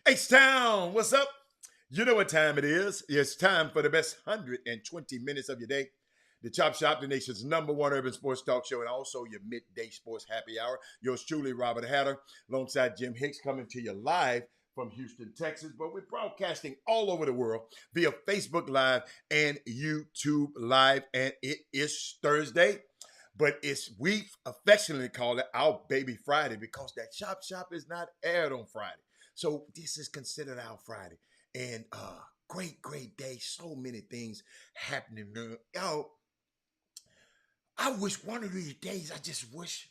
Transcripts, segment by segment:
H-Town, what's up? You know what time it is. It's time for the best 120 minutes of your day. The Chop Shop, the nation's #1 urban sports talk show, and also your midday sports happy hour. Yours truly, Robert Hatter, alongside Jim Hicks, coming to you live from Houston, Texas. But we're broadcasting all over the world via Facebook Live and YouTube Live. And it is Thursday, but we affectionately call it our Baby Friday because that Chop Shop is not aired on Friday. So this is considered our Friday. And great day. So many things happening. Yo, I wish one of these days, I just wish,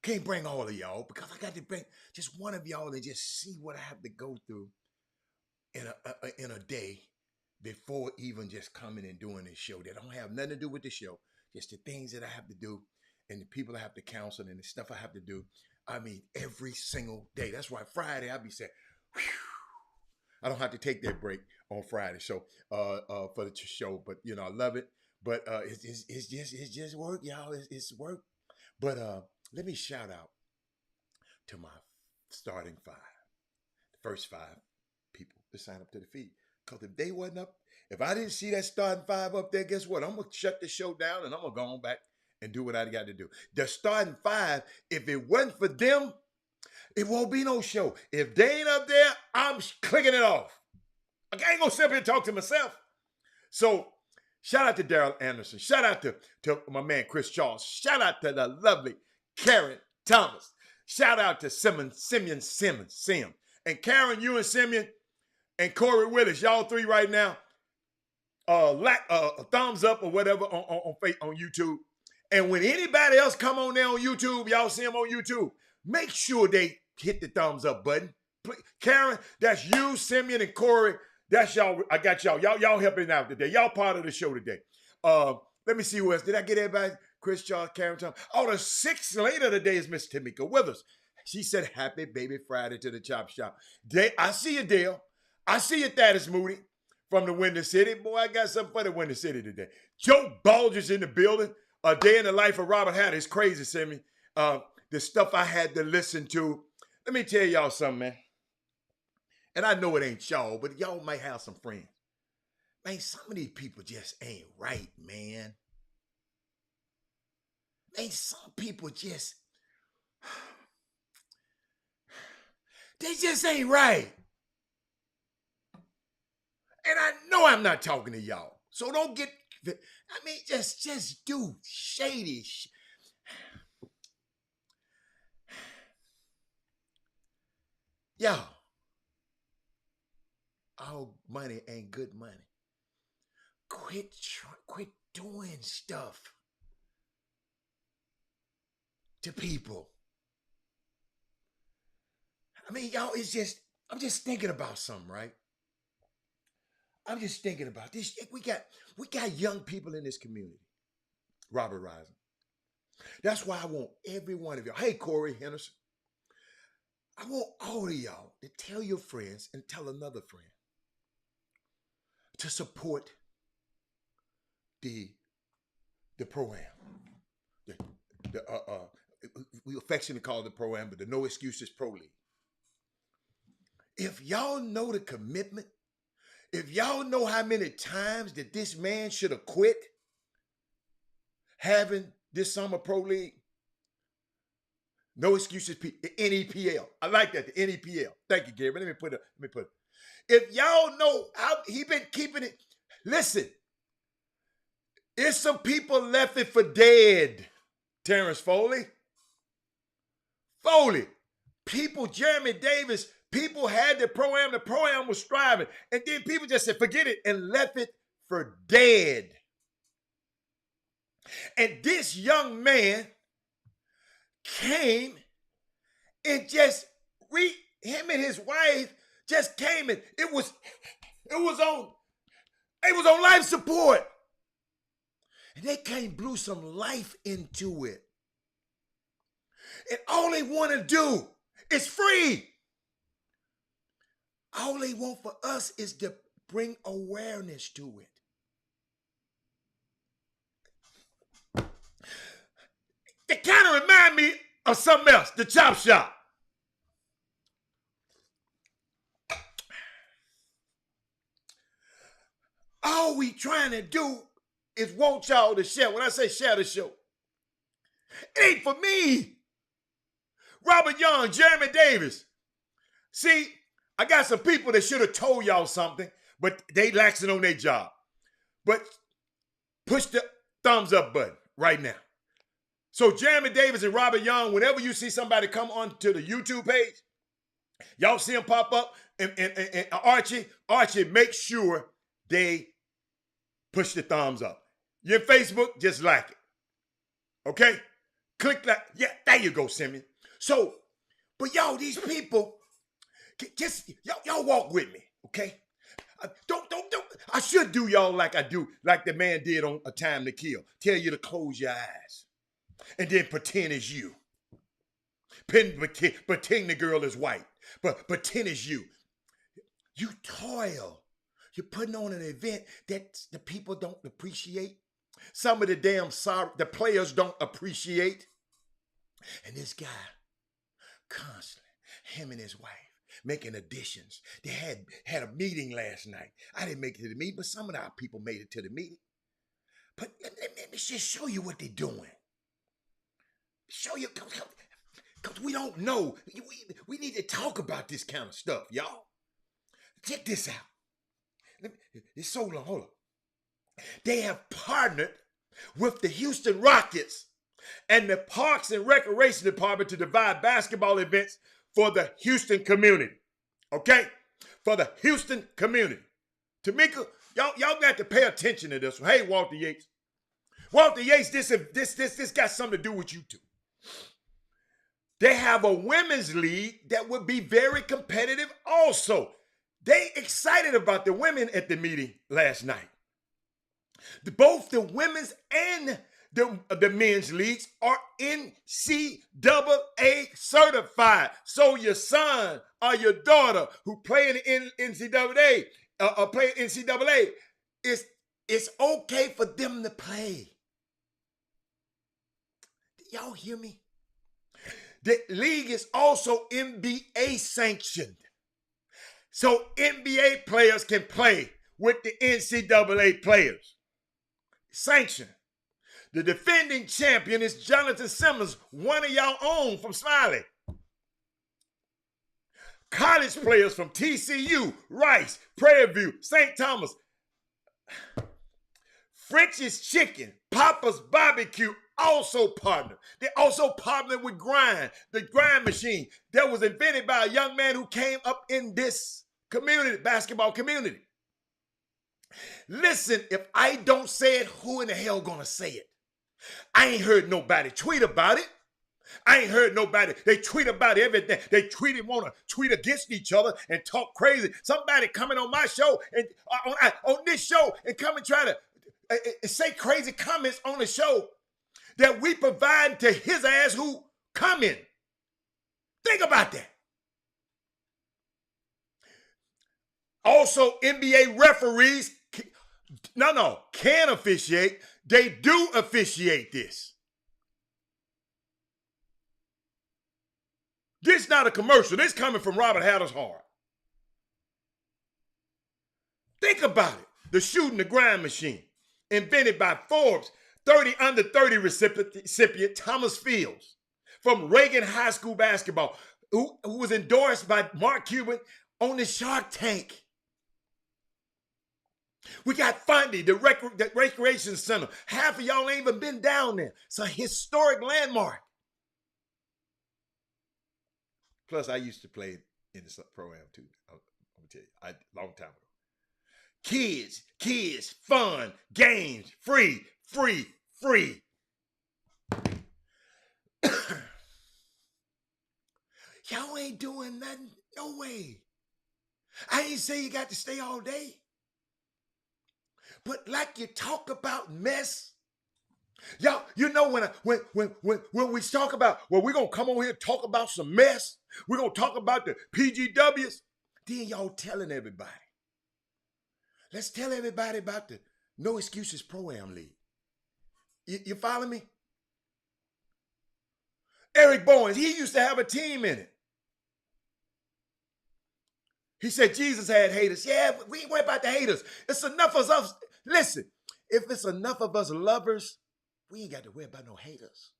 can't bring all of y'all because I got to bring just one of y'all and just see what I have to go through in a day before even just coming and doing this show. That don't have nothing to do with the show. Just the things that I have to do and the people I have to counsel and the stuff I have to do. I mean, every single day. That's why Friday I'll be saying, whew, I don't have to take that break on Friday. So for the show, but you know, I love it. But it's just work, y'all. It's work. But let me shout out to my starting five, the first five people to sign up to the feed. Because if they wasn't up, if I didn't see that starting five up there, guess what? I'm gonna shut the show down and I'm gonna go on back and do what I got to do. The starting five, if it wasn't for them, it won't be no show. If they ain't up there, I'm clicking it off. I ain't gonna sit up here and talk to myself. So shout out to Daryl Anderson. Shout out to my man Chris Charles. Shout out to the lovely Karen Thomas. Shout out to Simeon. And Karen, you and Simeon and Corey Willis, y'all three right now, a thumbs up or whatever on YouTube. And when anybody else come on there on YouTube, y'all see them on YouTube, make sure they hit the thumbs up button. Karen, that's you, Simeon, and Corey. That's y'all. I got y'all. Y'all helping out today. Y'all part of the show today. Let me see who else. Did I get everybody? Chris Charles, Karen Thomas. Oh, the sixth later today is Miss Tamika Withers. She said, "Happy Baby Friday" to the Chop Shop. I see you, Dale. I see you, Thaddeus Moody from the Windy City. Boy, I got something for the Windy City today. Joe Bulger's in the building. A day in the life of Robert Hatter is crazy, Simeon. The stuff I had to listen to. Let me tell y'all something, man. And I know it ain't y'all, but y'all might have some friends. Man, some of these people just ain't right, man. Man, some people just, they just ain't right. And I know I'm not talking to y'all. So don't get, I mean, just do shady shit. Y'all, all money ain't good money. Quit doing stuff to people. I mean, y'all, I'm just thinking about something, right? I'm just thinking about this. We got young people in this community. Robert Rising. That's why I want every one of y'all. Hey, Corey Henderson. I want all of y'all to tell your friends and tell another friend to support the program. We affectionately call it the program, but the No Excuses Pro League. If y'all know the commitment, if y'all know how many times that this man should have quit having this summer pro league, No Excuses, the NEPL. I like that, the NEPL. Thank you, Gary. Let me put it. If y'all know how he been keeping it, listen, it's some people left it for dead. Terrence Foley. People, Jeremy Davis, people had the pro-am was striving, and then people just said, forget it, and left it for dead. And this young man came and him and his wife just came and it was on life support. And they came, blew some life into it. And all they want to do is free. All they want for us is to bring awareness to it. They kind of remind me of something else, the Chop Shop. All we trying to do is want y'all to share. When I say share the show, it ain't for me. Robert Young, Jeremy Davis. See, I got some people that should have told y'all something, but they laxing on their job. But push the thumbs up button right now. So Jeremy Davis and Robert Young, whenever you see somebody come onto the YouTube page, y'all see them pop up, and Archie, make sure they push the thumbs up. You're in Facebook, just like it. Okay? Click that. Yeah, there you go, Simeon. So, but y'all, these people, just y'all walk with me, okay? Don't. I should do y'all like I do, like the man did on A Time to Kill. Tell you to close your eyes, and then pretend it's you. Pretend the girl is white, but pretend it's you. You toil. You're putting on an event that the people don't appreciate. Some of the players don't appreciate. And this guy, constantly, him and his wife, making additions. They had a meeting last night. I didn't make it to the meeting, but some of our people made it to the meeting. But let me just show you what they're doing. Show you, because we don't know. We need to talk about this kind of stuff, y'all. Check this out. It's so long. Hold on. They have partnered with the Houston Rockets and the Parks and Recreation Department to provide basketball events for the Houston community. Okay? For the Houston community. Tamika, y'all got to pay attention to this one. Hey, Walter Yates. Walter Yates, this got something to do with you too. They have a women's league that would be very competitive also. They excited about the women at the meeting last night. Both the women's and the men's leagues are NCAA certified. So your son or your daughter who play in NCAA, it's okay for them to play. Y'all hear me? The league is also NBA sanctioned. So NBA players can play with the NCAA players. Sanctioned. The defending champion is Jonathan Simmons, one of y'all own from Smiley. College players from TCU, Rice, Prairie View, St. Thomas, French's Chicken, Papa's Barbecue also partnered. They also partnered with Grind, the grind machine that was invented by a young man who came up in this community, basketball community. Listen, if I don't say it, who in the hell gonna say it? I ain't heard nobody tweet about it. I ain't heard nobody. They tweet about everything. They want to tweet against each other and talk crazy. Somebody coming on my show and on this show and come and try to say crazy comments on the show. that we provide to his ass who coming. Think about that. Also, NBA referees can officiate. They do officiate this. This is not a commercial. This is coming from Robert Hatter's heart. Think about it. The shooting the grind machine, invented by Forbes 30 under 30 recipient Thomas Fields from Reagan High School basketball, who was endorsed by Mark Cuban on the Shark Tank. We got Fundy, the recreation center. Half of y'all ain't even been down there. It's a historic landmark. Plus, I used to play in the program too. I'm gonna tell you, long time ago. Kids, fun, games, free. Y'all ain't doing nothing, no way. I ain't say you got to stay all day. But like you talk about mess, y'all, you know when we talk about, well, we're gonna come on here and talk about some mess. We're gonna talk about the PGWs. Then y'all telling everybody. Let's tell everybody about the No Excuses Pro-Am League. You follow me? Eric Bowens, he used to have a team in it. He said Jesus had haters. Yeah, we ain't worried about the haters. It's enough of us. Listen, if it's enough of us lovers, we ain't got to worry about no haters.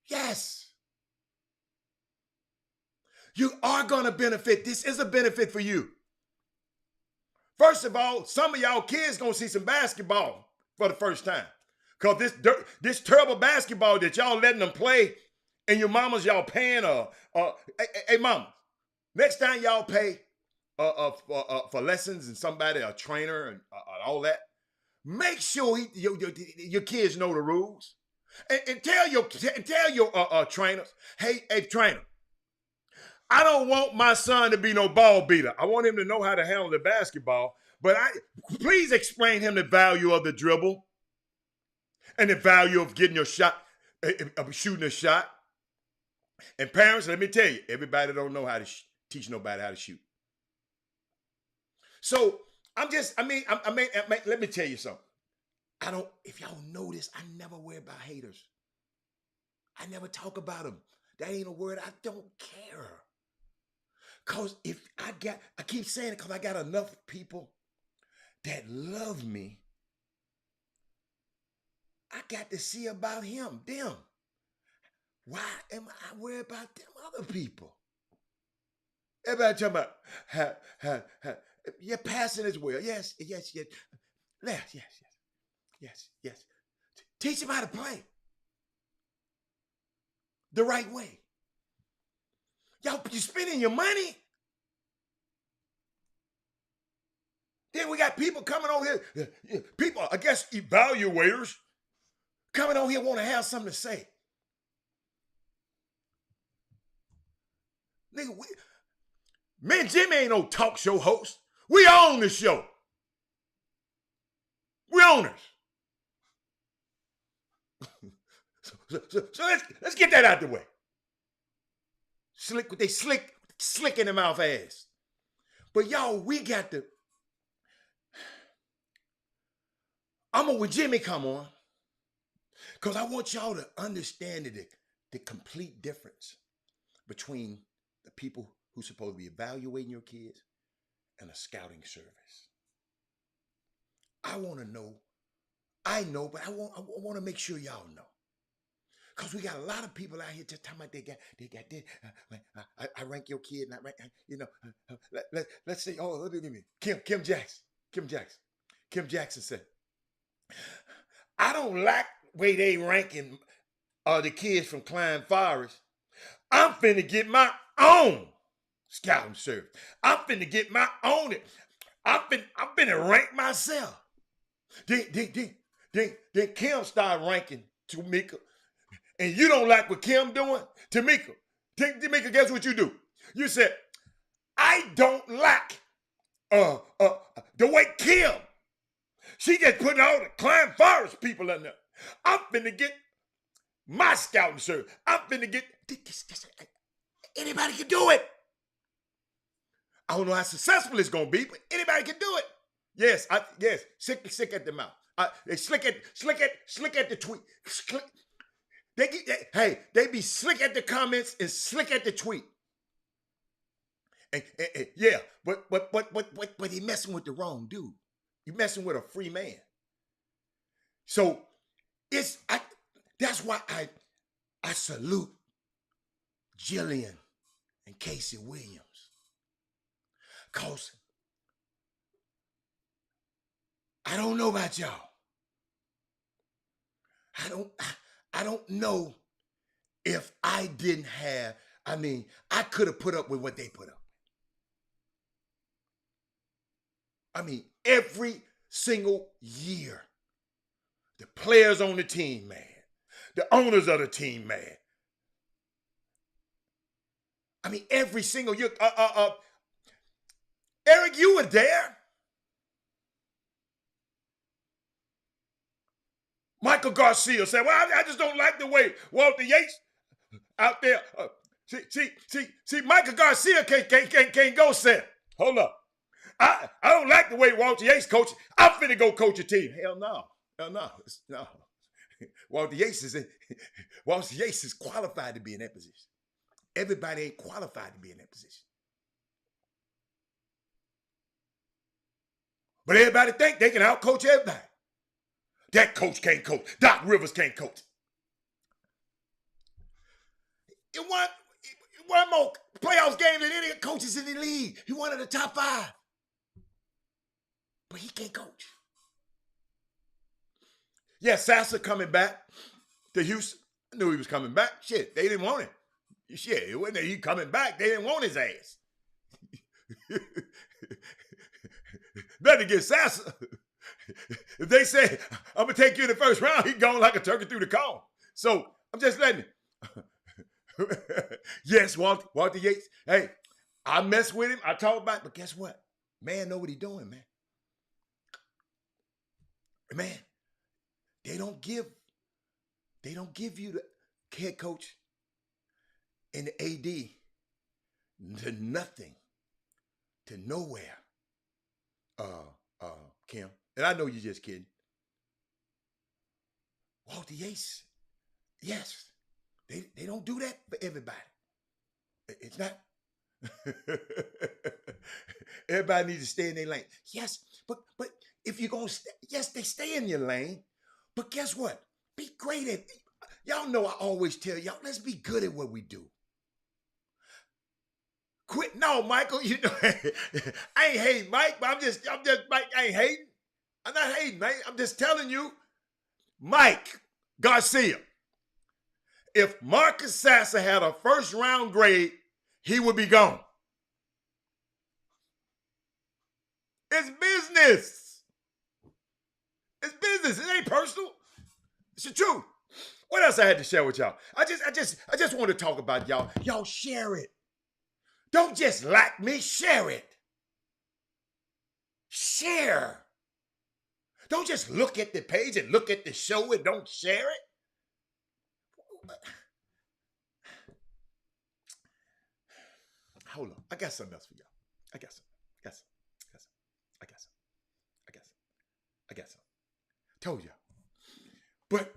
Yes. You are going to benefit. This is a benefit for you. First of all, some of y'all kids going to see some basketball for the first time. Because this terrible basketball that y'all letting them play and your mamas y'all paying, hey mama, next time y'all pay for lessons and somebody, a trainer and all that, make sure your kids know the rules. And tell your trainers, hey trainer, I don't want my son to be no ball beater. I want him to know how to handle the basketball. But please explain him the value of the dribble and the value of getting your shot, of shooting a shot. And parents, let me tell you, everybody don't know how to teach nobody how to shoot. So let me tell you something. If y'all notice, I never worry about haters. I never talk about them. That ain't a word. I don't care. Because I keep saying it because I got enough people that love me. I got to see about them. Why am I worried about them other people? Everybody talking about you're passing as well. Yes. Teach them how to play the right way. Y'all, you spending your money. Then we got people coming on here, people, I guess, evaluators, coming on here want to have something to say. Nigga, me and Jimmy ain't no talk show host. We own the show. We owners. So let's get that out the way. Slick in the mouth ass. But y'all, we got to. When Jimmy come on, because I want y'all to understand the complete difference between the people who's supposed to be evaluating your kids and a scouting service. I want to know. I know, but I want to make sure y'all know. Because we got a lot of people out here just talking about they got this. I rank your kid, and I rank, let's say, look at me. Kim Jackson said, I don't like the way they ranking the kids from Klein Forest. I'm finna get my own scouting service. I'm finna get my own. I'm finna rank myself. Then Kim started ranking Tamika. And you don't like what Kim doing? Tamika, guess what you do? You said, I don't like the way Kim. She just putting all the Klein Forest people in there. I'm finna get my scouting service. I'm finna get anybody can do it. I don't know how successful it's gonna be, but anybody can do it. Yes, yes. Sick at the mouth. They slick at the tweet. They be slick at the comments and slick at the tweet. And yeah, but he messing with the wrong dude. You messing with a free man. So that's why I salute Jillian and Casey Williams. Cause I don't know about y'all. I don't know if I didn't have, I could have put up with what they put up. Every single year, the players on the team, man, the owners of the team, man. Every single year. Eric, you were there. Michael Garcia said, well, I just don't like the way Walter Yates out there. See, Michael Garcia can't go set. Hold up. I don't like the way Walter Yates coaches. I'm finna go coach a team. Hell no. No. Walter Yates is qualified to be in that position. Everybody ain't qualified to be in that position. But everybody think they can outcoach everybody. That coach can't coach. Doc Rivers can't coach. He won more playoff games than any coaches in the league. He won in the top 5. But he can't coach. Yeah, Sasser coming back to Houston. I knew he was coming back. Shit, they didn't want him. Shit, it wasn't that he coming back. They didn't want his ass. Better get Sasser. If they say, I'm going to take you in the first round, he's going like a turkey through the cone. So I'm just letting him. Yes, Walter Yates. Hey, I mess with him. I talk about it, but guess what? Man know what he's doing, man. Man, they don't give you the head coach and the AD to nothing, to nowhere. Kim, and I know you're just kidding. Walter Yates, yes, they don't do that for everybody. It's not. Everybody needs to stay in their lane. Yes, but if you're gonna yes, they stay in your lane. But guess what? Be great at. Y'all know I always tell y'all, let's be good at what we do. Quit. No, Michael, you know, I ain't hating Mike, but I'm just Mike, I ain't hating. I'm not hating, man. I'm just telling you, Mike Garcia, if Marcus Sasser had a first round grade, he would be gone. It's business. It's business. It ain't personal. It's the truth. What else I had to share with y'all? I just want to talk about y'all. Y'all share it. Don't just like me, share it. Share. Don't just look at the page and look at the show and don't share it. Hold on. I got something else for y'all. I got some. Told y'all. But a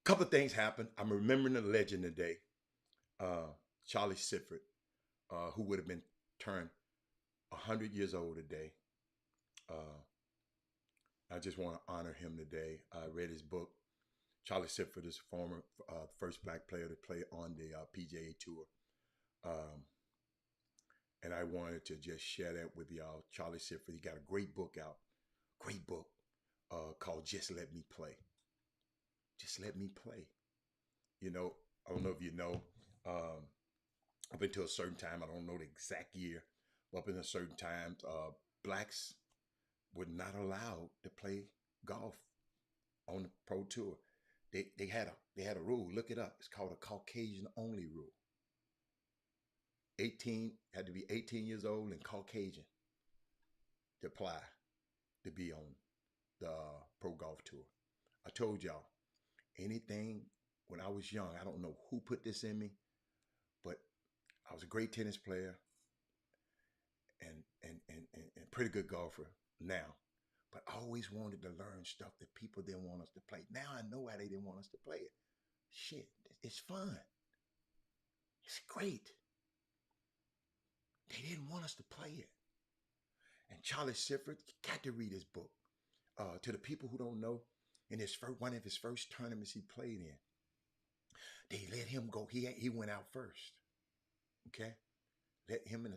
couple of things happened. I'm remembering a legend today. Charlie Sifford, who would have been turned 100 years old today. I just want to honor him today. I read his book. Charlie Sifford is former first black player to play on the PGA Tour. And I wanted to just share that with y'all. Charlie Sifford, he got a great book out. Great book called Just Let Me Play. Just Let Me Play. You know, I don't know if you know, up until a certain time, I don't know the exact year, but up until a certain time, blacks were not allowed to play golf on the pro tour. They had a rule. Look it up. It's called a Caucasian only rule. 18 had to be 18 years old and Caucasian to apply to be on the Pro Golf Tour. I told y'all, anything when I was young, I don't know who put this in me, but I was a great tennis player and pretty good golfer now. But I always wanted to learn stuff that people didn't want us to play. Now I know why they didn't want us to play it. Shit, it's fun. It's great. They didn't want us to play it. And Charlie Sifford, you got to read his book. To the people who don't know, in one of his first tournaments he played in, they let him go. He went out first. Okay, let him and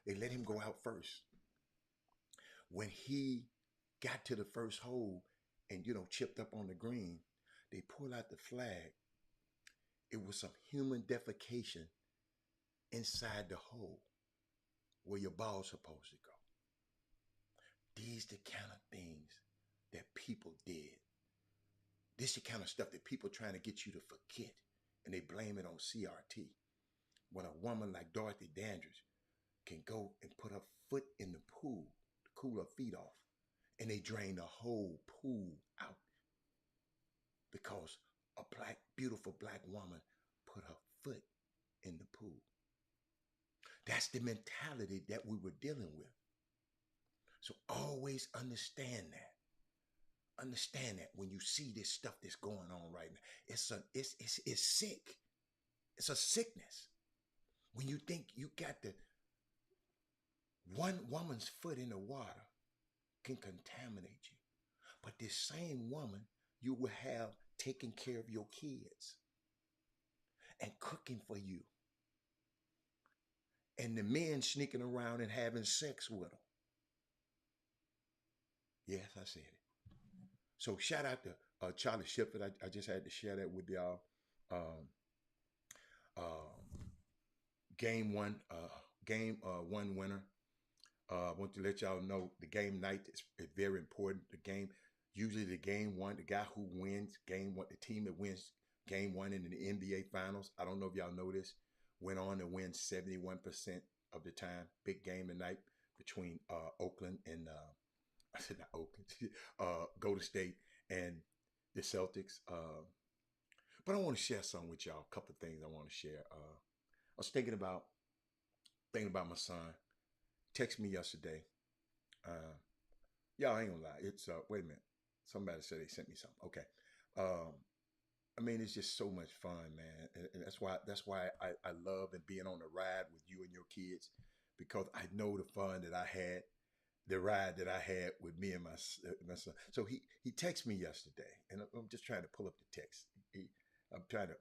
they let him go out first. When he got to the first hole and chipped up on the green, they pulled out the flag. It was some human defecation inside the hole where your ball's supposed to go. These the kind of things that people did. This the kind of stuff that people trying to get you to forget, and they blame it on CRT. When a woman like Dorothy Dandridge can go and put her foot in the pool to cool her feet off, and they drain the whole pool out because a beautiful black woman put her foot in the pool. That's the mentality that we were dealing with. So always understand that. Understand that when you see this stuff that's going on right now, it's sick. It's a sickness. When you think you got one woman's foot in the water can contaminate you. But this same woman you will have taking care of your kids and cooking for you. And the men sneaking around and having sex with them. Yes, I said it. So shout out to Charlie Sifford. I just had to share that with y'all. Game one winner. I want to let y'all know the game night is very important. Usually the game one, the guy who wins game one, the team that wins game one in the NBA finals, I don't know if y'all know this, went on to win 71% of the time. Big game tonight between Oakland and I said not Oakland, Golden State and the Celtics. But I want to share something with y'all. A couple of things I want to share. I was thinking about my son. Text me yesterday. Y'all ain't gonna lie. It's wait a minute. Somebody said they sent me something. Okay. I mean, it's just so much fun, man, and that's why I love and being on the ride with you and your kids, because I know the fun that I had, the ride that I had with me and my son. So he texted me yesterday, and I'm just trying to pull up the text. I'm trying to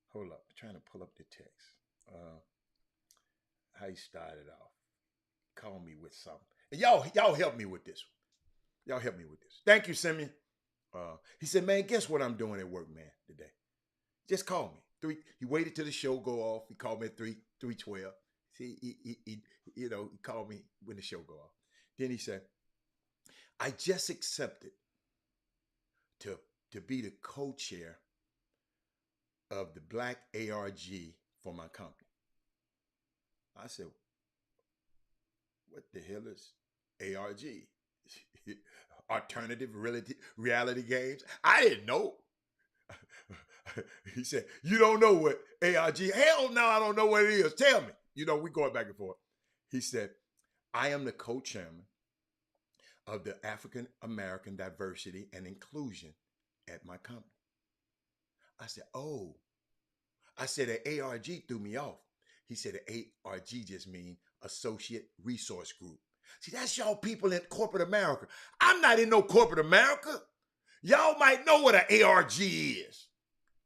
hold up. I'm trying to pull up the text. How he started off. Call me with something. And y'all help me with this one. Y'all help me with this. Thank you, Simeon. He said, man, guess what I'm doing at work, man, today? Just call me. He waited till the show go off. He called me at 3:12. See, he called me when the show go off. Then he said, I just accepted to be the co-chair of the Black ARG for my company. I said, what the hell is ARG? Alternative reality games? I didn't know. He said, you don't know what ARG? Hell no, I don't know what it is. Tell me. We going back and forth. He said, I am the co-chairman of the African American Diversity and Inclusion at my company. I said, oh. I said, the ARG threw me off. He said, the ARG just means Associate Resource Group. See, that's y'all people in corporate America. I'm not in no corporate America. Y'all might know what an ARG is,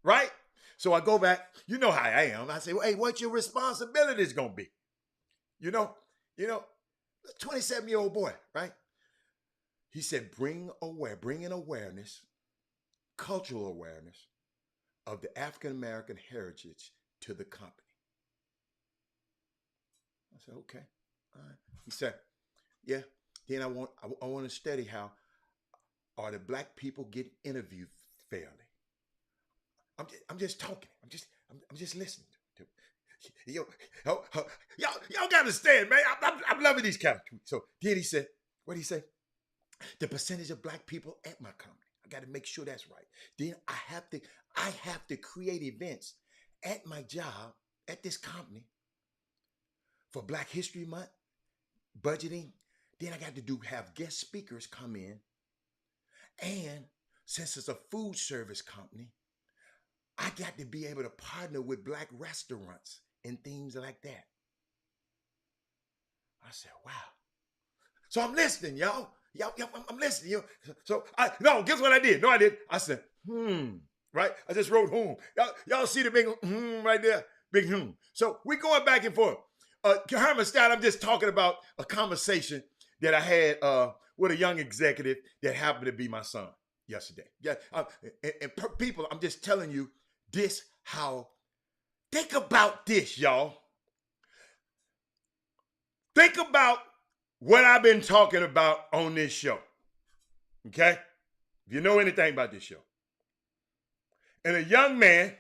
right? So I go back. You know how I am. I say, well, hey, what's your responsibilities going to be? 27-year-old boy, right? He said, bring in awareness, cultural awareness of the African-American heritage to the company. I said, okay. All right. He said, yeah. Then I want to study how are the black people get interviewed fairly. I'm just talking. I'm just listening to y'all gotta understand, man. I'm loving these kind of tweets. So then he said, what did he say? the percentage of black people at my company. I got to make sure that's right. Then I have to create events at my job, at this company, for Black History Month, budgeting. Then I got to have guest speakers come in. And since it's a food service company, I got to be able to partner with black restaurants and things like that. I said, wow. So I'm listening, y'all. I'm listening. So guess what I did? No, I did. I said, right? I just wrote Y'all see the big right there? Big So we going back and forth. Herman I'm just talking about a conversation that I had with a young executive that happened to be my son yesterday. Yeah, people, I'm just telling you this how. Think about this, y'all. Think about what I've been talking about on this show. Okay? If you know anything about this show. And a young man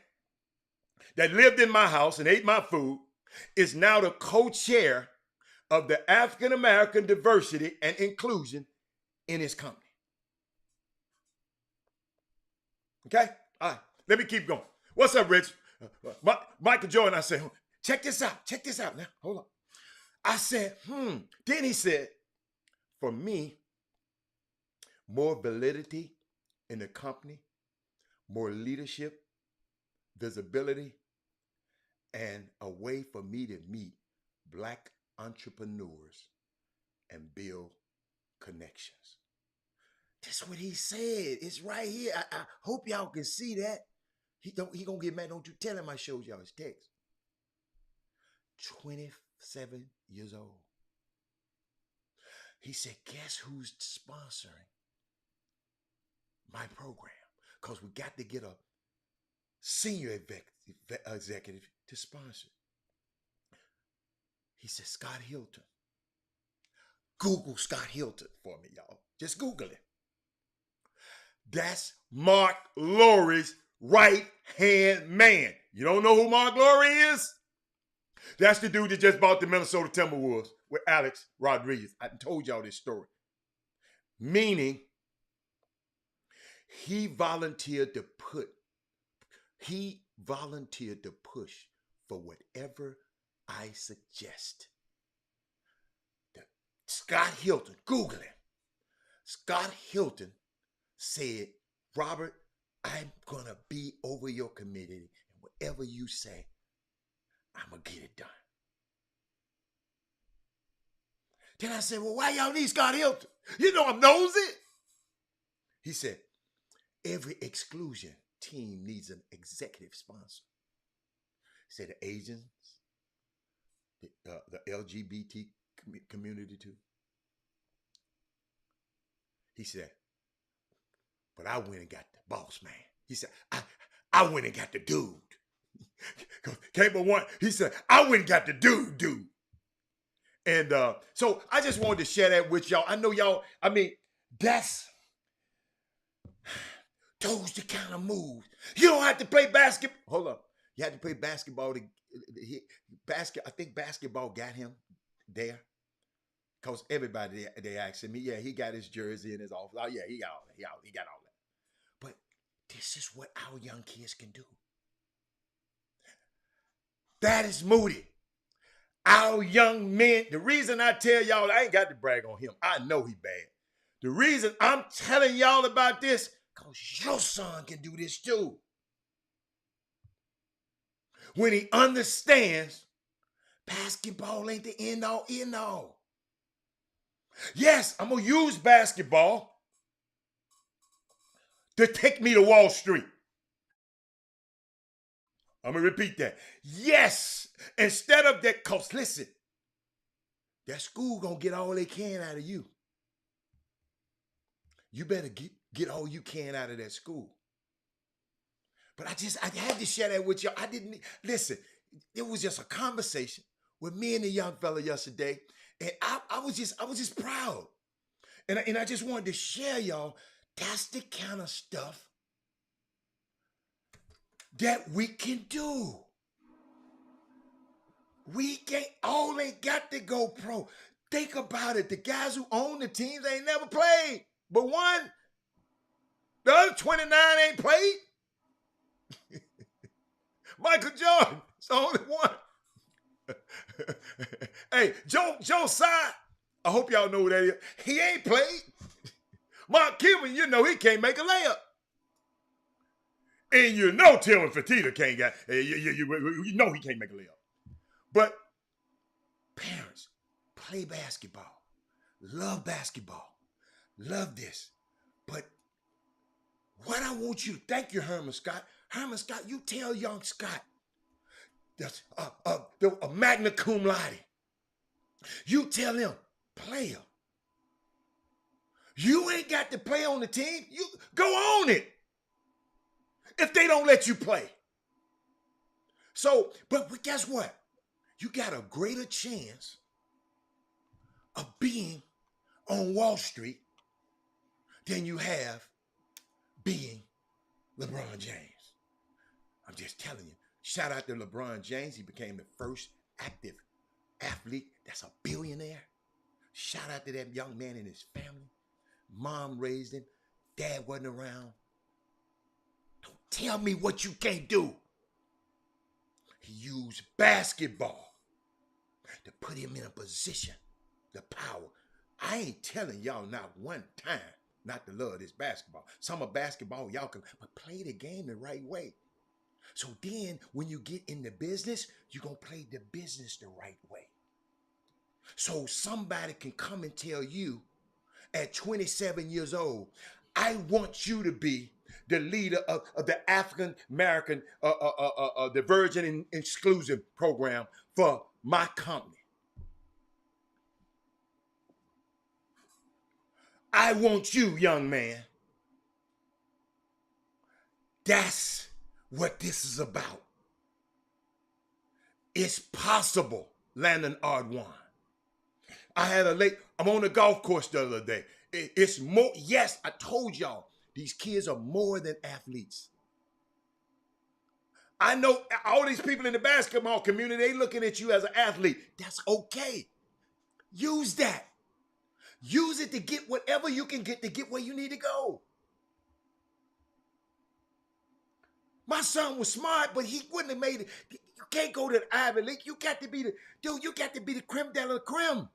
that lived in my house and ate my food is now the co-chair of the African American diversity and inclusion in his company. Okay? All right. Let me keep going. What's up, Rich? Michael Jordan, I said, check this out now. Hold on. I said, Then he said, for me, more validity in the company, more leadership, visibility, and a way for me to meet black entrepreneurs and build connections. That's what he said. It's right here. I hope y'all can see that. He gonna get mad. Don't you tell him I showed y'all his text. 27 years old. He said, guess who's sponsoring my program? Because we got to get a senior executive to sponsor. He said, Scott Hilton. Google Scott Hilton for me, y'all. Just Google it. That's Mark Lowry's right-hand man. You don't know who Mark Lowry is? That's the dude that just bought the Minnesota Timberwolves with Alex Rodriguez. I told y'all this story. Meaning, he volunteered to push for whatever I suggest. Scott Hilton, Google him. Scott Hilton said, Robert, I'm going to be over your committee, and whatever you say, I'm going to get it done. Then I said, well, why y'all need Scott Hilton? You know I'm nosy. He said, every exclusion team needs an executive sponsor. He said the Asians, the LGBT community too. He said, but I went and got the boss man. He said, I went and got the dude. Came but one. He said, I went and got the dude. And so I just wanted to share that with y'all. I know y'all, those the kind of moves. You don't have to play basketball. Hold up. You had to play basketball I think basketball got him there. Because everybody, they asking me, yeah, he got his jersey in his office. Oh, yeah, he got all that. He got all that. But this is what our young kids can do. That is Moody. Our young men, the reason I tell y'all, I ain't got to brag on him. I know he bad. The reason I'm telling y'all about this, because your son can do this too. When he understands basketball ain't the end all. Yes, I'm going to use basketball to take me to Wall Street. I'm going to repeat that. Yes, instead of that, because listen, that school going to get all they can out of you. You better get all you can out of that school. But I had to share that with y'all. Listen, it was just a conversation with me and the young fella yesterday. And I was just proud. And I just wanted to share y'all, that's the kind of stuff that we can do. We ain't got to go pro. Think about it. The guys who own the teams ain't never played. but one. The other 29 ain't played. Michael Jordan, it's the only one. Hey, Joe Tsai, I hope y'all know who that is. He ain't played. Mark Cuban, you know he can't make a layup. And you know Tillman Fertitta can't get, you know he can't make a layup. But parents, play basketball. Love basketball. Love this. But what I want you to thank you, Herman Scott. Herman Scott, you tell young Scott, that's a magna cum laude. You tell him, player. You ain't got to play on the team. You go on it. If they don't let you play. So, but guess what? You got a greater chance of being on Wall Street than you have being LeBron James. I'm just telling you. Shout out to LeBron James. He became the first active athlete that's a billionaire. Shout out to that young man and his family. Mom raised him. Dad wasn't around. Don't tell me what you can't do. He used basketball to put him in a position, the power. I ain't telling y'all not one time not to love this basketball. Some of basketball, y'all can, but play the game the right way. So then when you get in the business, you're going to play the business the right way. So somebody can come and tell you at 27 years old, I want you to be the leader of the African American Diversion and Exclusion Program for my company. I want you, young man. That's what this is about. It's possible, Landon Ardwan. I'm on the golf course the other day. It's more, yes, I told y'all, these kids are more than athletes. I know all these people in the basketball community, they looking at you as an athlete. That's okay. Use that. Use it to get whatever you can get to get where you need to go. My son was smart, but he wouldn't have made it. You can't go to the Ivy League. You got to be the creme de la creme.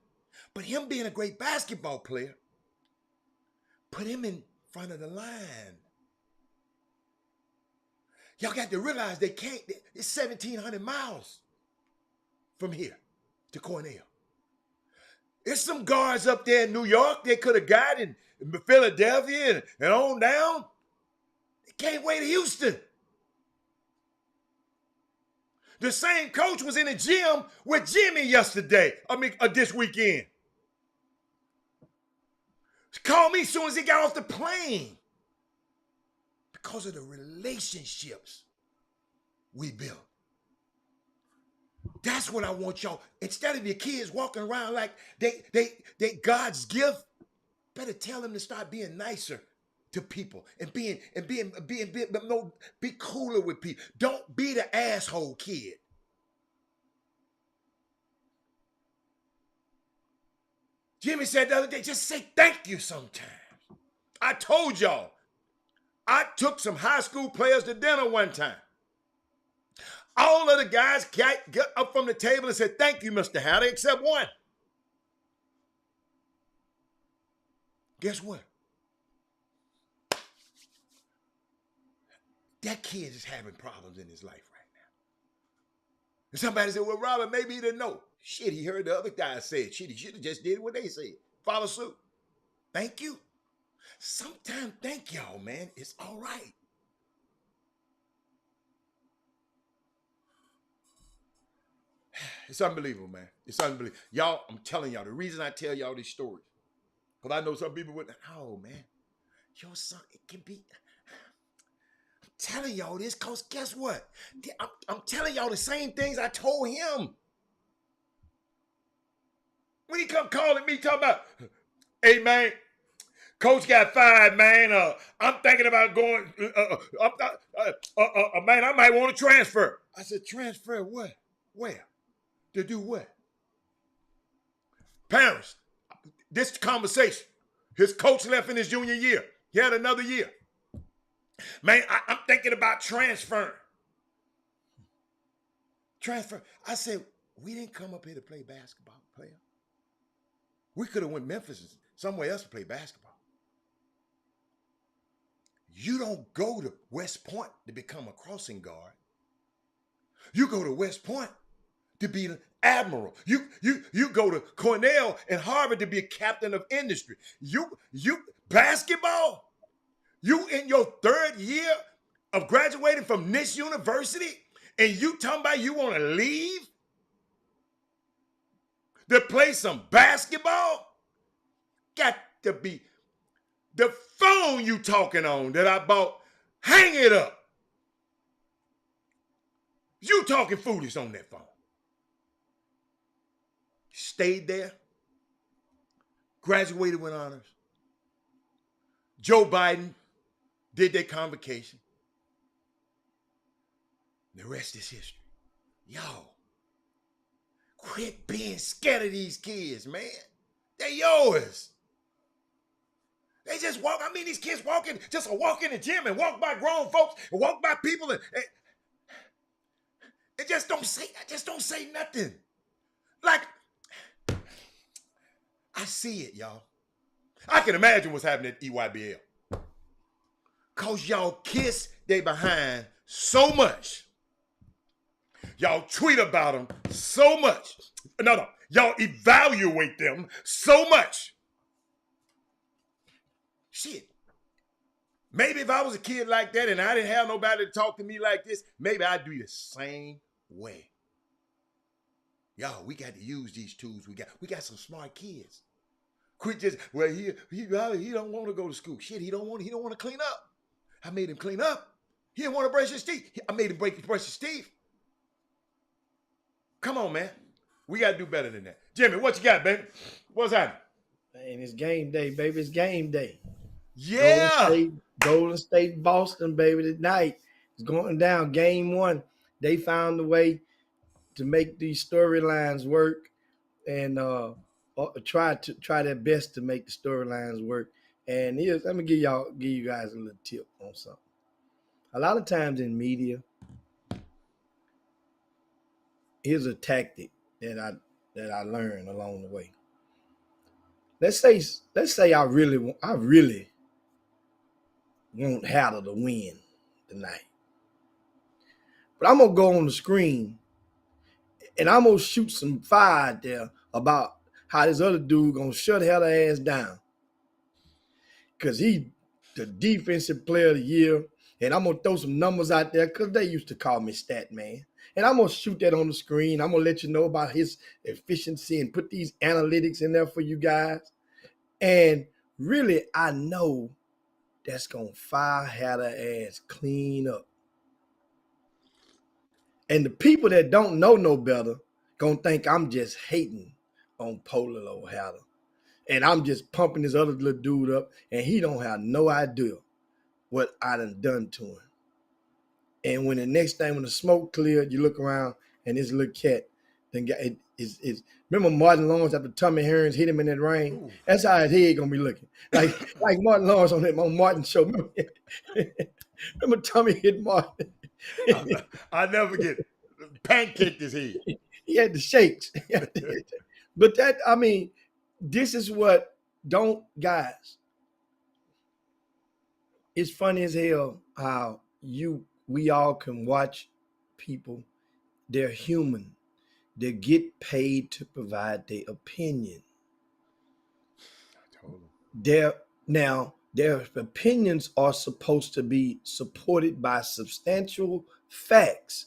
But him being a great basketball player, put him in front of the line. Y'all got to realize they can't. It's 1,700 miles from here to Cornell. There's some guards up there in New York they could have got in Philadelphia and on down. They can't wait to Houston. The same coach was in the gym with Jimmy this weekend. He called me as soon as he got off the plane. Because of the relationships we built. That's what I want y'all. Instead of your kids walking around like they God's gift, better tell them to start being nicer to people and be cooler with people. Don't be the asshole kid. Jimmy said the other day, just say thank you sometimes. I told y'all, I took some high school players to dinner one time. All of the guys got up from the table and said, thank you, Mr. Hatter, except one. Guess what? That kid is having problems in his life right now. And somebody said, well, Robert, maybe he didn't know. Shit, he heard the other guy say it. Shit, he should have just did what they said. Follow suit. Thank you. Sometimes thank y'all, man. It's all right. It's unbelievable, man. It's unbelievable. Y'all, I'm telling y'all, the reason I tell y'all these stories, because I know some people would, oh, man, your son, it can be, I'm telling y'all this because guess what? I'm telling y'all the same things I told him. When he come calling me, talking about, hey, man, coach got fired, man. I'm thinking about going, man, I might want to transfer. I said, transfer what? Where? To do what? Parents, this conversation. His coach left in his junior year. He had another year. Man, I'm thinking about transferring. Transfer. I said, we didn't come up here to play basketball, player. We could have went Memphis and somewhere else to play basketball. You don't go to West Point to become a crossing guard. You go to West Point to be an admiral. You go to Cornell and Harvard to be a captain of industry. You basketball. You in your third year of graduating from this university, and you talking about you want to leave to play some basketball? Got to be the phone you talking on that I bought. Hang it up. You talking foolish on that phone. Stayed there. Graduated with honors. Joe Biden did their convocation. The rest is history. Y'all, quit being scared of these kids, man. They're yours. They just walk. I mean, these kids walk in the gym and walk by grown folks and walk by people and just don't say nothing. Like, I see it, y'all. I can imagine what's happening at EYBL. Cause y'all kiss they behind so much. Y'all tweet about them so much. No. Y'all evaluate them so much. Shit. Maybe if I was a kid like that and I didn't have nobody to talk to me like this, maybe I'd do the same way. Y'all, we got to use these tools we got some smart kids. Quit just, well, he don't want to go to school. Shit, he don't want to clean up. I made him clean up. He didn't want to brush his teeth. I made him brush his teeth. Come on, man. We got to do better than that. Jimmy, what you got, baby? What's happening? Man, it's game day, baby. It's game day. Yeah. Golden State, Boston, baby, tonight. It's going down. Game 1. They found a way to make these storylines work and try their best to make the storylines work. And let me give you guys a little tip on something. A lot of times in media, here's a tactic that I learned along the way. Let's say I really want Hatter to win tonight. But I'm gonna go on the screen and I'm gonna shoot some fire out there about how this other dude gonna shut Hatter ass down. Cause he the defensive player of the year. And I'm gonna throw some numbers out there because they used to call me Stat Man. And I'm gonna shoot that on the screen. I'm gonna let you know about his efficiency and put these analytics in there for you guys. And really, I know that's gonna fire Hatter ass clean up. And the people that don't know no better gonna think I'm just hating on Polo Hatter. And I'm just pumping this other little dude up, and he don't have no idea what I done to him. And when the smoke cleared, you look around and this little cat, remember Martin Lawrence after Tommy Hearns hit him in that rain? Ooh. That's how his head gonna be looking. Like Martin Lawrence on Martin show. Remember Tommy hit Martin? I never get it. Pancaked his head. He had the shakes. But this is what guys. It's funny as hell how we all can watch people. They're human. They get paid to provide their opinion. Totally. Their opinions are supposed to be supported by substantial facts.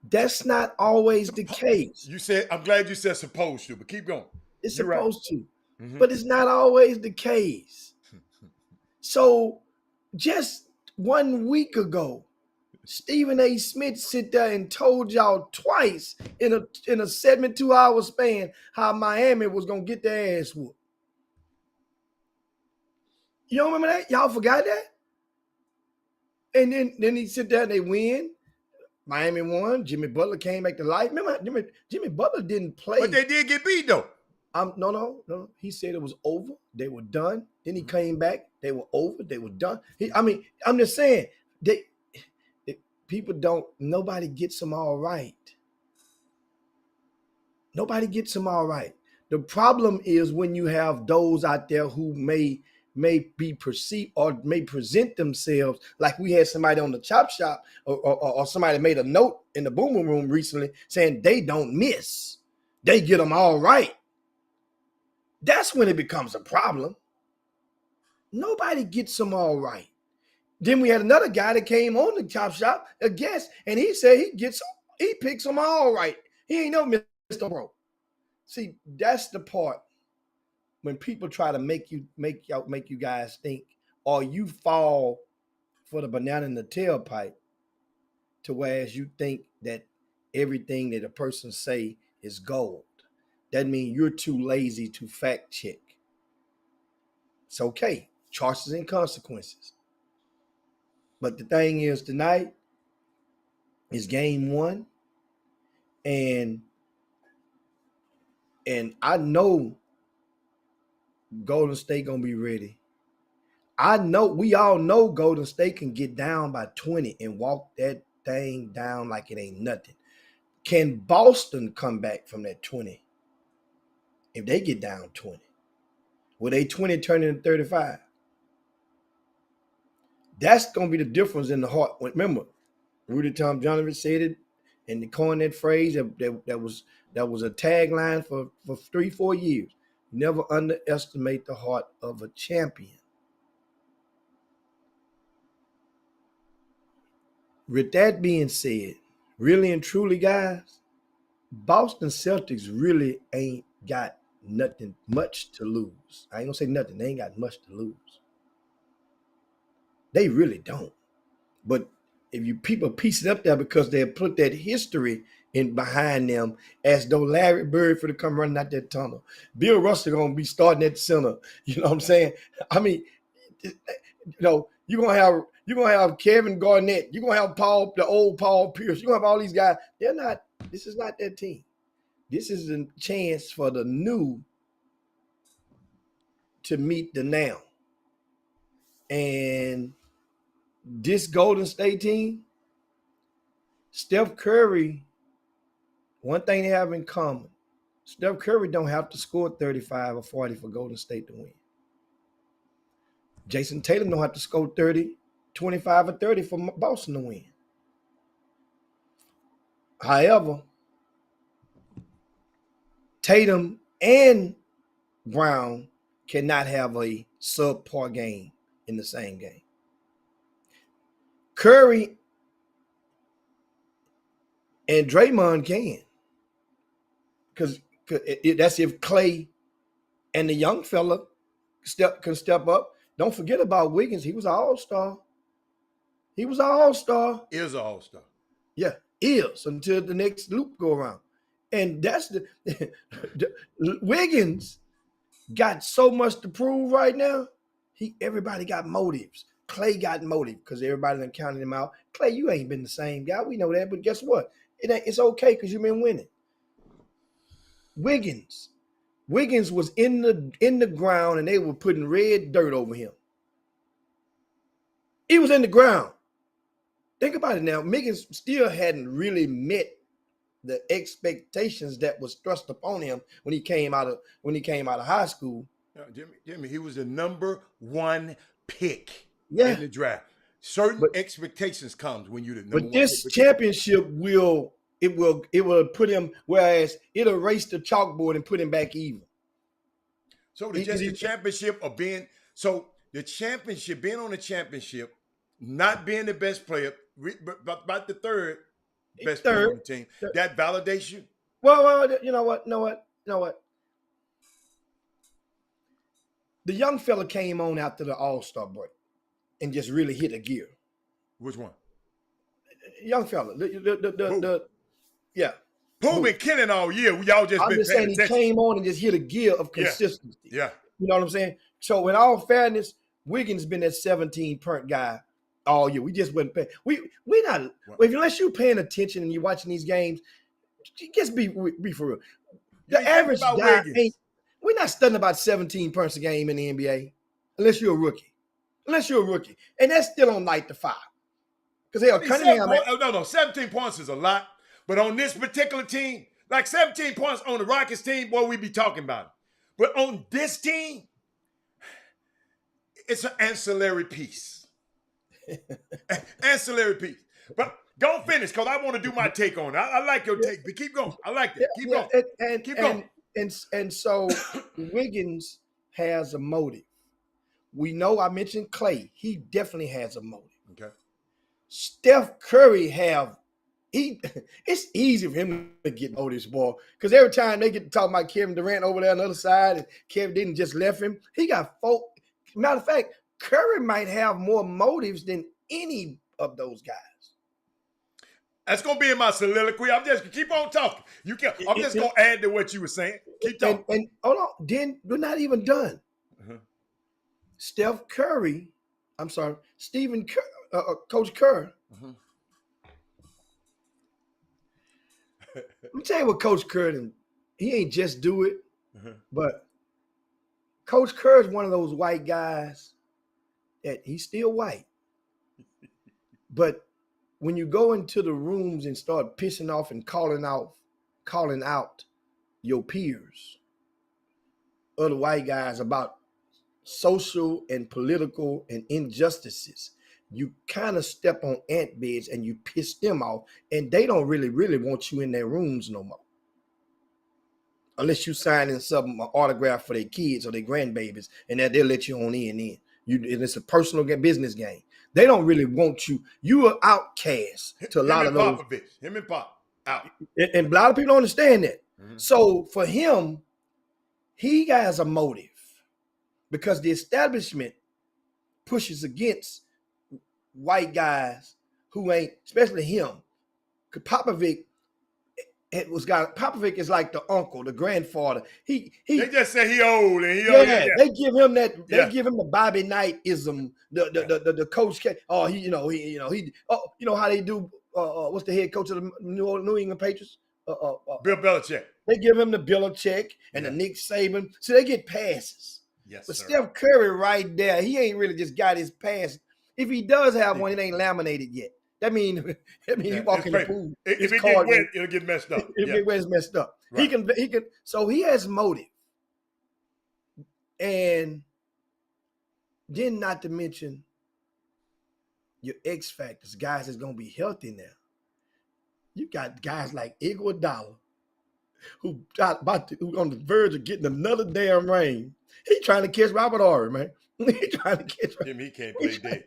That's not always the case. I'm glad you said supposed to, but keep going. It's supposed to, but it's not always the case. So just 1 week ago, Stephen A. Smith sit there and told y'all twice in a 72-hour span how Miami was gonna get their ass whooped. You don't remember that? Y'all forgot that? And then he sit there and they win. Miami won. Jimmy Butler came back to life. Remember, Jimmy Butler didn't play. But they did get beat though. No. He said it was over. They were done. Then he Mhm. came back. They were over. They were done. I'm just saying people don't. Nobody gets them all right. Nobody gets them all right. The problem is when you have those out there who may be perceived or may present themselves like we had somebody on the chop shop or somebody made a note in the boom boom room recently saying they don't miss. They get them all right. That's when it becomes a problem. Nobody gets them all right. Then we had another guy that came on the chop shop, a guest, and he said he picks them all right. He ain't no Mr. Bro. See, that's the part when people try to make you guys think, or you fall for the banana in the tailpipe, to whereas you think that everything that a person say is gold. That means you're too lazy to fact check. It's okay. Charges and consequences. But the thing is, tonight is game 1. And I know Golden State gonna be ready. We all know Golden State can get down by 20 and walk that thing down like it ain't nothing. Can Boston come back from that 20? If they get down 20, will they 20 turn into 35? That's gonna be the difference in the heart. Remember, Rudy Tom Jonovich said it, and they coined that phrase that was a tagline for 3-4 years. Never underestimate the heart of a champion. With that being said, really and truly, guys, Boston Celtics really ain't got nothing much to lose. I ain't gonna say nothing. They ain't got much to lose. They really don't. But if you people piece it up there because they put that history in behind them, as though Larry Bird for to come running out that tunnel, Bill Russell gonna be starting at the center. You know what I'm saying? I mean, you're gonna have Kevin Garnett. You're gonna have the old Paul Pierce. You're gonna have all these guys. This is not that team. This is a chance for the new to meet the now. And this Golden State team, Steph Curry, one thing they have in common, Steph Curry don't have to score 35 or 40 for Golden State to win. Jason Tatum don't have to score 30, 25 or 30 for Boston to win. However, Tatum and Brown cannot have a subpar game in the same game. Curry and Draymond can. Because that's if Clay and the young fella can step up. Don't forget about Wiggins. He was an all-star. Is an all-star. Yeah, is until the next loop go around. And that's the Wiggins got so much to prove right now. Everybody got motives. Clay got motive because everybody done counted him out. Clay, you ain't been the same guy. We know that, but guess what? It's okay because you've been winning. Wiggins was in the ground and they were putting red dirt over him. He was in the ground. Think about it now. Wiggins still hadn't really met the expectations that was thrust upon him when he came out of high school. Jimmy, he was the number 1 pick in the draft. Certain expectations comes when you're the number 1 pick. But this championship will put him, whereas it'll erase the chalkboard and put him back even. So the championship of being on the championship, not being the best player, but about the third best player on the team, that validates you? Well, you know what? The young fella came on after the All-Star break and just really hit a gear. Which one? Young fella. Yeah. Who been killing all year? Y'all just been paying attention. He came on and just hit a gear of consistency. Yeah. You know what I'm saying? So in all fairness, Wiggins been that 17-point guy all year. We just wasn't paying. We not unless you're paying attention and you're watching these games, just be for real. The average guy ain't. we're not studying about 17 points a game in the NBA unless you're a rookie. And that's still on night to 5. Because hell, Cunningham. No, 17 points is a lot. But on this particular team, like 17 points on the Rockets team, boy, we be talking about it. But on this team, it's an ancillary piece. Ancillary piece. But go finish, because I want to do my take on it. I like your take, but keep going. I like that. Keep going. Keep going. And so Wiggins has a motive. We know I mentioned Clay. He definitely has a motive. Okay. Steph Curry it's easy for him to get motives, boy. Because every time they get to talk about Kevin Durant over there on the other side, and Kevin didn't just left him, he got 4. Matter of fact, Curry might have more motives than any of those guys. That's gonna be in my soliloquy. I'm just keep on talking. I'm just gonna add to what you were saying. Keep talking. And hold on, then we're not even done. Stephen Curry, Coach Kerr. Let me tell you what Coach Kerr did. He ain't just do it, but Coach Kerr is one of those white guys that he's still white. But when you go into the rooms and start pissing off and calling out your peers, other white guys about social and political and injustices, you kind of step on ant beds and you piss them off, and they don't really want you in their rooms no more. Unless you sign in some autograph for their kids or their grandbabies, and that they'll let you on in. And it's a personal business game. They don't really want you. You are outcast to a lot of those. Him and Pop out. And a lot of people don't understand that. So for him, he has a motive because the establishment pushes against white guys who ain't, especially him. Popovich is like the uncle, the grandfather. They just say he old and he old. Yeah. They give him that. They give him the Bobby Knight-ism. The coach. You know how they do. What's the head coach of the New England Patriots? Bill Belichick. They give him the Belichick and the Nick Saban, so they get passes. Yes, but sir. Steph Curry right there, he ain't really just got his pass. If he does have one, it ain't laminated yet. That means he walk in the pool. If it get wet, it'll get messed up. If it get wet, it's messed up. Right. He can. So he has motive, and then not to mention your X factors, guys that's gonna be healthy now. You got guys like Iguodala, who on the verge of getting another damn ring. He trying to catch Robert Horry, man. He trying to catch Jim. He can't play dead.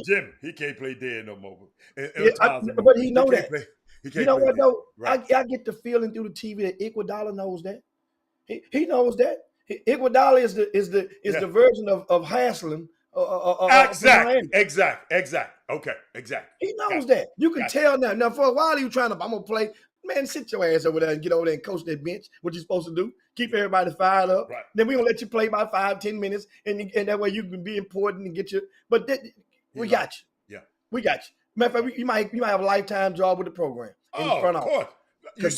Jim, he can't play dead no more. But he know that. You know what though? Right. I get the feeling through the TV that Iguodala knows that. He knows that. Iguodala is the version of Haslam. Exactly. Okay, exactly. He knows that. You can tell now. Now for a while he was trying to. I'm gonna play. Man, sit your ass over there and get over there and coach that bench. What you supposed to do? Keep everybody fired up. Right. Then we're gonna let you play about 5-10 minutes, and that way you can be important and get you. But we got you. Yeah, we got you. Matter of fact, you might have a lifetime job with the program. Of course. You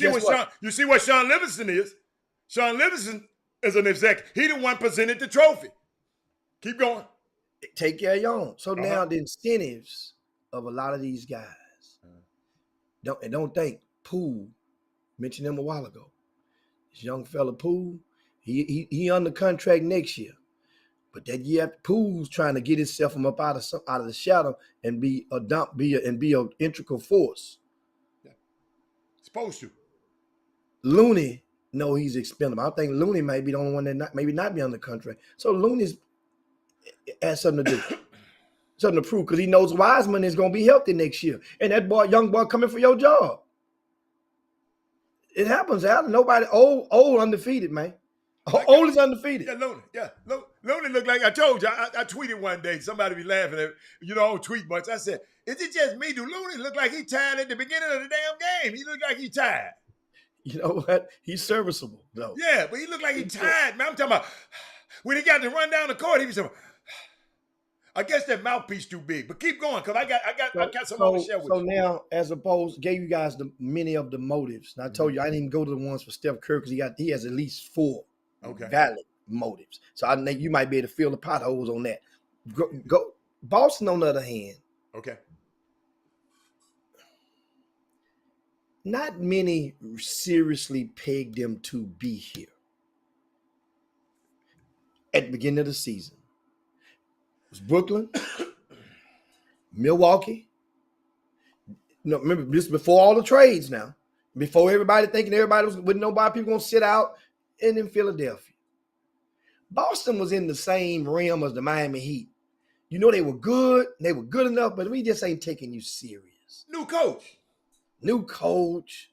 see what Sean Livingston is? Sean Livingston is an exec. He the one presented the trophy. Keep going. Take care of your own. So now the incentives of a lot of these guys. Don't think Poole, mentioned him a while ago. This young fella Poole, he under contract next year. But that year Poole's trying to get himself from up out of the shadow and be an integral force. Yeah. Supposed to. Looney, no, he's expendable. I think Looney might be the only one that maybe not be under contract. So Looney's has something to do. Something to prove because he knows Wiseman is going to be healthy next year. And that young boy coming for your job. It happens, Al. Nobody old undefeated, man. Old is undefeated. Yeah, Looney. Looney looked like I told you. I tweeted one day. Somebody be laughing at I don't tweet much. I said, "Is it just me? Do Looney look like he tired at the beginning of the damn game? He looked like he tired." You know what? He's serviceable though. Yeah, but he looked like he tired, man. I'm talking about when he got to run down the court. He was saying, I guess that mouthpiece too big, but keep going because I got some more to share with you. So now, as opposed, gave you guys many of the motives. And I told you I didn't even go to the ones for Steph Curry because he has at least 4. Okay. valid motives. So I think you might be able to fill the potholes on that. Go Boston, on the other hand, Okay. not many seriously pegged them to be here at the beginning of the season. It was Brooklyn, Milwaukee. No, remember this before all the trades now. Before everybody thinking everybody was with nobody, people gonna sit out, and in Philadelphia. Boston was in the same realm as the Miami Heat. You know they were good enough, but we just ain't taking you serious. New coach. New coach.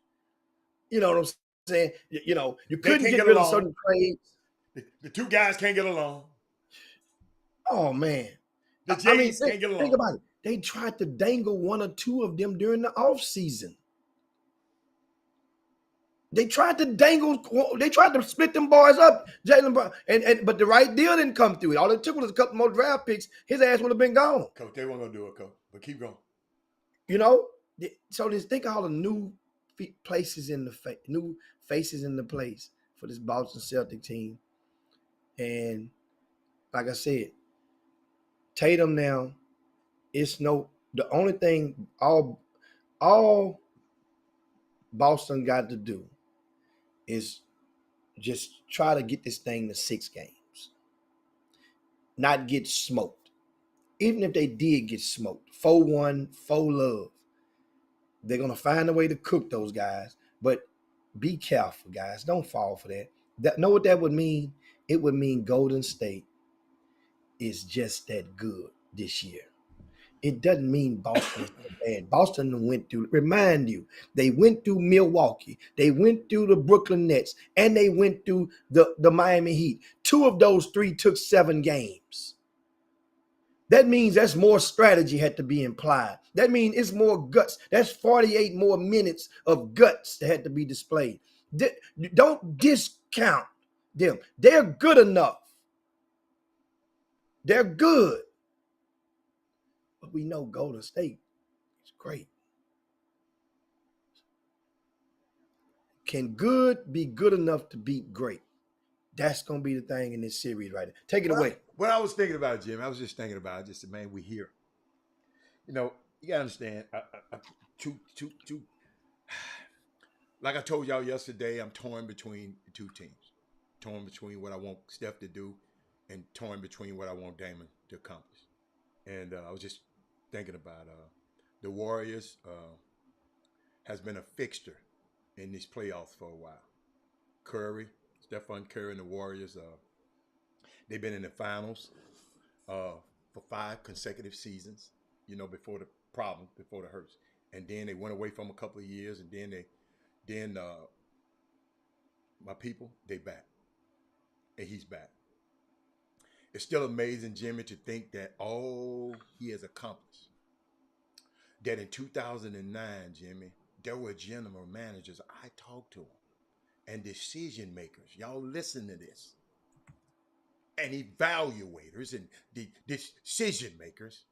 You know what I'm saying? You They couldn't can't get get rid of along. certain trades. The two guys can't get along. Oh man. The I mean, Jays can't get along. think about it. They tried to dangle one or two of them during the offseason. They tried to split them boys up, Jalen Brown, but the right deal didn't come through. All it took was a couple more draft picks. His ass would have been gone. Coach, they weren't gonna do it, Coach. But keep going. You know, so just think of all the new faces in the place for this Boston Celtic team. And like I said, Tatum now, the only thing all Boston got to do is just try to get this thing to 6 games. Not get smoked. Even if they did get smoked, 4-1, 4-love, they're going to find a way to cook those guys. But be careful, guys. Don't fall for that. Know what that would mean? It would mean Golden State is just that good this year. It doesn't mean Boston is bad. Boston went through, remind you, they went through Milwaukee, they went through the Brooklyn Nets, and they went through the Miami Heat. 2 of those 3 took 7 games. That means that's more strategy had to be implied. That means it's more guts. That's 48 more minutes of guts that had to be displayed. Don't discount them. They're good enough. They're good. But we know Golden State is great. Can good be good enough to beat great? That's going to be the thing in this series right now. Take it away. What I was thinking about, Jim, I was just thinking about it. Just said, man, we here. You know, you got to understand, like I told y'all yesterday, I'm torn between the two teams. Torn between what I want Steph to do and torn between what I want Damon to accomplish. And I was just thinking about the Warriors has been a fixture in these playoffs for a while. Stephen Curry and the Warriors, they've been in the finals for 5 consecutive seasons, you know, before the hurts. And then they went away from a couple of years, and then my people, they back. And he's back. It's still amazing, Jimmy, to think that all he has accomplished. That in 2009, Jimmy, there were general managers I talked to them and decision makers. Y'all listen to this. And evaluators and the decision makers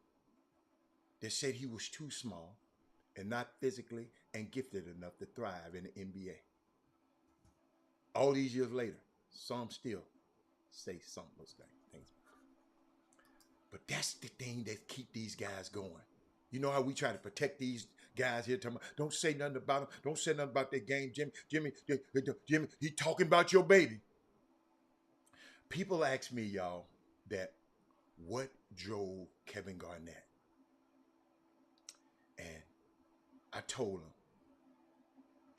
that said he was too small and not physically and gifted enough to thrive in the NBA. All these years later, some still say some of those things. But that's the thing that keep these guys going. You know how we try to protect these guys here? Don't say nothing about them. Don't say nothing about their game, Jimmy, he talking about your baby. People ask me, y'all, that what drove Kevin Garnett? And I told him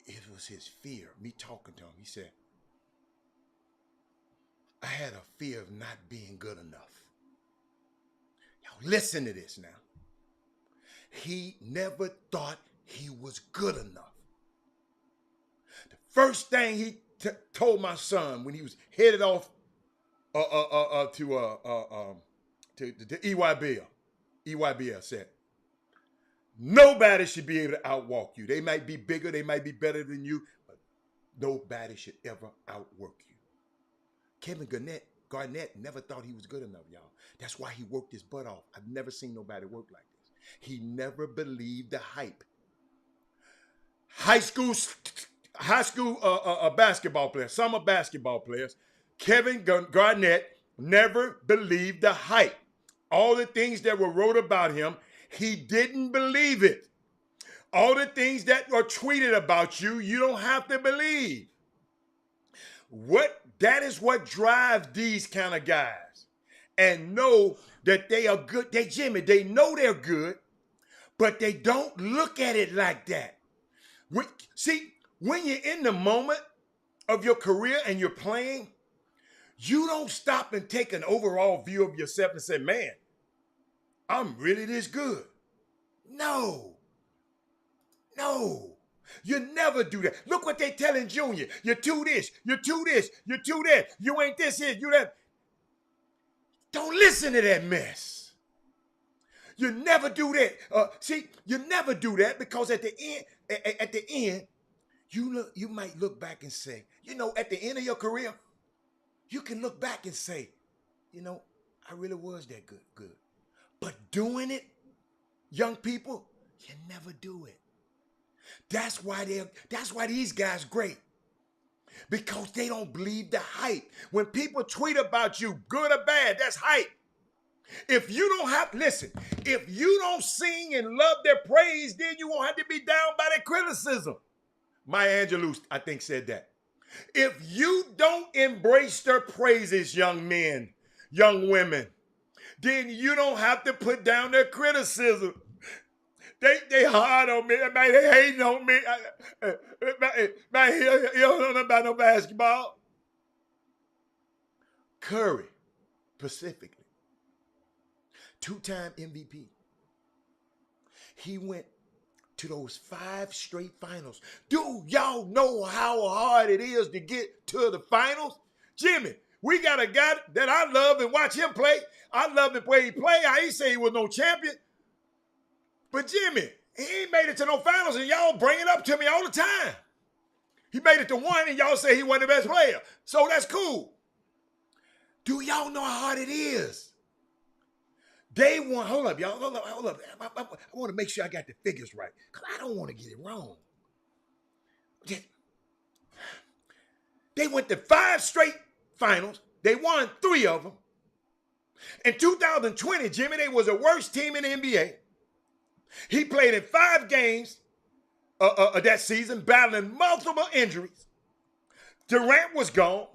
it was his fear, me talking to him. He said, I had a fear of not being good enough. Y'all listen to this now. He never thought he was good enough. The first thing he told my son when he was headed off to EYBL said, nobody should be able to outwalk you. They might be bigger, they might be better than you, but nobody should ever outwork you. Kevin Garnett never thought he was good enough, y'all. That's why he worked his butt off. I've never seen nobody work like this. He never believed the hype. High school basketball players, summer basketball players, Kevin Garnett never believed the hype. All the things that were wrote about him, he didn't believe it. All the things that are tweeted about you, you don't have to believe. That is what drives these kind of guys. And know that they are good. They know they're good, but they don't look at it like that. When you're in the moment of your career and you're playing, you don't stop and take an overall view of yourself and say, man, I'm really this good. No. You never do that. Look what they telling Junior. You're too this, you're too this, you're too that. You ain't this here, you that. Don't listen to that mess. You never do that. You never do that because at the end, you might look back and say, at the end of your career, you can look back and say, I really was that good. But doing it, young people, you never do it. That's why these guys great. Because they don't believe the hype. When people tweet about you, good or bad, that's hype. If you don't sing and love their praise, then you won't have to be down by their criticism. Maya Angelou, I think, said that. If you don't embrace their praises, young men, young women, then you don't have to put down their criticism. They hard on me. Man, they hating on me. Man, you don't know about no basketball. Curry, specifically, 2-time MVP. He went to those 5 straight finals. Do y'all know how hard it is to get to the finals? Jimmy, we got a guy that I love and watch him play. I love the way he played. I ain't say he was no champion. But Jimmy, he ain't made it to no finals, and y'all bring it up to me all the time. He made it to 1, and y'all say he wasn't the best player. So that's cool. Do y'all know how hard it is? Day one, hold up, y'all. Hold up. I want to make sure I got the figures right, because I don't want to get it wrong. They went to 5 straight finals. They won 3 of them. In 2020, Jimmy, they was the worst team in the NBA. He played in 5 games that season, battling multiple injuries. Durant was gone.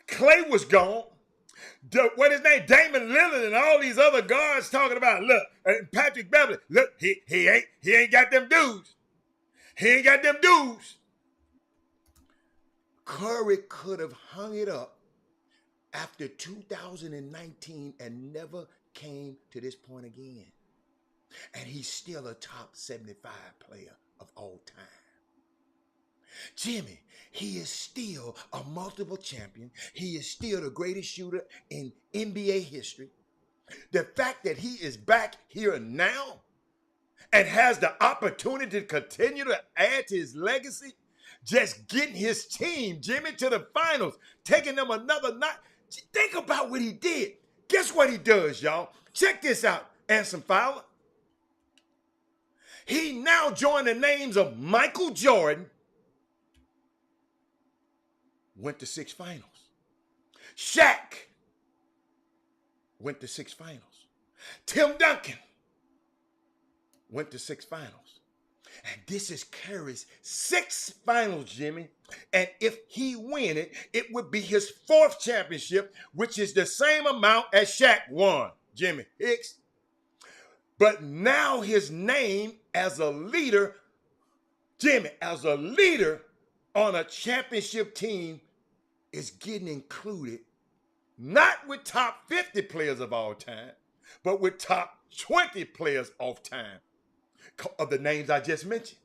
Clay was gone. What his name? Damon Lillard and all these other guards talking about, look, Patrick Beverly, look, he ain't got them dudes. He ain't got them dudes. Curry could have hung it up after 2019 and never came to this point again. And he's still a top 75 player of all time. Jimmy, he is still a multiple champion. He is still the greatest shooter in NBA history. The fact that he is back here now and has the opportunity to continue to add to his legacy, just getting his team, Jimmy, to the finals, taking them another night. Think about what he did. Guess what he does, y'all? Check this out, Anson Fowler. He now joined the names of Michael Jordan, went to 6 finals. Shaq went to 6 finals. Tim Duncan went to 6 finals. And this is Curry's 6th finals, Jimmy. And if he win it, it would be his 4th championship, which is the same amount as Shaq won, Jimmy Hicks. But now his name as a leader, Jimmy, as a leader on a championship team is getting included, not with top 50 players of all time, but with top 20 players of time of the names I just mentioned.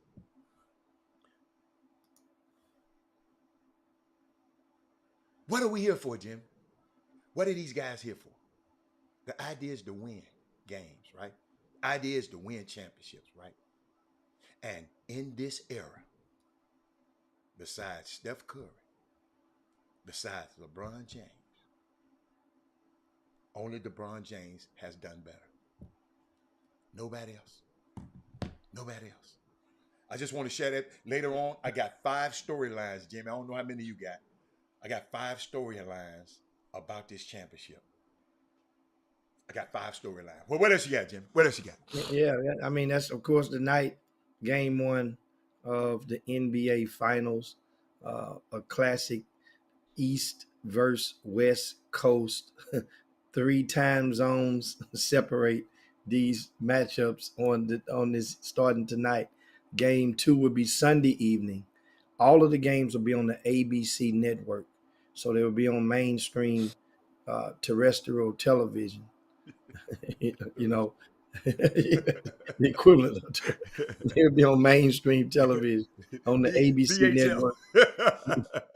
What are we here for, Jim? What are these guys here for? The idea is to win games, right? The idea is to win championships, right? And in this era, besides Steph Curry, besides LeBron James, only LeBron James has done better. Nobody else. Nobody else. I just want to share that later on. I got 5 storylines, Jimmy. I don't know how many you got. I got 5 storylines about this championship. I got 5 storylines. Well, what else you got, Jim? What else you got? Yeah, I mean that's of course the night game one of the NBA Finals, a classic East versus West Coast. 3 time zones separate these matchups on this starting tonight. Game two would be Sunday evening. All of the games will be on the ABC network, so they will be on mainstream terrestrial television. you know, the equivalent of they'll be on mainstream television on the ABC VHL. network.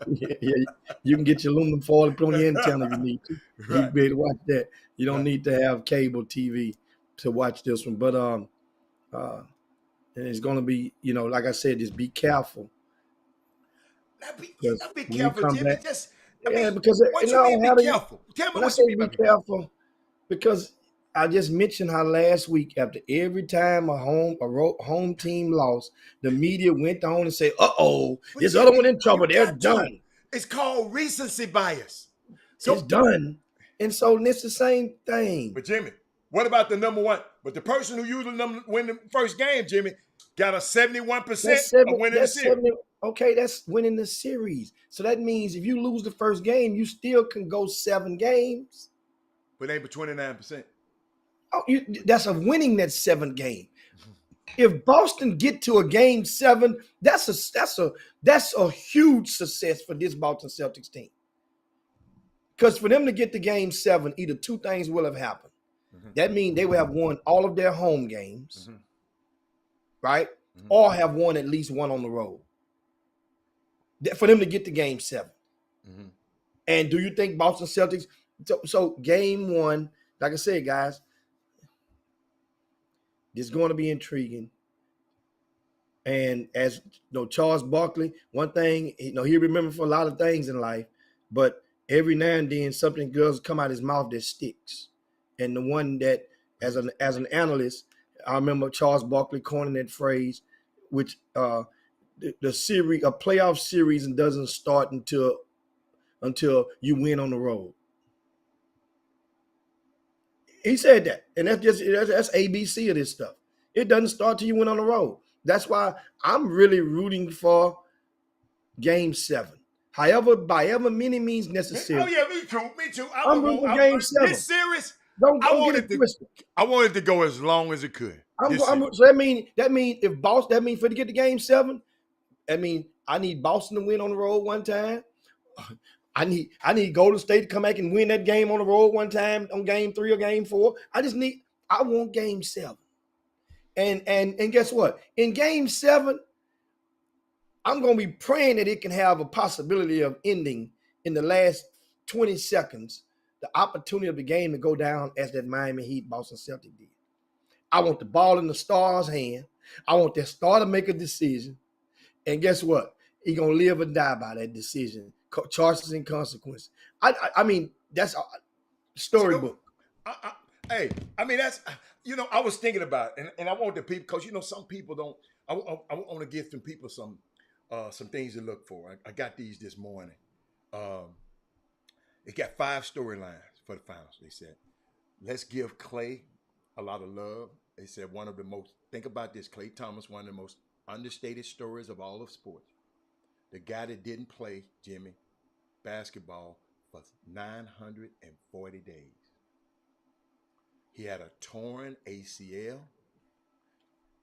Yeah, you can get your aluminum foil and put on your antenna if you need to. You Right. can be able to watch that. You don't Right. need to have cable TV to watch this one. But and it's gonna be, like I said, just be careful Now because be when you careful, come Jimmy. back, Just, I yeah, mean, because what you mean be how do you careful? Tell me when I what say you mean by be be careful. careful, because I just mentioned how last week after every time a home team lost, the media went on and said, "Uh-oh, But this other one Jimmy, in trouble. you They're got to. done. It's called recency bias. It's So, done." And so it's the same thing. but Jimmy, what about the number one? But the person who usually win the first game, Jimmy, got a 71% of winning the That's series. 70. Okay, that's winning the series. So that means if you lose the first game, you still can go 7 games. But ain't but 29%. Oh, that's a winning that 7th game. If Boston get to a game 7, that's a huge success for this Boston Celtics team. Because for them to get to game 7, either 2 things will have happened. Mhm. That means they will have won all of their home games, Mhm. right? Mhm. Or have won at least one on the road. For them to get to game 7. Mhm. And do you think Boston Celtics? So game 1, like I said, guys, it's going to be intriguing. And as Charles Barkley, one thing, he remembered for a lot of things in life, but every now and then something does come out of his mouth that sticks. And the one that, as an analyst, I remember Charles Barkley coining that phrase, which the series, a playoff series, doesn't start until you win on the road. He said that, and that's ABC of this stuff. It doesn't start till you win on the road. That's why I'm really rooting for game 7. However, by ever many means necessary. Oh yeah, me too. Me too. I'm rooting for game 7. This series, Don't get it twisted. I wanted to go as long as it could. So that means if Boston, that means for to get to game 7, that means I need Boston to win on the road one time. I need Golden State to come back and win that game on the road one time on game 3 or game 4. I want game 7. And guess what? In game 7, I'm going to be praying that it can have a possibility of ending in the last 20 seconds, the opportunity of the game to go down as that Miami Heat Boston Celtics did. I want the ball in the star's hand. I want that star to make a decision. And guess what? He's going to live or die by that decision. Charges and consequences. I mean, that's a storybook. Hey, I mean, that's, I was thinking about it, and I want the people, because, some people don't, I want to give some people some things to look for. I got these this morning. It got 5 storylines for the finals. They said, let's give Klay a lot of love. They said think about this, Klay Thomas, one of the most understated stories of all of sports. The guy that didn't play, Jimmy, basketball for 940 days. He had a torn ACL,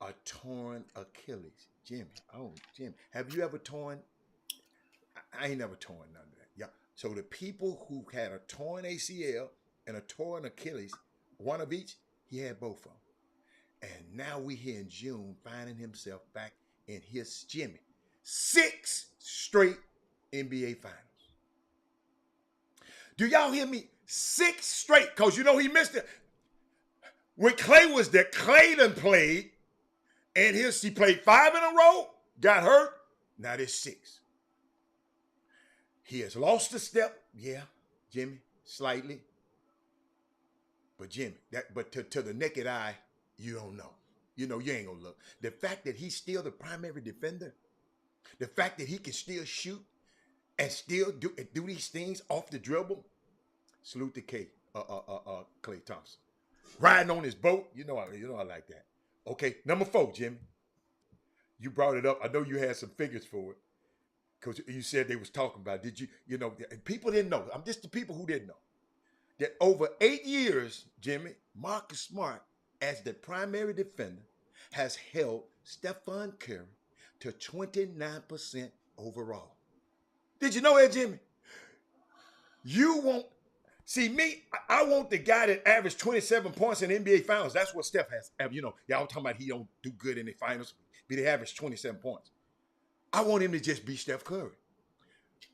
a torn Achilles. Jimmy, have you ever torn? I ain't never torn none of that. Yeah. So the people who had a torn ACL and a torn Achilles, one of each, he had both of them. And now we here in June finding himself back in his Jimmy 6 straight NBA finals. Do y'all hear me? 6 straight, because he missed it. When Klay was there, Klay done played, and he played 5 in a row, got hurt, now there's 6. He has lost a step, yeah, Jimmy, slightly. But Jimmy, to the naked eye, you don't know. You ain't gonna look. The fact that he's still the primary defender, the fact that he can still shoot, and still do these things off the dribble. Salute to Klay Thompson. Riding on his boat, I like that. Okay, number 4, Jimmy. You brought it up. I know you had some figures for it because you said they was talking about. Did you? People didn't know. I'm just the people who didn't know that over 8 years, Jimmy, Marcus Smart, as the primary defender, has held Stephen Curry to 29% overall. Did you know that, Jimmy? You won't see me. I want the guy that averaged 27 points in the NBA Finals. That's what Steph has. Y'all talking about he don't do good in the finals, but he averaged 27 points. I want him to just be Steph Curry.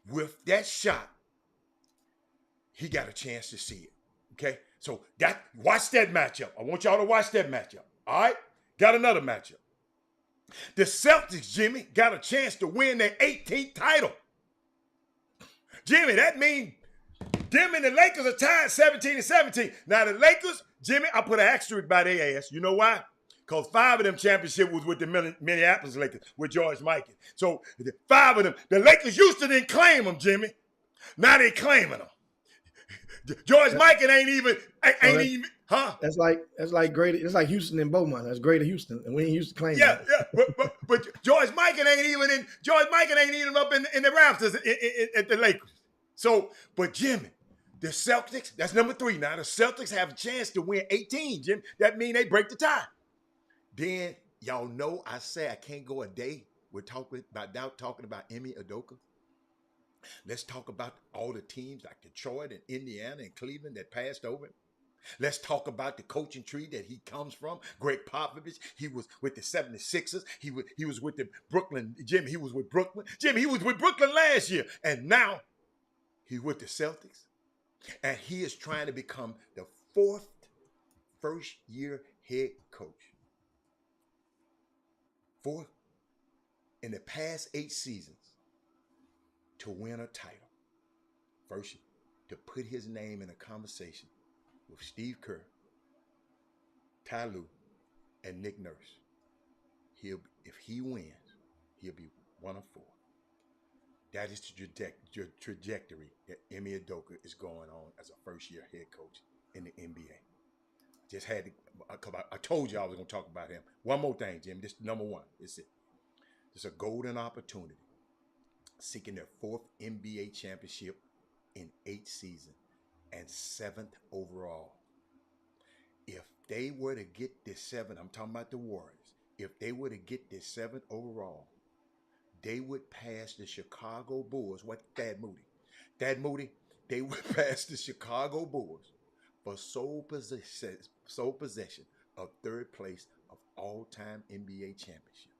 With that shot, he got a chance to see it. Okay? So watch that matchup. I want y'all to watch that matchup. All right? Got another matchup. The Celtics, Jimmy, got a chance to win their 18th title. Jimmy, that means them and the Lakers are tied 17-17. Now the Lakers, Jimmy, I put an asterisk by their ass. You know why? Because 5 of them championships was with the Minneapolis Lakers, with George Mikan. So 5 of them, the Lakers used to didn't claim them, Jimmy. Now they claiming them. George Mikan ain't even, huh? That's like greater. It's like Houston and Beaumont. That's Greater Houston, and we ain't used to claim. Yeah. But George Mikan ain't even up in the rafters at the Lakers. So, but Jimmy, the Celtics, that's number 3 now. The Celtics have a chance to win 18, Jimmy. That means they break the tie. Then y'all know I say I can't go a day without talking about Ime Udoka. Let's talk about all the teams like Detroit and Indiana and Cleveland that passed over him. Let's talk about the coaching tree that he comes from. Greg Popovich, he was with the 76ers. He was with the Brooklyn. Jimmy, he was with Brooklyn. Jimmy, he was with Brooklyn last year. And now he's with the Celtics. And he is trying to become the 4th first-year head coach. 4th in the past 8 seasons to win a title. First, to put his name in a conversation with Steve Kerr, Ty Lue, and Nick Nurse. If he wins, he'll be one of 4. That is the trajectory that Ime Udoka is going on as a first-year head coach in the NBA. Just had to, I told you I was going to talk about him. One more thing, Jim. This number 1. It's a golden opportunity. Seeking their 4th NBA championship in 8 seasons and 7th overall. If they were to get this 7, I'm talking about the Warriors. If they were to get this 7th overall, they would pass the Chicago Bulls. What, Thad Moody? They would pass the Chicago Bulls for sole possession of 3rd place of all-time NBA championship,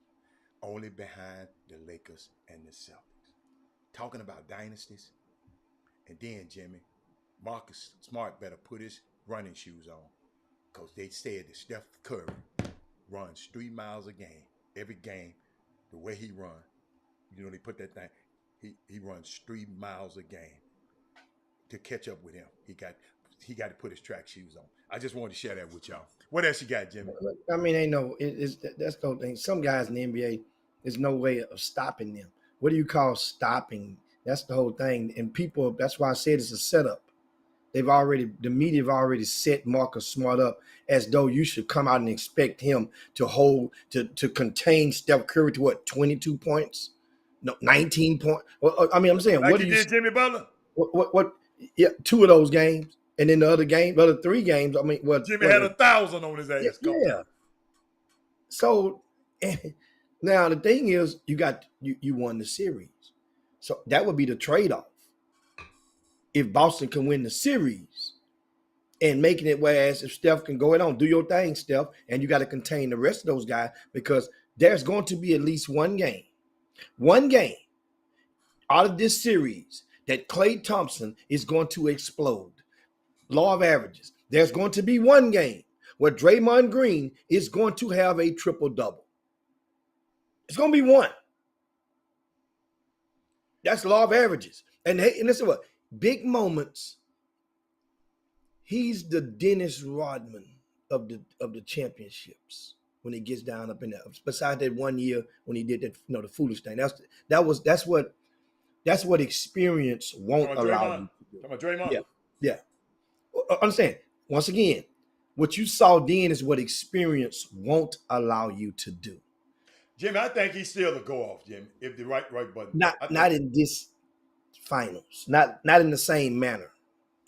only behind the Lakers and the Celtics. Talking about dynasties. And then, Jimmy, Marcus Smart better put his running shoes on, because they said that Steph Curry runs 3 miles a game. Every game, the way he runs, they put that thing, he runs 3 miles a game. To catch up with him, he got to put his track shoes on. I just wanted to share that with y'all. What else you got, Jimmy? I mean, that's the whole thing. Some guys in the NBA, there's no way of stopping them. What do you call stopping? That's the whole thing. And people, that's why I said it's a setup. The media have already set Marcus Smart up as though you should come out and expect him to contain Steph Curry to 22 points? No, 19 points. Well, I mean, I'm saying, like what do you did, Jimmy Butler? What? Yeah, 2 of those games, and then the other 3 games. I mean, Jimmy had 1,000 on his ass. Yeah. So now the thing is, you won the series, so that would be the trade-off. If Boston can win the series and making it, whereas if Steph can go on, do your thing, Steph, and you got to contain the rest of those guys, because there's going to be at least one game out of this series that Klay Thompson is going to explode. Law of averages. There's going to be one game where Draymond Green is going to have a triple-double. It's going to be one. That's law of averages. And listen what, big moments. He's the Dennis Rodman of the championships when he gets down up in there. Besides that one year when he did that, the foolish thing. That's what That's what experience won't Talking about allow Draymond. you to do. Talking about Draymond. Yeah, yeah. Understand? Once again, what you saw then is what experience won't allow you to do. Jimmy, I think he's still the go-off, Jimmy, if the right button. Not in this finals. Not in the same manner.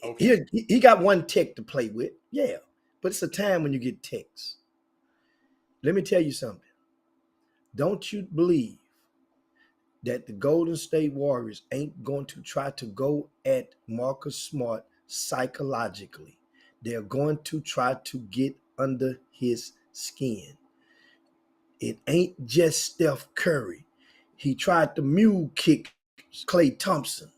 Okay. He got one tech to play with. Yeah. But it's a time when you get techs. Let me tell you something. Don't you believe that the Golden State Warriors ain't going to try to go at Marcus Smart psychologically. They're going to try to get under his skin. It ain't just Steph Curry. He tried to mule kick Klay Thompson.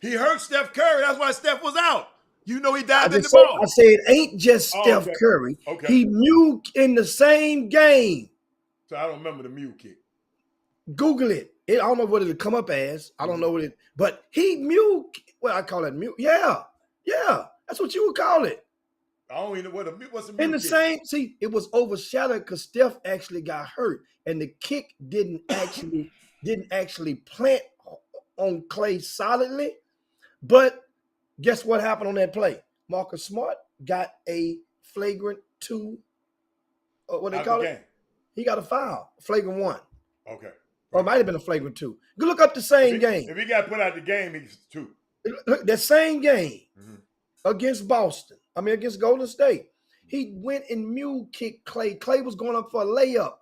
He hurt Steph Curry. That's why Steph was out. You know he dived in the I ball. said it ain't just Steph okay. Curry. Okay. He mule in the same game. So I don't remember the mule kick. Google it. I don't know what it'll come up as. I don't know what it, but he mule. Well, I call it mule. Yeah. That's what you would call it. I don't even know what's a mule In the kick. same, see, it was overshadowed because Steph actually got hurt, and the kick didn't actually plant on Klay solidly. But guess what happened on that play? Marcus Smart got a flagrant 2. What they call it? He got a foul, flagrant 1. Okay. Or it might have been a flagrant 2. Go look up the same game. If he got put out the game, he's 2. Look, that same game against against Golden State. He went and mule kicked Klay. Klay was going up for a layup.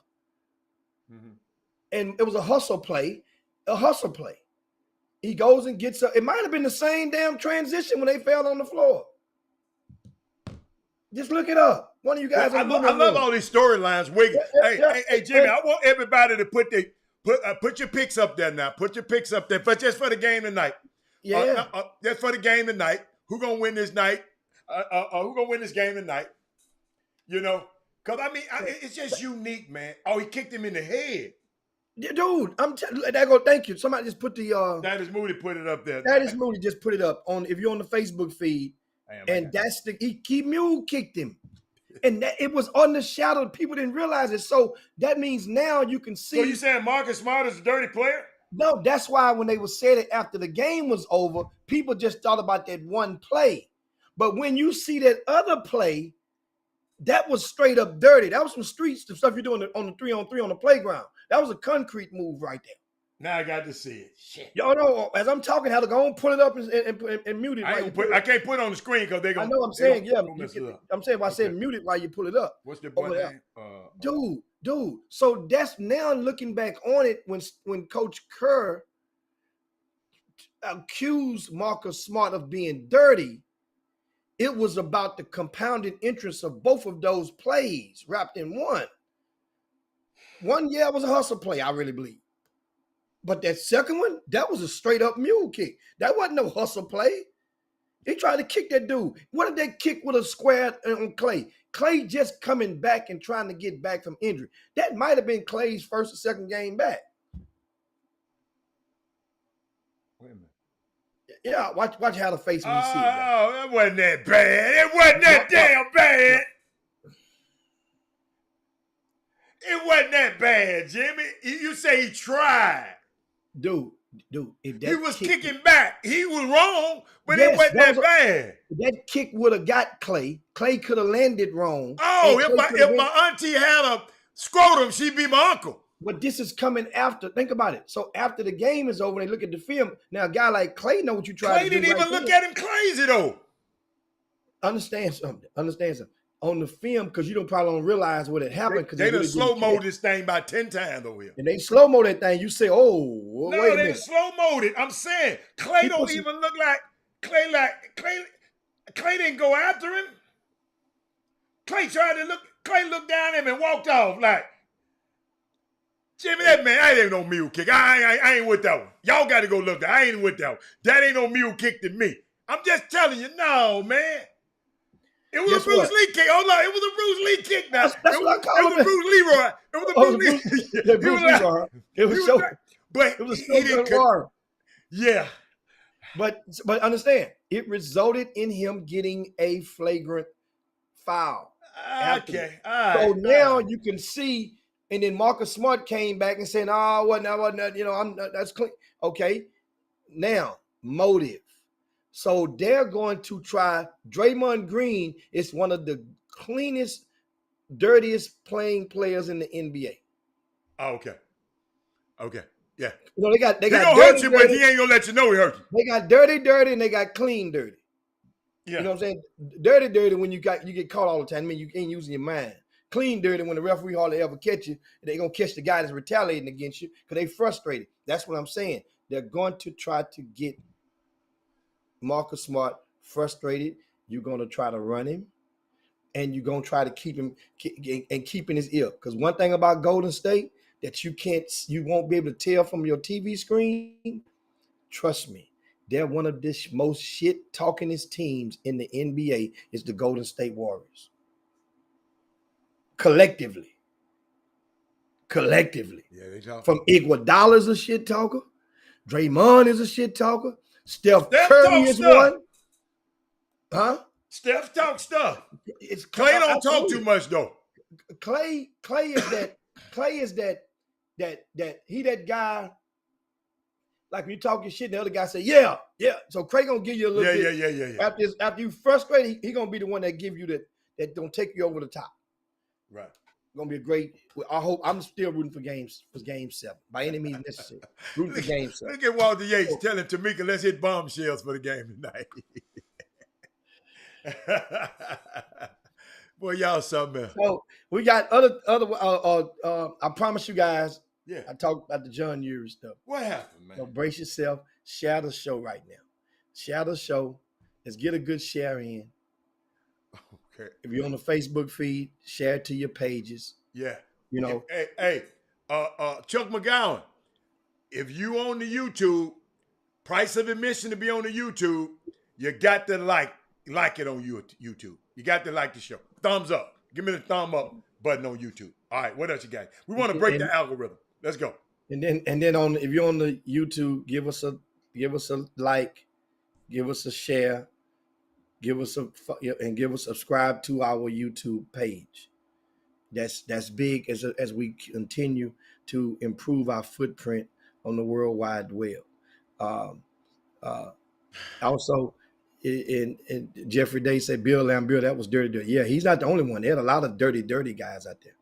And it was a hustle play. He goes and gets up. It might have been the same damn transition when they fell on the floor. Just look it up. One of you guys. I love all these storylines. Hey, Jimmy, I want everybody to put your picks up there now. Put your picks up there, but just for the game tonight. Yeah. Just for the game tonight. Who gonna win this night? Who gonna win this game tonight? You know, because it's just unique, man. Oh, he kicked him in the head. Dude, thank you. Somebody just put the That is Moody put it up there. That is Moody just put it up on if you're on the Facebook feed. That's he mule kicked him. And that it was undershadowed. People didn't realize it. So that means now you can see. So you saying Marcus Smart is a dirty player? No, that's why when they were said it after the game was over, people just thought about that one play. But when you see that other play, that was straight up dirty. That was some street stuff you're doing on the 3-on-3 on the playground. That was a concrete move right there. Now I got to see it. Shit. Y'all know, as I'm talking, how to go and pull it up and mute it. I can't put it on the screen because they're going to. I know I'm saying, yeah. I'm saying, I said mute it while you pull it up. What's the boy name? Dude. So that's now looking back on it when Coach Kerr accused Marcus Smart of being dirty, it was about the compounded interest of both of those plays wrapped in one. One, yeah, was a hustle play, I really believe. But that second one, that was a straight up mule kick. That wasn't no hustle play. He tried to kick that dude. What if that kick would have squared on Klay? Klay just coming back and trying to get back from injury. That might have been Klay's first or second game back. Wait a minute. Yeah, watch how the face when you see it. Oh, that wasn't that bad. It wasn't that damn bad. It wasn't that bad, Jimmy. You say he tried. Dude, if that he was kicking back. He was wrong, but it wasn't that bad. That kick would have got Klay. Klay could have landed wrong. Oh, if my auntie had a scrotum, she'd be my uncle. But this is coming after. Think about it. So after the game is over, they look at the film. Now, a guy like Klay know what you tried to do. Klay didn't even look at him crazy, though. Understand something. On the film, because you probably don't realize what had happened. They done slow-mo this thing about 10 times over here. And they slow-mo that thing. You say, oh, well, no, wait a they minute. slow-mo'd it. I'm saying, Klay don't even look like Klay didn't go after him. Klay looked down at him and walked off like, Jimmy, that ain't no mule kick. I ain't with that one. Y'all got to go look. I ain't with that one. That ain't no mule kick to me. I'm just telling you, no, man. It was a Bruce Lee kick. Hold on, it was a Bruce Lee kick. Now that's what I call it. It was Bruce Leroy. It was a Bruce Lee. Yeah, Bruce Leroy. It was so. But it was so good. Yeah. But understand, it resulted in him getting a flagrant foul. Okay. So now you can see, and then Marcus Smart came back and said, "Oh, wasn't that? That's clean." Okay, Now, motive. So they're going to try. Draymond Green is one of the cleanest, dirtiest playing players in the NBA. Oh, okay. Okay. Yeah. You know, they got He gonna hurt dirty, you, but dirty. he ain't gonna let you know he hurt you. They got dirty, dirty, and they got clean, dirty. Yeah. You know what I'm saying? Dirty, dirty when you get caught all the time. I mean, you ain't using your mind. Clean, dirty when the referee hardly ever catch you. They gonna catch the guy that's retaliating against you because they frustrated. That's what I'm saying. They're going to try to get Marcus Smart frustrated. You're gonna try to run him, and you're gonna try to keep him and keep in his ear. Because one thing about Golden State that you won't be able to tell from your TV screen. Trust me, they're one of the most shit talkingest teams in the NBA is the Golden State Warriors. Collectively. Yeah, they talk. From Iguodala's a shit talker. Draymond is a shit talker. Steph Curry is one. Huh? Steph talk stuff. It's Clay don't talk too much though. Clay is that. Clay is that he that guy. Like when you talking shit, the other guy say, yeah. So Clay gonna give you a little bit. Yeah. After you frustrated, he gonna be the one that give you that don't take you over the top. Right. Gonna be a great. I hope I'm still rooting for game 7 by any means necessary. Rooting for game 7. Look at Walter Yates telling Tamika, let's hit bombshells for the game tonight. Boy, y'all something else. So we got other. I promise you guys. Yeah. I talked about the John Urie stuff. What happened, man? So brace yourself. Share the show right now. Share the show. Let's get a good share in. Okay. If you're on the Facebook feed, share it to your pages. Yeah. You know. Hey, Chuck McGowan, if you on the YouTube, price of admission to be on the YouTube, you got to like it on YouTube. You got to like the show. Thumbs up. Give me the thumb up button on YouTube. All right, what else you got? We want to break the algorithm. Let's go. And then if you're on the YouTube, give us a like, give us a share, give us subscribe to our YouTube page. That's big as we continue to improve our footprint on the World Wide Web. Also, in Jeffrey Day said Bill Laimbeer, that was dirty. Yeah, he's not the only one. There had a lot of dirty guys out there.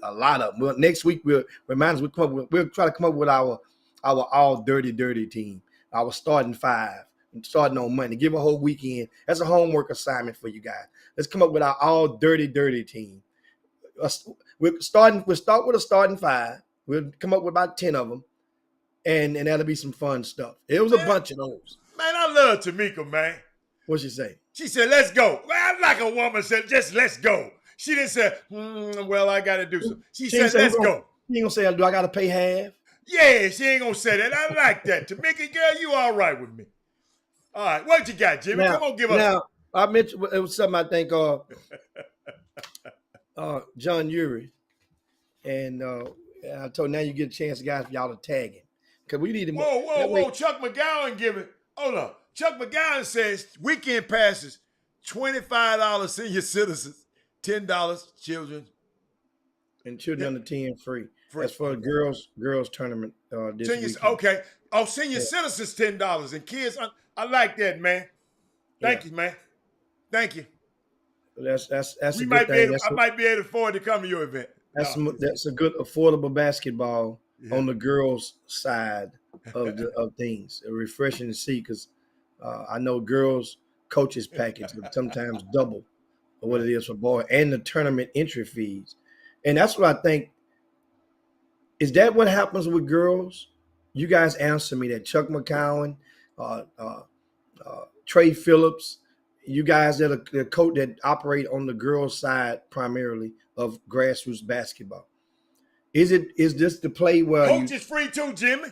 A lot of them. Well, next week we'll try to come up with our all dirty team. Our starting 5, starting on Monday. Give a whole weekend. That's a homework assignment for you guys. Let's come up with our all dirty team. We'll start with a starting 5. We'll come up with about 10 of them, and that'll be some fun stuff. It was a bunch of those. Man, I love Tamika, man. What'd she say? She said, let's go. Well, like a woman said, just let's go. She didn't say, well, I got to do something. She said, let's go. You ain't going to say, do I got to pay half? Yeah, she ain't going to say that. I like that. Tamika, girl, you all right with me. All right, what you got, Jimmy? Come on, give us. Now, I mentioned, it was something I think John Urie. And I told now you get a chance, guys, for y'all to tag him. Because we need to. Whoa. Chuck McGowan give it. Hold on. Chuck McGowan says weekend passes, $25 senior citizens. $10 children. And children under 10 free. That's for a girls tournament this weekend. Okay. Oh, senior citizens $10 and kids. I like that, man. Thank you, man. Thank you. That's a we good might thing. I might be able to afford to come to your event. That's a good affordable basketball on the girls' side of things. Refreshing to see because I know girls coaches package sometimes double what it is for boys, and the tournament entry fees. And that's what I think. Is that what happens with girls? You guys answer me that. Chuck McCowan, Trey Phillips, you guys that are the coach that operate on the girls' side primarily of grassroots basketball. Is this the play where coach is free too, Jimmy?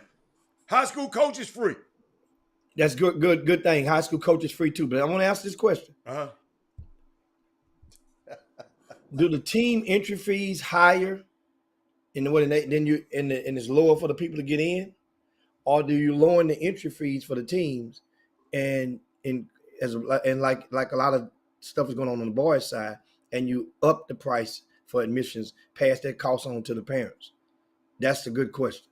High school coach is free. That's good thing. High school coach is free too. But I want to ask this question. Do the team entry fees higher and it's lower for the people to get in, or do you lower the entry fees for the teams and like a lot of stuff is going on the boys' side, and you up the price for admissions, pass that cost on to the parents? That's a good question.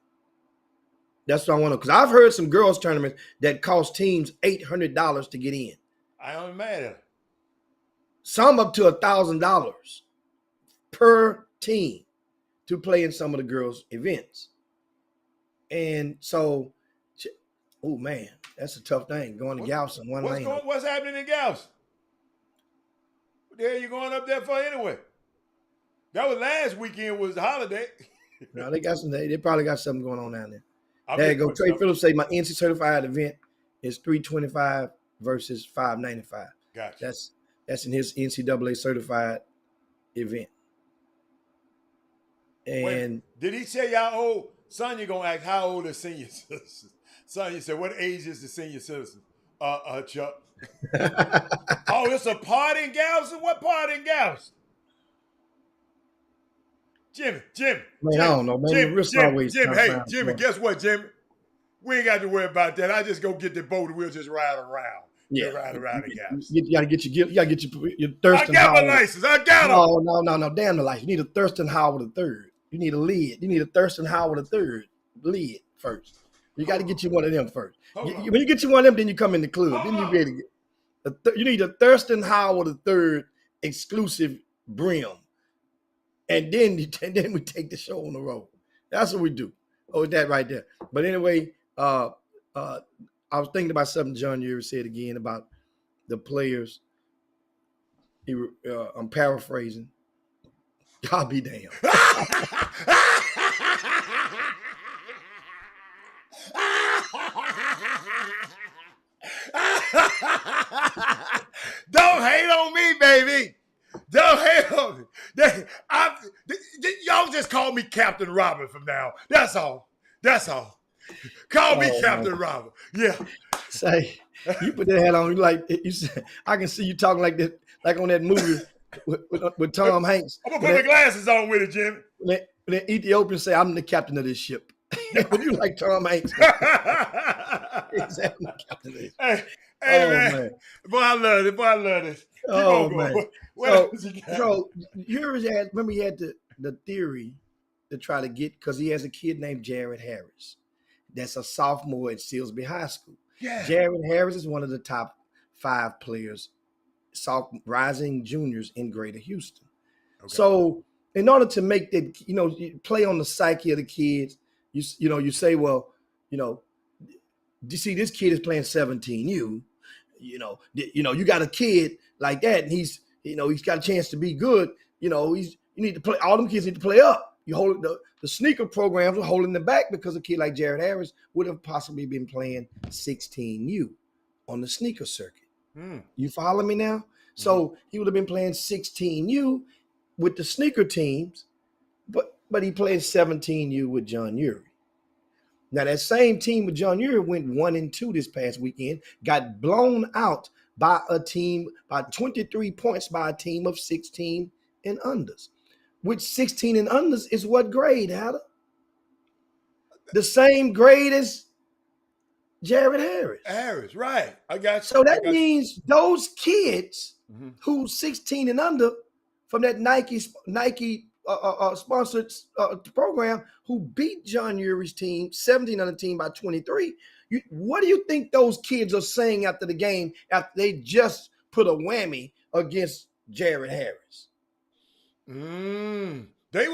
That's what I want to, because I've heard some girls tournaments that cost teams $800 to get in. I don't matter. Some up to $1,000 per team to play in some of the girls' events. And so, oh man, that's a tough thing going to Galveston one lane. What's happening in Galveston? What the hell you going up there for anyway? That was last weekend was the holiday. No, they got some. They probably got something going on down there. There you go. Trey Phillips say my NC certified event is $325 versus $595. Gotcha. That's in his NCAA certified event. And wait, did he say y'all old? Sonya gonna ask how old is senior citizens. Sonya said, "What age is the senior citizen?" Chuck. Oh, it's a party in Galveston. What party in Galveston? Jimmy. Man, I don't know, man. Jimmy, guess what, Jimmy? We ain't got to worry about that. I just go get the boat and we'll just ride around. Yeah, ride around in Galveston. You gotta get your Thurston. I got my license. I got it. No. Damn the license. You need a Thurston Howard III. You need a lid. You need a Thurston Howard III lid first. You got to get you one of them first. When you get you one of them, then you come in the club. Then you ready to get. You need a Thurston Howard III exclusive brim. And then we take the show on the road. That's what we do. Oh, that right there. But anyway, I was thinking about something John Urie said again about the players. I'm paraphrasing. God be damned. Don't hate on me, baby. Don't hate on me. Y'all just call me Captain Robert from now. That's all. Call me Captain Robert. Yeah. Say, you put that hat on. You like you said. I can see you talking like that, like on that movie with Tom Hanks. I'm gonna put my glasses on with it, Jimmy. When that Ethiopian say, "I'm the captain of this ship." When you like Tom Hanks. Exactly. Hey, man. Boy, I love this. Man. So yours had, remember he had the theory to try to get, because he has a kid named Jared Harris that's a sophomore at Silsbee High School. Yeah. Jared Harris is one of the top 5 players, rising juniors in Greater Houston. Okay. So in order to make that, play on the psyche of the kids, you say, well, you see this kid is playing 17U, you got a kid like that, and he's got a chance to be good. You need to play. All them kids need to play up. You hold the sneaker programs are holding them back because a kid like Jared Harris would have possibly been playing 16U on the sneaker circuit. You follow me now? So he would have been playing 16U with the sneaker teams, but he played 17U with John Urie. Now that same team with John Urie went 1-2 this past weekend, got blown out by a team by 23 points by a team of 16 and unders. Which 16 and unders is what grade, Hatter? The same grade as Jared Harris. Harris, right. I got you. So that means those kids who's 16 and under from that Nike sponsored program who beat John Urie's team, 17 on the team by 23. What do you think those kids are saying after the game after they just put a whammy against Jared Harris? They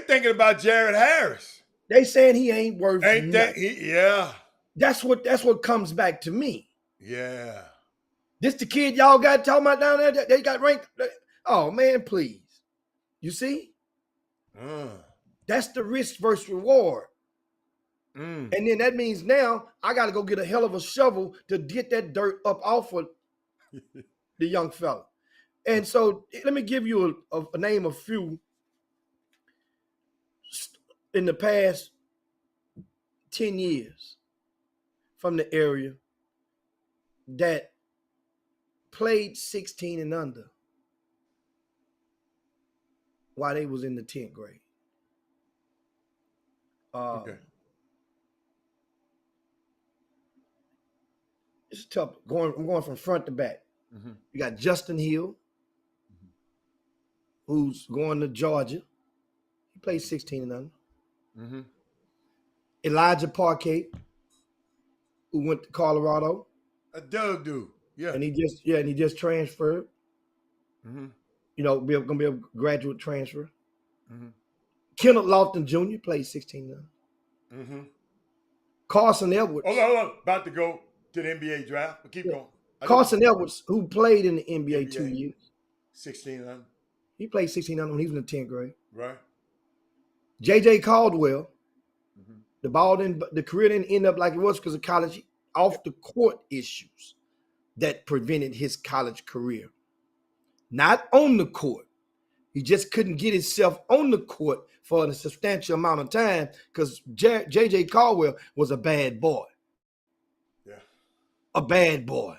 thinking about Jared Harris. They saying he ain't worth nothing. Yeah. That's what comes back to me. Yeah. This the kid y'all got talking about down there? They got ranked. Oh man, please. You see? That's the risk versus reward. And then that means now I got to go get a hell of a shovel to get that dirt up off of the young fella. And so let me give you a name of few in the past 10 years from the area that played 16 and under while they was in the 10th grade. Okay. It's tough. I'm going from front to back. You got Justin Hill, who's going to Georgia. He plays 16 and under. Elijah Parquet, who went to Colorado, A Doug dude. Yeah. and he just transferred. Mm-hmm. You know, gonna be a graduate transfer. Mm-hmm. Kenneth Lofton Jr. played 16 now. Mm-hmm. Carson Edwards. Hold on. About to go to the NBA draft. But keep going. Carson Edwards, who played in the NBA 2 years. 16 on. He played 16 when he was in the 10th grade. Right. J.J. Caldwell, Mm-hmm. the career didn't end up like it was because of college off the court issues that prevented his college career. Not on the court. He just couldn't get himself on the court for a substantial amount of time because J.J. Caldwell was a bad boy. Yeah. A bad boy.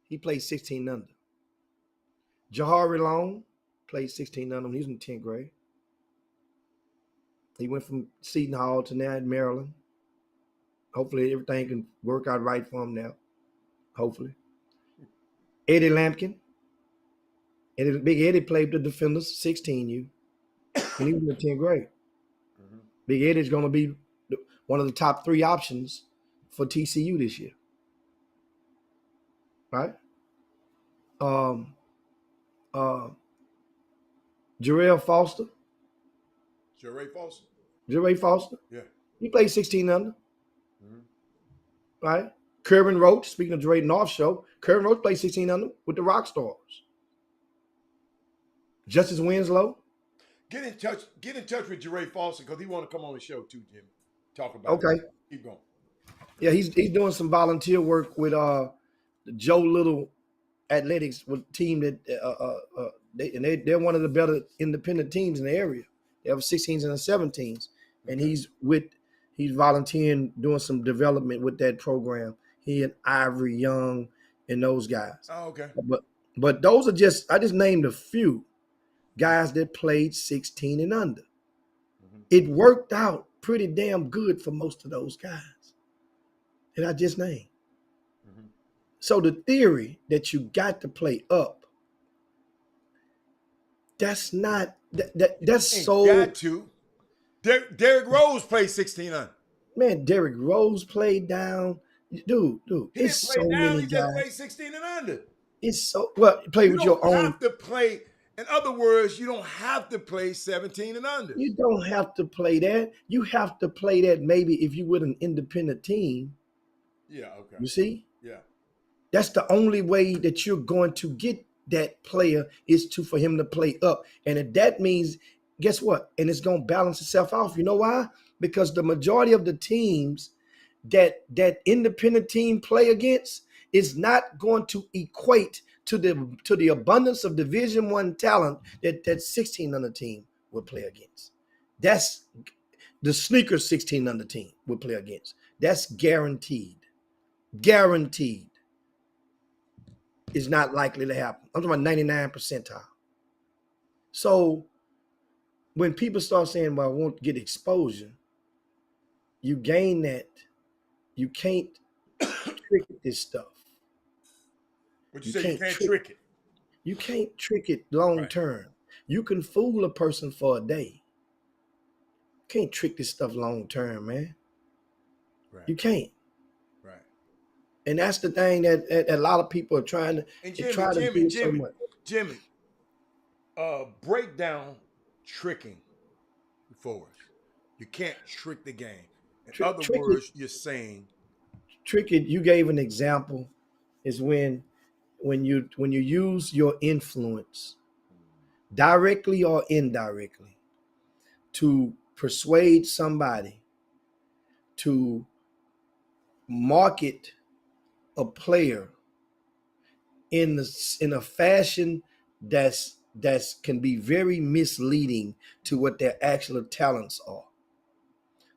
He played 16 under. Jahari Long played 16 under when he was in the 10th grade. He went from Seton Hall to now in Maryland. Hopefully everything can work out right for him now. Hopefully. Eddie Lampkin. Big Eddie played the Defenders 16U when he was in the 10th grade. Mm-hmm. Big Eddie's going to be one of the top 3 options for TCU this year. Right? Jarrell Foster. Jarrell Foster. Yeah. He played 16 under. Mm-hmm. Right? Kervin Roach, speaking of Dre North show, Kervin Roach played 16 under with the Rock Stars. Justice Winslow. Get in touch with Jarrell Foster because he want to come on the show too, Jimmy. Talk about it. Keep going. Yeah, he's doing some volunteer work with the Joe Little Athletics with team that they're one of the better independent teams in the area. They have 16s and 17s, and he's volunteering doing some development with that program. He and Ivory Young and those guys. Oh, okay. But those are I just named a few guys that played 16 and under. Mm-hmm. It worked out pretty damn good for most of those guys that I just named. Mm-hmm. So the theory that you got to play up, that's not that's so. Got to. Derrick Rose played 16 under. Man, Derrick Rose played down. Dude, it's so many guys. He just played 16 and under. It's so play with your own. You have to play. In other words, you don't have to play 17 and under. You don't have to play that. You have to play that maybe if you with an independent team. Yeah, okay. You see? Yeah. That's the only way that you're going to get that player is for him to play up. And if that means, guess what? And it's going to balance itself off. You know why? Because the majority of the teams that independent team play against is not going to equate to the abundance of Division I talent that 16 under team would play against. That's the sneaker 16 under team would play against. That's guaranteed. Guaranteed. Is not likely to happen. I'm talking about 99 percentile. So when people start saying, well, I won't get exposure, you gain that. You can't trick this stuff. But you can't trick it. You can't trick it long term. You can fool a person for a day. You can't trick this stuff long term, man. Right. You can't. Right. And that's the thing that a lot of people are trying to do so much. Jimmy, break down tricking for us. You can't trick the game. In other words, you're saying trick it. You gave an example is when you use your influence directly or indirectly to persuade somebody to market a player in a fashion that's can be very misleading to what their actual talents are,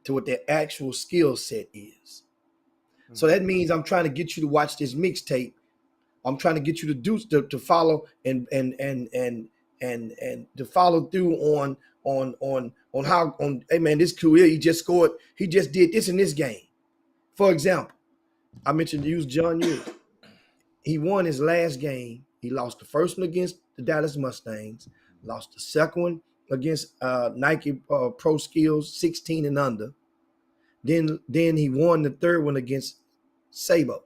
to what their actual skill set is. Mm-hmm. So that means I'm trying to get you to watch this mixtape. I'm trying to get you to follow and to follow through on how hey man, this cool here, he just did this in this game. For example, I mentioned to use John Yoo. He won his last game. He lost the first one against the Dallas Mustangs, lost the second one against Nike Pro Skills 16 and under. Then he won the third one against Sabo.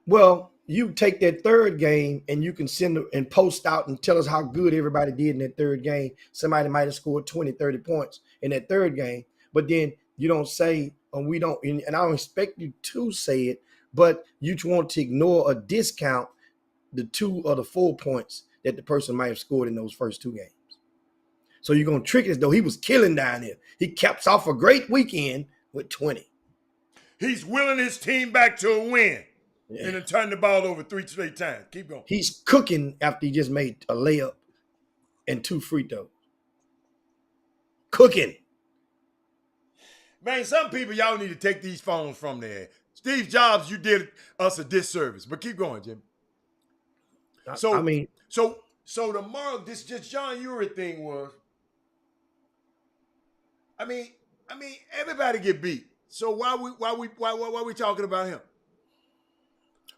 Well, you take that third game and you can send and post out and tell us how good everybody did in that third game. Somebody might have scored 20, 30 points in that third game, but then you don't say, and we don't, and I don't expect you to say it, but you want to ignore or discount the 2 or the 4 points that the person might have scored in those first 2 games. So you're going to trick it as though he was killing down there. He caps off a great weekend with 20. He's willing his team back to a win. Yeah. And then turn the ball over 3 straight times. Keep going. He's cooking after he just made a layup and 2 free throws. Cooking. Man, some people, y'all need to take these phones from there. Steve Jobs, you did us a disservice. But keep going, Jim. So tomorrow, this just John Ury thing was. I mean, everybody get beat. So why we talking about him?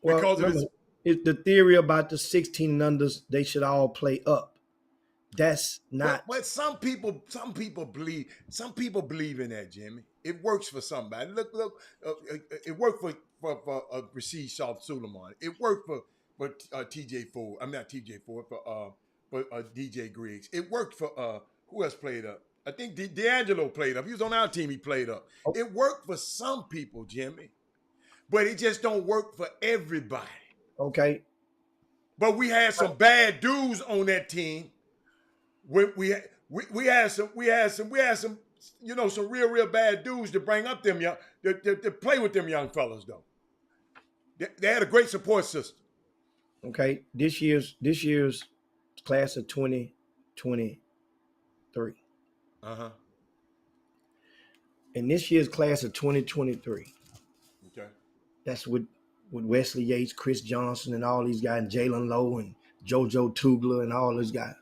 Well, because it's the theory about the 16 and unders, they should all play up. That's not. But some people believe in that, Jimmy. It works for somebody. Look. It worked for Rasheed Sharp Suleiman. It worked for TJ Ford. I'm not TJ Ford for DJ Griggs. It worked for who else played up? I think D'Angelo played up. He was on our team. He played up. Oh. It worked for some people, Jimmy. But it just don't work for everybody. Okay. But we had some bad dudes on that team. We had some some real bad dudes to bring up them young to play with them young fellas though. They had a great support system. Okay. This year's class of 2023. Uh-huh. In this year's class of 2023. Okay. That's with Wesley Yates, Chris Johnson, and all these guys, and Jalen Lowe and JoJo Tugler and all those guys.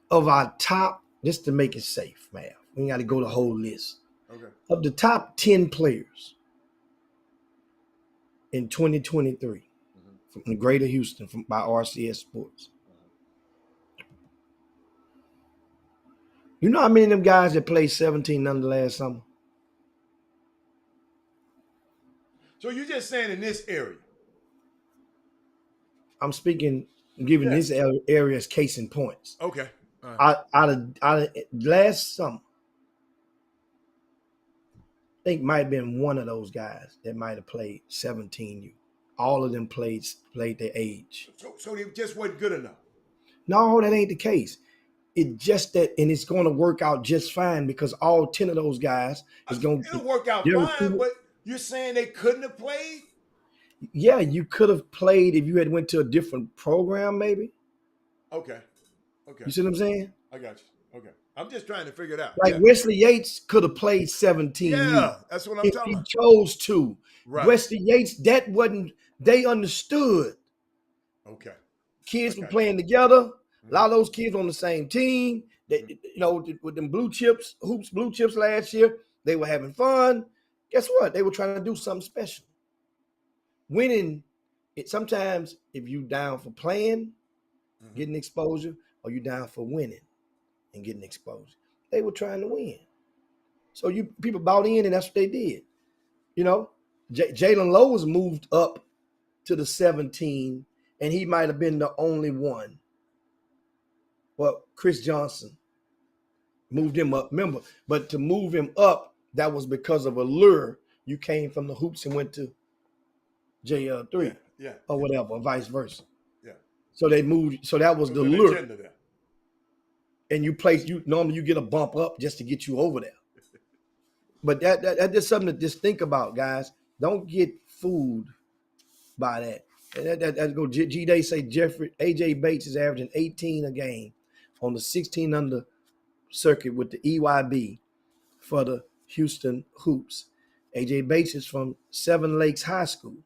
Of our top, just to make it safe, man, we got to go the whole list. Okay. Of the top 10 players in 2023 from the Greater Houston by RCS Sports. You know how many of them guys that played 17 under last summer? So you're just saying in this area? I'm speaking, giving this area as case in points. Okay. Right. Out of last summer, I think might have been one of those guys that might have played 17U. All of them played their age. So they just wasn't good enough. No, that ain't the case. It just that, and it's going to work out just fine because all 10 of those guys is going to. It'll work out fine, but you're saying they couldn't have played? Yeah, you could have played if you had went to a different program, maybe. Okay. You see what I'm saying? I got you. Okay. I'm just trying to figure it out. Like Wesley Yates could have played 17. Yeah, that's what I'm talking about. If he chose to. Right. Wesley Yates, that wasn't, they understood. Okay. Kids were playing together. A lot of those kids on the same team. They, with them blue chips last year, they were having fun. Guess what? They were trying to do something special. Winning, sometimes if you down for playing, getting exposure, or you down for winning and getting exposure, they were trying to win. So people bought in, and that's what they did. Jalen Lowe was moved up to the 17, and he might have been the only one. Well, Chris Johnson moved him up, remember. But to move him up, that was because of a lure. You came from the hoops and went to JL3 or whatever, or vice versa. Yeah. So they moved. So that was the lure. And normally you get a bump up just to get you over there. But that's just something to just think about, guys. Don't get fooled by that. That go. G-Day say AJ Bates is averaging 18 a game on the 16 under circuit with the EYB for the Houston Hoops. AJ Bates is from Seven Lakes High School.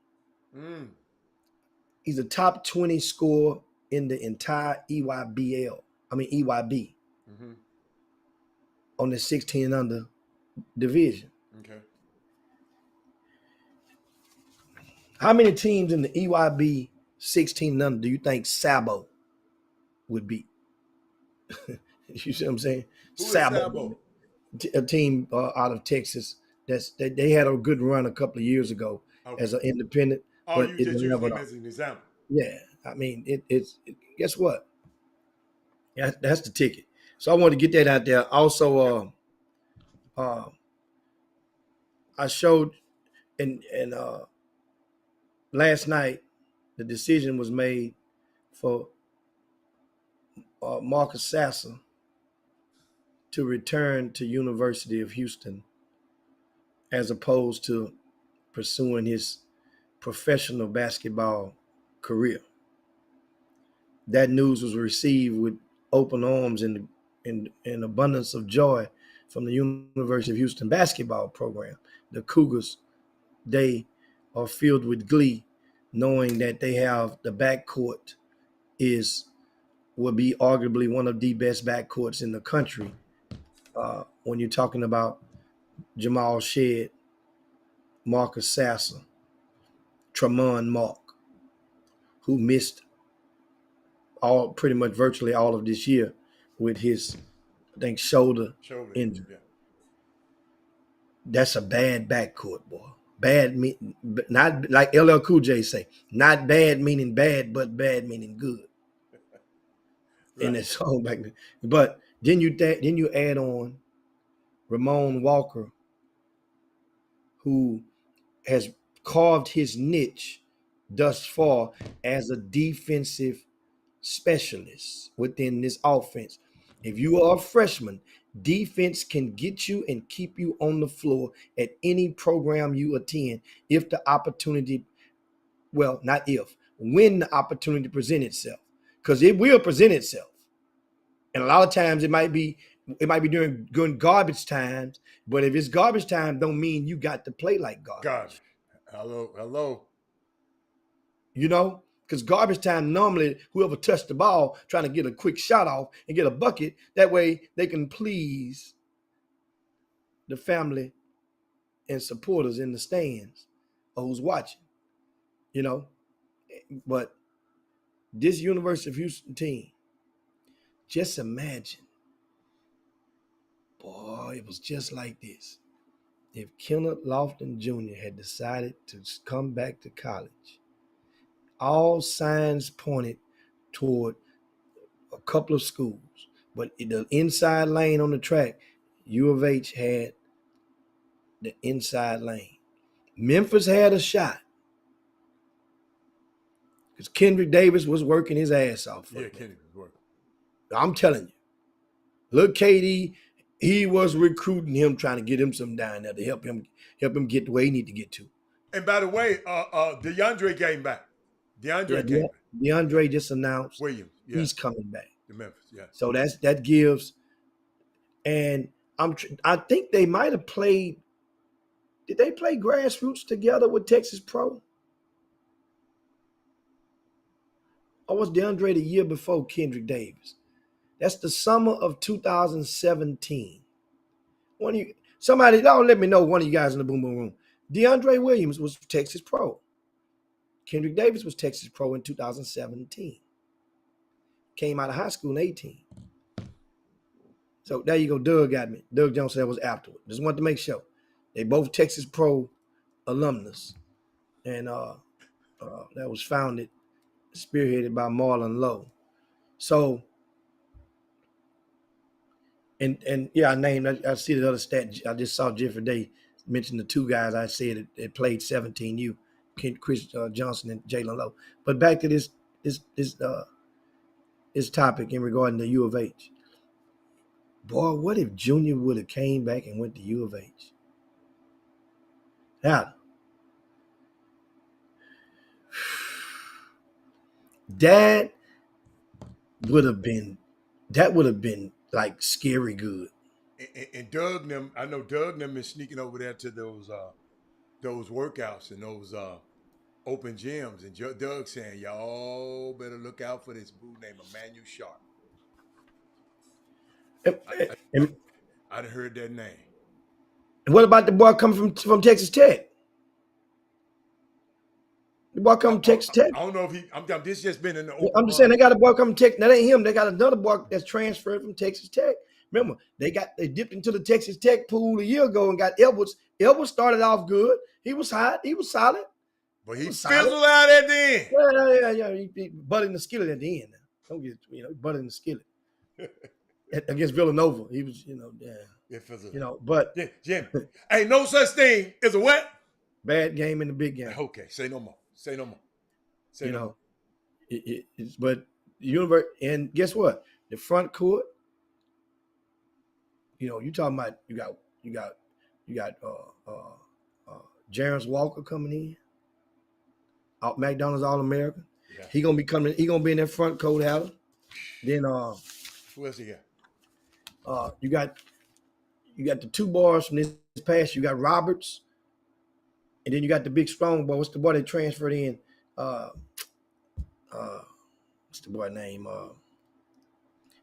He's a top 20 scorer in the entire EYB on the 16 under division. Okay. How many teams in the EYB 16 under do you think Sabo would beat. You see what I'm saying? Who is Sabo, Sabo? a team out of Texas. They had a good run a couple of years ago Okay. as an independent, Oh, but you it just was using never. him as an example. Yeah, I mean, guess what? Yeah, that's the ticket. So I want to get that out there. Also, I showed and last night the decision was made for Marcus Sasser to return to University of Houston as opposed to pursuing his professional basketball career. That news was received with open arms and abundance of joy from the University of Houston basketball program. The Cougars, they are filled with glee knowing that they have the backcourt is will be arguably one of the best backcourts in the country. When you're talking about Jamal Shead, Marcus Sasser, Tremont Mark, who missed all pretty much virtually all of this year with his, I think, shoulder Shoulder injury. yeah. That's a bad backcourt, boy. Bad, not like LL Cool J say, not bad meaning bad, but bad meaning good. Right. In that song back then. But then you add on Ramon Walker, who has carved his niche thus far as a defensive specialist within this offense. If you are a freshman, defense can get you and keep you on the floor at any program you attend if the opportunity, well, not if, when the opportunity presents itself, because it will present itself. And a lot of times it might be during good garbage times, but if it's garbage time, don't mean you got to play like garbage. Hello. You know, because garbage time normally whoever touched the ball trying to get a quick shot off and get a bucket, that way they can please the family and supporters in the stands or who's watching. You know, but this University of Houston team, just imagine, boy, it was just like this. If Kenneth Lofton Jr. had decided to come back to college, all signs pointed toward a couple of schools, but in the inside lane on the track, U of H had the inside lane. Memphis had a shot because Kendrick Davis was working his ass off. Yeah, Kendrick was working. I'm telling you, look, KD, he was recruiting him, trying to get him some down there to help him get the way he need to get to. And by the way, DeAndre came back. DeAndre came back. DeAndre just announced Williams, yeah. He's coming back to Memphis. Yeah. So that gives, and I think they might have played. Did they play grassroots together with Texas Pro? Or was DeAndre the year before Kendrick Davis? That's the summer of 2017. Somebody, don't let me know, one of you guys in the Boom Boom Room. DeAndre Williams was Texas Pro. Kendrick Davis was Texas Pro in 2017. Came out of high school in 18. So there you go. Doug got me. Doug Jones said that was afterward. Just wanted to make sure. They both Texas Pro alumnus. And that was founded, spearheaded by Marlon Lowe. So, and yeah, I see the other stat. I just saw Jeffrey Day mention the two guys I said that played 17U, Chris Johnson and Jalen Lowe. But back to this topic in regarding the U of H. Boy, what if Junior would have came back and went to U of H? Now, that would have been like scary good. And Doug them, I know Doug them is sneaking over there to those workouts and those open gyms, and Doug saying, y'all better look out for this boo named Emmanuel Sharp. I'd heard that name. And what about the boy coming from Texas Tech? The boy come from Texas Tech. I don't know if this just been in the open. I'm just saying they got a boy come from Texas. That ain't him. They got another boy that's transferred from Texas Tech. Remember, they dipped into the Texas Tech pool a year ago and got Edwards. Edwards started off good. He was hot. He was solid. But he fizzled out at the end. Yeah. He butted in the skillet at the end. Don't get butted in the skillet against Villanova. He was, but Jim, ain't no such thing as a what? Bad game in the big game. Okay, say no more. But the universe, and guess what? The front court. You talking about you got Jarris Walker coming in. McDonald's All-American. Yeah. He gonna be coming. He gonna be in that front court, Adam. Then who else he got? You got the two boys from this past. You got Roberts, and then you got the big strong boy. What's the boy they transferred in? What's the boy name?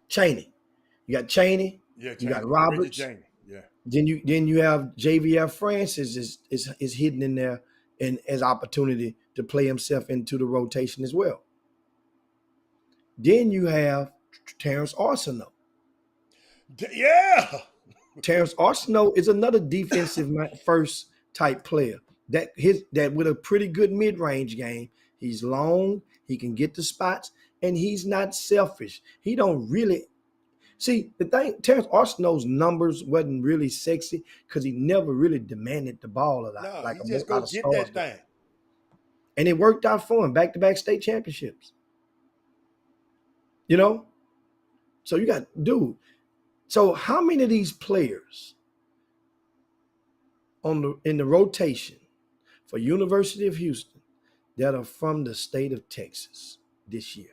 Chaney. You got Chaney. Yeah, you got Roberts. Chaney. Yeah. Then you have JVF Francis is hidden in there and as opportunity to play himself into the rotation as well. Then you have Terrence Arsenault. Yeah. Terrence Arsenault is another defensive first type player that with a pretty good mid-range game. He's long, he can get the spots, and he's not selfish. He don't really see the thing. Terrence Arsenault's numbers wasn't really sexy because he never really demanded the ball a lot. No, like he just go get that thing. And it worked out for him, back-to-back state championships. So you got So how many of these players in the rotation for University of Houston that are from the state of Texas this year?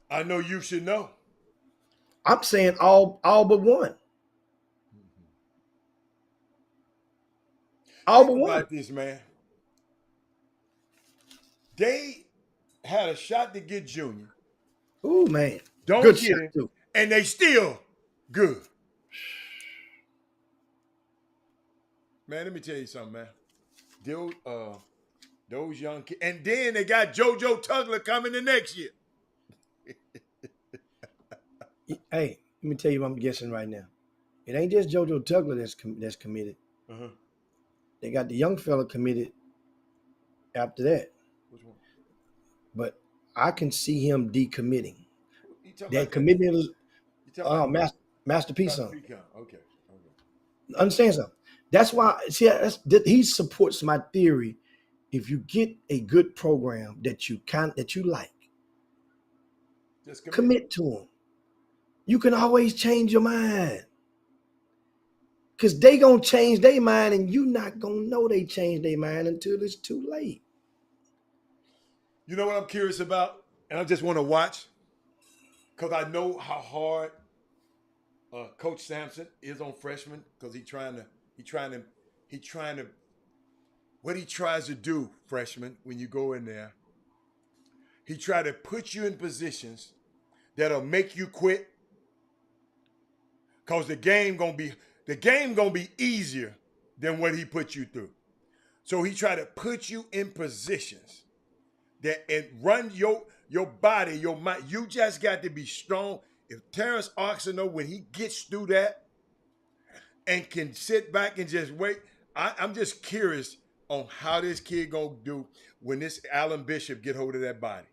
I know you should know. I'm saying all but one. All but one. About this, man. They had a shot to get Junior. Ooh, man. Don't good get it. Too. And they still good. Man, let me tell you something, man. Those young kids. And then they got JoJo Tugler coming the next year. Hey, let me tell you what I'm guessing right now. It ain't just JoJo Tugler that's committed. Uh-huh. They got the young fella committed after that. Which one? But I can see him decommitting. That commitment is Master P. Son. Okay. Understand something? That's why he supports my theory. If you get a good program that you like, just commit to them. You can always change your mind. Because they going to change their mind and you not going to know they changed their mind until it's too late. You know what I'm curious about? And I just want to watch because I know how hard Coach Sampson is on freshmen because what he tries to do, freshman, when you go in there, he try to put you in positions that'll make you quit because the game gonna be easier than what he put you through. So he try to put you in positions that and run your body, your mind. You just got to be strong. If Terrence Arsenault, when he gets through that and can sit back and just wait, I'm just curious on how this kid gonna do when this Allen Bishop get hold of that body.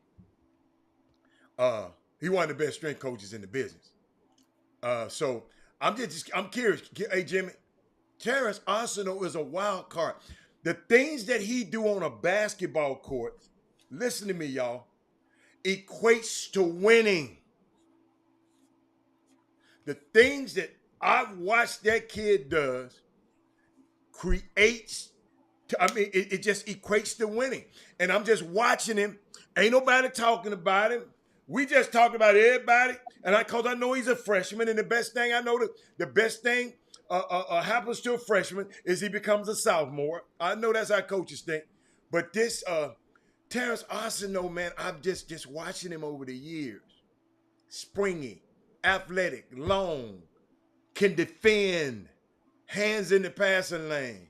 He one of the best strength coaches in the business. So I'm curious. Hey, Jimmy, Terrence Arsenault is a wild card. The things that he do on a basketball court, listen to me, y'all, equates to winning. The things that I've watched that kid does creates, it just equates to winning. And I'm just watching him. Ain't nobody talking about him. We just talking about everybody. And because I know he's a freshman, and the best thing I know, the best thing happens to a freshman is he becomes a sophomore. I know that's how coaches think. But this Terrence Arsenault, man, I'm just watching him over the years. Springy, athletic, long, can defend, hands in the passing lane.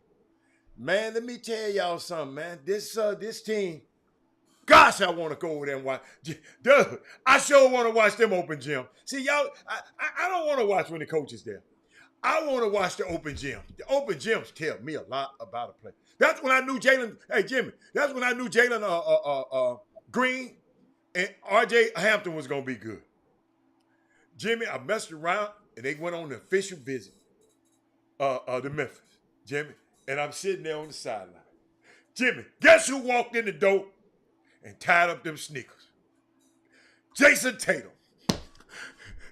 Man, let me tell y'all something, man. This team, gosh, I want to go over there and watch. Dude, I sure want to watch them open gym. See, y'all, I don't want to watch when the coach is there. I want to watch the open gym. The open gyms tell me a lot about a player. That's when I knew Jalen. Hey, Jimmy, that's when I knew Jalen Green and R.J. Hampton was gonna be good. Jimmy, I messed around and they went on the official visit to Memphis. Jimmy, and I'm sitting there on the sideline. Jimmy, guess who walked in the door and tied up them sneakers? Jason Tatum.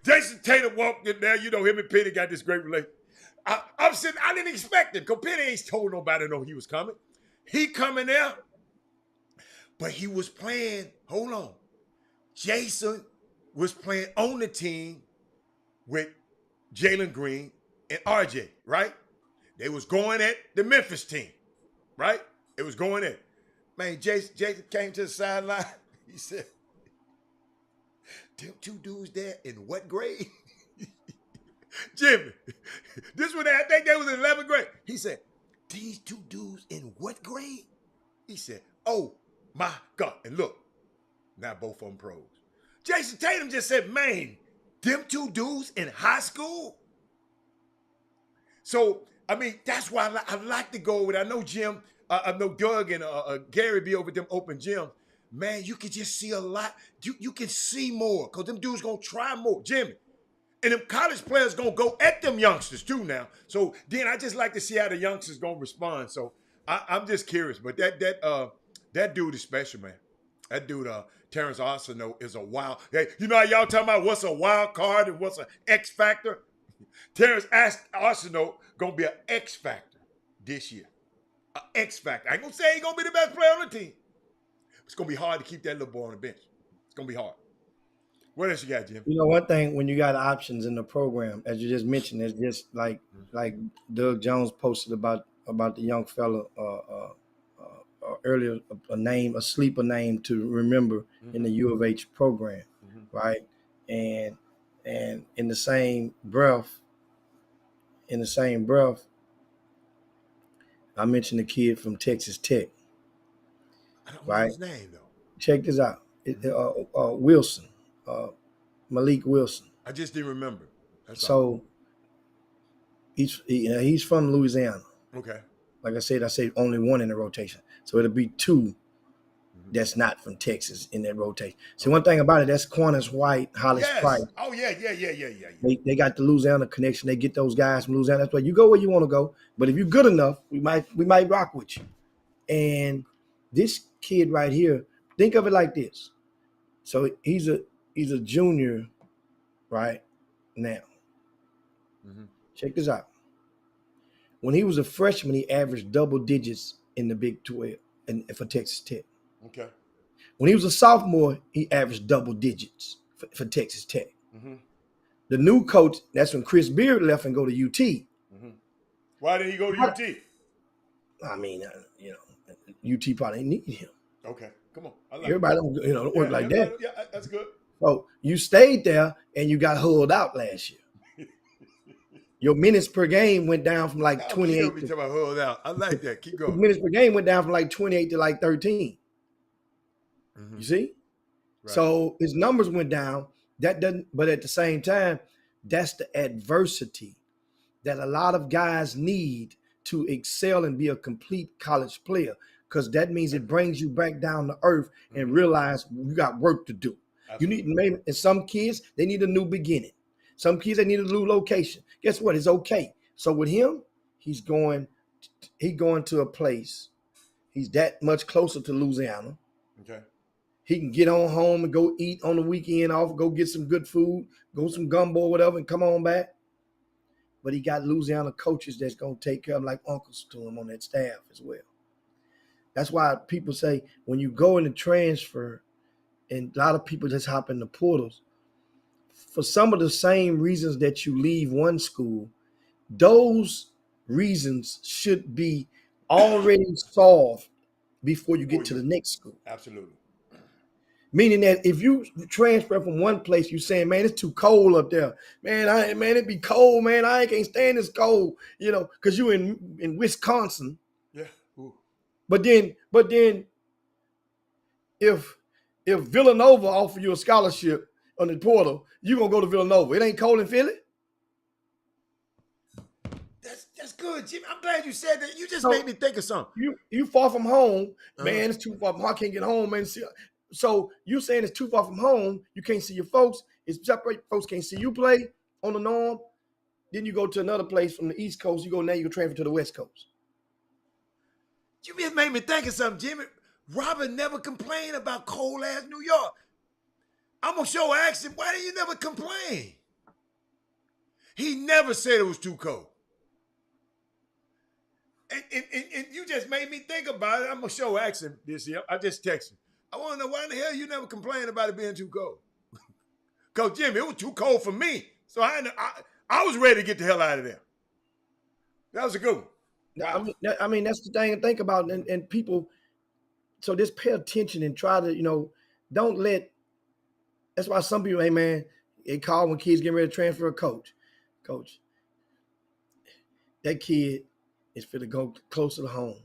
Jason Tatum walked in there. You know, him and Penny got this great relationship. I'm sitting, I didn't expect him because Penny ain't told nobody know he was coming. He coming there, but he was playing, hold on. Jason was playing on the team with Jalen Green and RJ, right? They was going at the Memphis team, right? It was going at. Man, Jason came to the sideline. He said, them two dudes there in what grade? Jimmy, this one I think they was in 11th grade. He said, these two dudes in what grade? He said, oh my God. And look, now both of them pros. Jason Tatum just said, man, them two dudes in high school? So, I mean, that's why I like to go with. I know Jim, I know Doug and Gary be over them open gyms. Man, you can just see a lot. You can see more because them dudes going to try more. Jimmy. And them college players going to go at them youngsters too now. So then I just like to see how the youngsters going to respond. So I'm just curious. But that dude is special, man. That dude, Terrence Arsenault, is a wild. Hey, you know how y'all talking about what's a wild card and what's an X factor? Terrence Arsenault going to be an X factor this year. An X factor. I ain't going to say he's going to be the best player on the team. It's going to be hard to keep that little boy on the bench. It's going to be hard. What else you got, Jim? You know, one thing when you got options in the program, as you just mentioned, it's just like Doug Jones posted about the young fella earlier, a sleeper name to remember in the U of H program, right? And in the same breath, I mentioned the kid from Texas Tech. I don't know his name though. Check this out, Wilson, Malik Wilson. I just didn't remember. So he's from Louisiana. Okay. Like I said only one in the rotation. So it'll be two that's not from Texas in that rotation. So one thing about it, that's Quantas White, Hollis Price. Oh, yeah. They got the Louisiana connection. They get those guys from Louisiana. That's why you go where you want to go. But if you're good enough, we might rock with you. And this kid right here, think of it like this. So he's a junior right now. Check this out. When he was a freshman, he averaged double digits in the Big 12 and for Texas Tech. Okay. When he was a sophomore, he averaged double digits for Texas Tech. The new coach, that's when Chris Beard left and go to UT. Why did he go to UT? I mean, UT probably need him. Okay, come on. Everybody don't work like that. Yeah, that's good. So you stayed there and you got hulled out last year. Your minutes per game went down from like 28. Be talking about hulled out. I like that. Keep going. Minutes per game went down from like 28 to like 13. You see? Right. So his numbers went down. That doesn't, but at the same time, that's the adversity that a lot of guys need to excel and be a complete college player, because that means it brings you back down to earth and realize you got work to do. Absolutely. You need maybe, and some kids, they need a new beginning. Some kids, they need a new location. Guess what? It's okay. So with him, he's going to a place. He's that much closer to Louisiana. Okay. He can get on home and go eat on the weekend off, go get some good food, go some gumbo or whatever, and come on back. But he got Louisiana coaches that's going to take care of him like uncles to him on that staff as well. That's why people say when you go in the transfer, and a lot of people just hop in the portals, for some of the same reasons that you leave one school, those reasons should be already solved before you get to the next school. Absolutely. Meaning that if you transfer from one place, you're saying, man, it's too cold up there. Man, it be cold, man. I can't stand this cold, because you in Wisconsin. Yeah. But then if Villanova offer you a scholarship on the portal, you gonna go to Villanova. It ain't cold in Philly. That's good, Jimmy. I'm glad you said that. You just So- made me think of something. You far from home, Uh-huh. man. It's too far from home. I can't get home, man. So you saying it's too far from home? You can't see your folks. It's separate. Folks can't see you play on the norm. Then you go to another place from the East Coast. You can transfer to the West Coast. You just made me think of something, Jimmy. Robert never complained about cold ass New York. I'm gonna show action. Why didn't you never complain? He never said it was too cold. And you just made me think about it. I'm gonna show action this year. I just texted him. I want to know why in the hell you never complained about it being too cold. Cause Jimmy, it was too cold for me. So I was ready to get the hell out of there. That was a good one. Wow. I mean, that's the thing to think about, and people. So just pay attention and try to, don't let. That's why some people, hey man, they call when kids getting ready to transfer a coach. Coach, that kid is fit to go closer to home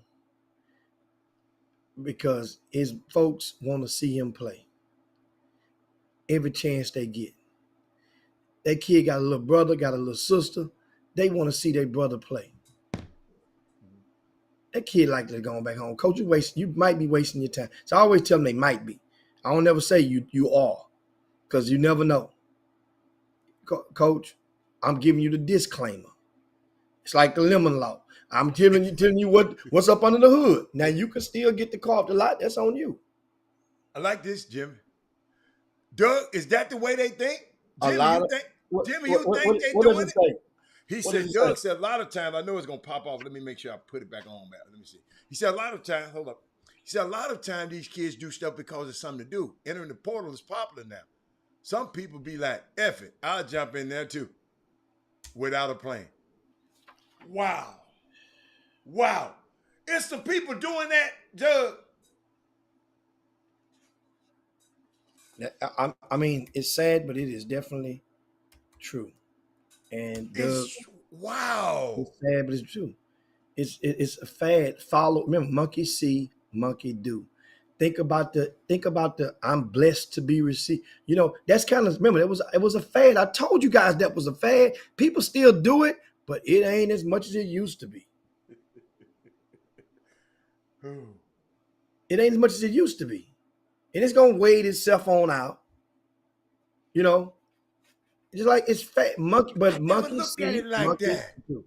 because his folks want to see him play every chance they get. That kid got a little brother, got a little sister. They want to see their brother play. That kid like to go back home. Coach, you might be wasting your time. So I always tell them they might be. I don't never say you are, because you never know. Coach, I'm giving you the disclaimer. It's like the lemon law. I'm telling you what's up under the hood. Now you can still get the car off the lot. That's on you. I like this, Jimmy. Doug, is that the way they think? Jimmy, you think they doing it? He said, Doug said a lot of times, I know it's going to pop off. Let me make sure I put it back on. Let me see. He said a lot of times, hold up. He said a lot of times these kids do stuff because it's something to do. Entering the portal is popular now. Some people be like, F it, I'll jump in there too without a plane. Wow. Wow. It's some people doing that, Doug. I mean, it's sad, but it is definitely true. And wow, it's sad, but it's true. It's a fad. Remember, monkey see, monkey do. Think about the I'm blessed to be received. That's kind of, remember, it was a fad. I told you guys that was a fad. People still do it, but it ain't as much as it used to be. It ain't as much as it used to be. And it's gonna wade itself on out. Just like it's fat monkey, but monkey see, monkey do.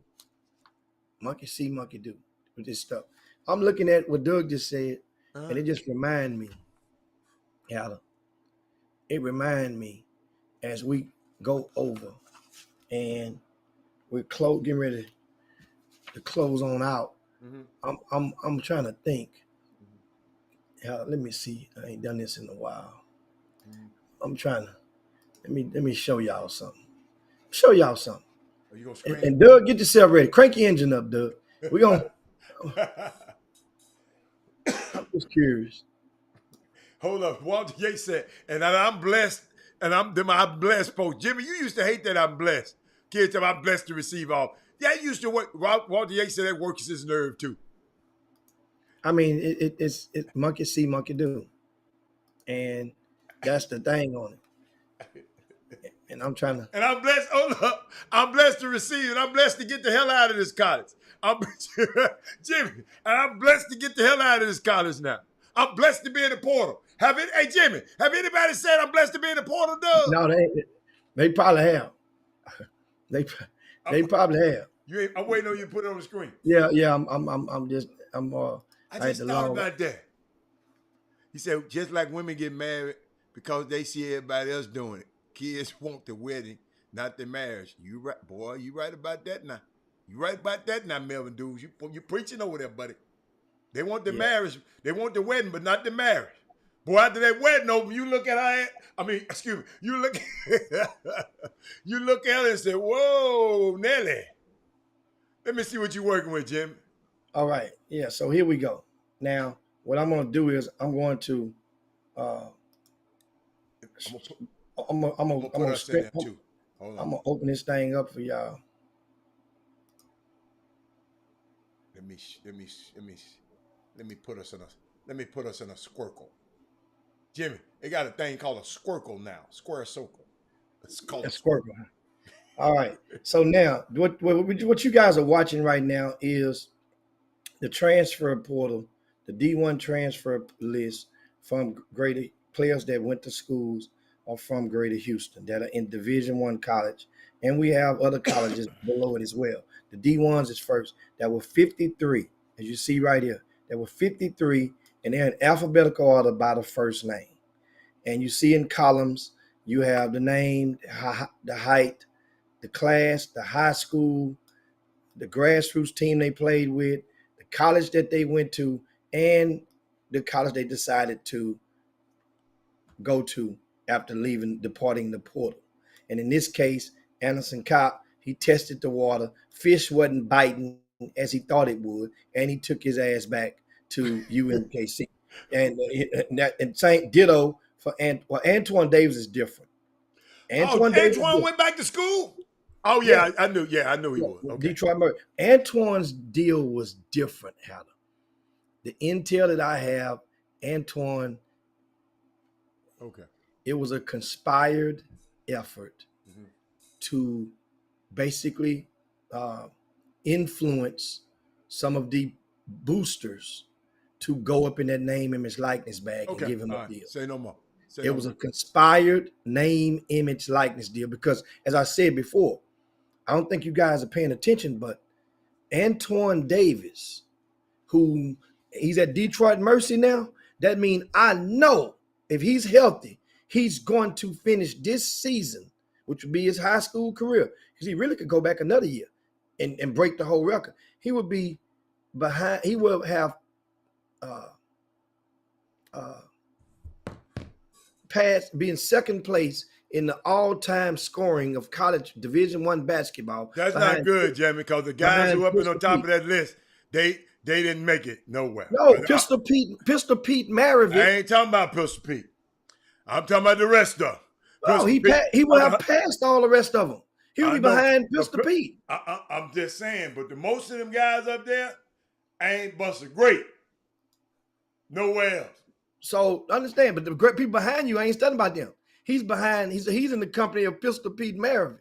Monkey see, monkey do with this stuff. I'm looking at what Doug just said, and it just remind me, Adam. It remind me as we go over, and we're getting ready to close on out. Mm-hmm. I'm trying to think. Let me see. I ain't done this in a while. Mm-hmm. I'm trying to. Let me show y'all something. Are you gonna scream? And Doug, get yourself ready. Crank your engine up, Doug. We gonna. I'm just curious. Hold up. Walter Yates said, and I'm blessed, and I'm blessed folks. Jimmy, you used to hate that I'm blessed. Kids, I'm blessed to receive all. Yeah, I used to work. Walter Yates said that works his nerve too. I mean, it's monkey see, monkey do, and that's the thing on it. And I'm trying to. And I'm blessed. Hold up. I'm blessed to receive, and I'm blessed to get the hell out of this college. Jimmy, and I'm blessed to get the hell out of this college now. I'm blessed to be in the portal. Hey, Jimmy, have anybody said I'm blessed to be in the portal, Doug? No, they probably have. They probably have. I'm waiting on you to put it on the screen. Yeah. I just thought about that. He said, just like women get married because they see everybody else doing it. Kids want the wedding, not the marriage. You right, boy. You right about that now. Melvin dudes. You preaching over there, buddy. They want the marriage. They want the wedding, but not the marriage. Boy, after that wedding over, you look at her. You look at her and say, "Whoa, Nelly." Let me see what you're working with, Jim. All right. Yeah. So here we go. Now, what I'm going to do is I'm going to. I'm gonna open this thing up for y'all. Let me put us in a squircle. Jimmy, they got a thing called a squircle now. Square circle. It's called A a squircle. squircle. All right. So now, what you guys are watching right now is the transfer portal, the D1 transfer list from Greater players that went to schools or from Greater Houston that are in Division I college, and we have other colleges below it as well. The D1s is first. That were 53, as you see right here. There were 53, and they're in alphabetical order by the first name. And you see in columns, you have the name, the height, the class, the high school, the grassroots team they played with, the college that they went to, and the college they decided to go to after departing the portal. And in this case, Anderson Copp, he tested the water. Fish wasn't biting as he thought it would, and he took his ass back to UMKC. And St. Ditto for Antoine Davis is different. Antoine went back to school? Oh, yeah. I knew he was. Okay. Detroit Mercy. Antoine's deal was different, Heather. The intel that I have, Antoine, it was a conspired effort to basically influence some of the boosters to go up in that name, image, likeness bag and give him a deal. Say no more. It was a conspired name, image, likeness deal because, as I said before, I don't think you guys are paying attention, but Antoine Davis, who he's at Detroit Mercy now, that means I know if he's healthy, he's going to finish this season, which would be his high school career, because he really could go back another year and break the whole record. He would be behind, he will have being second place in the all-time scoring of college Division I basketball. That's not good, Jamie, because the guys who are up on top of that list, they didn't make it nowhere. No, Pistol Pete Maravich. I ain't talking about Pistol Pete. I'm talking about the rest of them. Oh, he would have passed all the rest of them. He would be behind Pistol Pete. I'm just saying, but the most of them guys up there ain't busted great. Nowhere else. So understand, but the great people behind you ain't studying about them. He's behind. He's in the company of Pistol Pete Maravich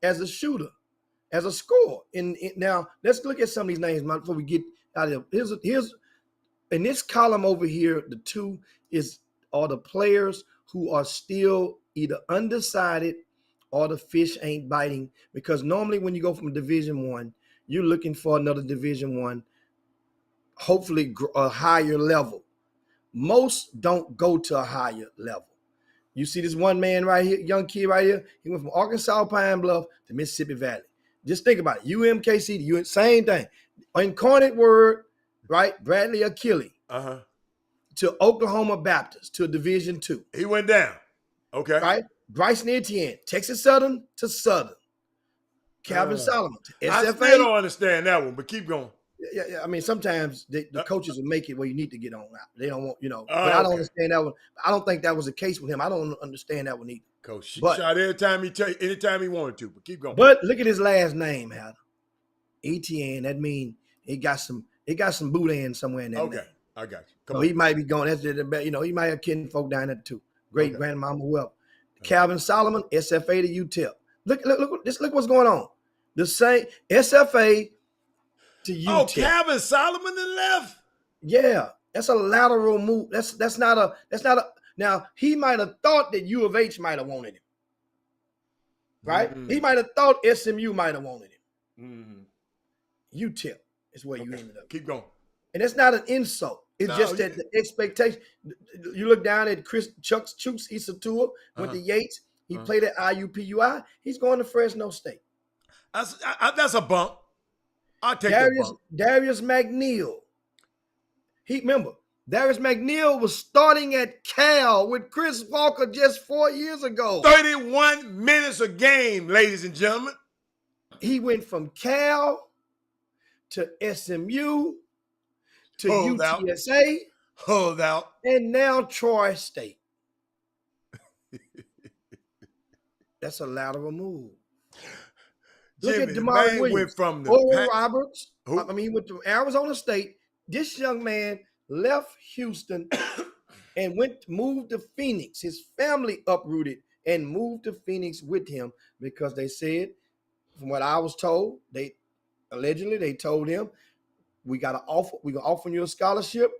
as a shooter, as a scorer. Now let's look at some of these names before we get out of here. Here's in this column over here. The two are the players who are still either undecided or the fish ain't biting. Because normally when you go from Division I, you're looking for another Division I, hopefully a higher level. Most don't go to a higher level. You see this one man right here, young kid right here. He went from Arkansas Pine Bluff to Mississippi Valley. Just think about it. UMKC, same thing. Incarnate Word, right? Bradley Achille to Oklahoma Baptist to Division II. He went down. Okay. Right? Bryson Etienne, Texas Southern to Southern. Calvin Solomon to SFA. I still don't understand that one, but keep going. Yeah. I mean, sometimes the coaches will make it where you need to get on out. They don't want, but I don't understand that one. I don't think that was the case with him. I don't understand that one either. Coach shot anytime he wanted to, but keep going. But look at his last name, Heather. Etienne. That means he got some boudin somewhere in there. Okay, I got you. So he might be going. That's he might have kinfolk down there too. Great grandmama Welp. Calvin Solomon, SFA to UTEP. Look what's going on. The same SFA to UTEP. Oh, Calvin Solomon then left. Yeah, that's a lateral move. That's not a. Now he might have thought that U of H might have wanted him. Right? Mm-hmm. He might have thought SMU might have wanted him. Mm-hmm. UTEP is where you ended up. Keep going. And that's not an insult. It's just that the expectation. You look down at Chooks Isatua went to Yates. He played at IUPUI. He's going to Fresno State. That's a bump. I'll take that bump. Darius McNeil. Darius McNeil was starting at Cal with Chris Walker just 4 years ago. 31 minutes a game, ladies and gentlemen. He went from Cal to SMU to UTSA. Hold out. And now Troy State. That's a lateral move. Look at DeMar Williams. Went from Oral Roberts. He went to Arizona State. This young man left Houston and moved to Phoenix. His family uprooted and moved to Phoenix with him because they said, from what I was told, they told him, we're gonna offer you a scholarship,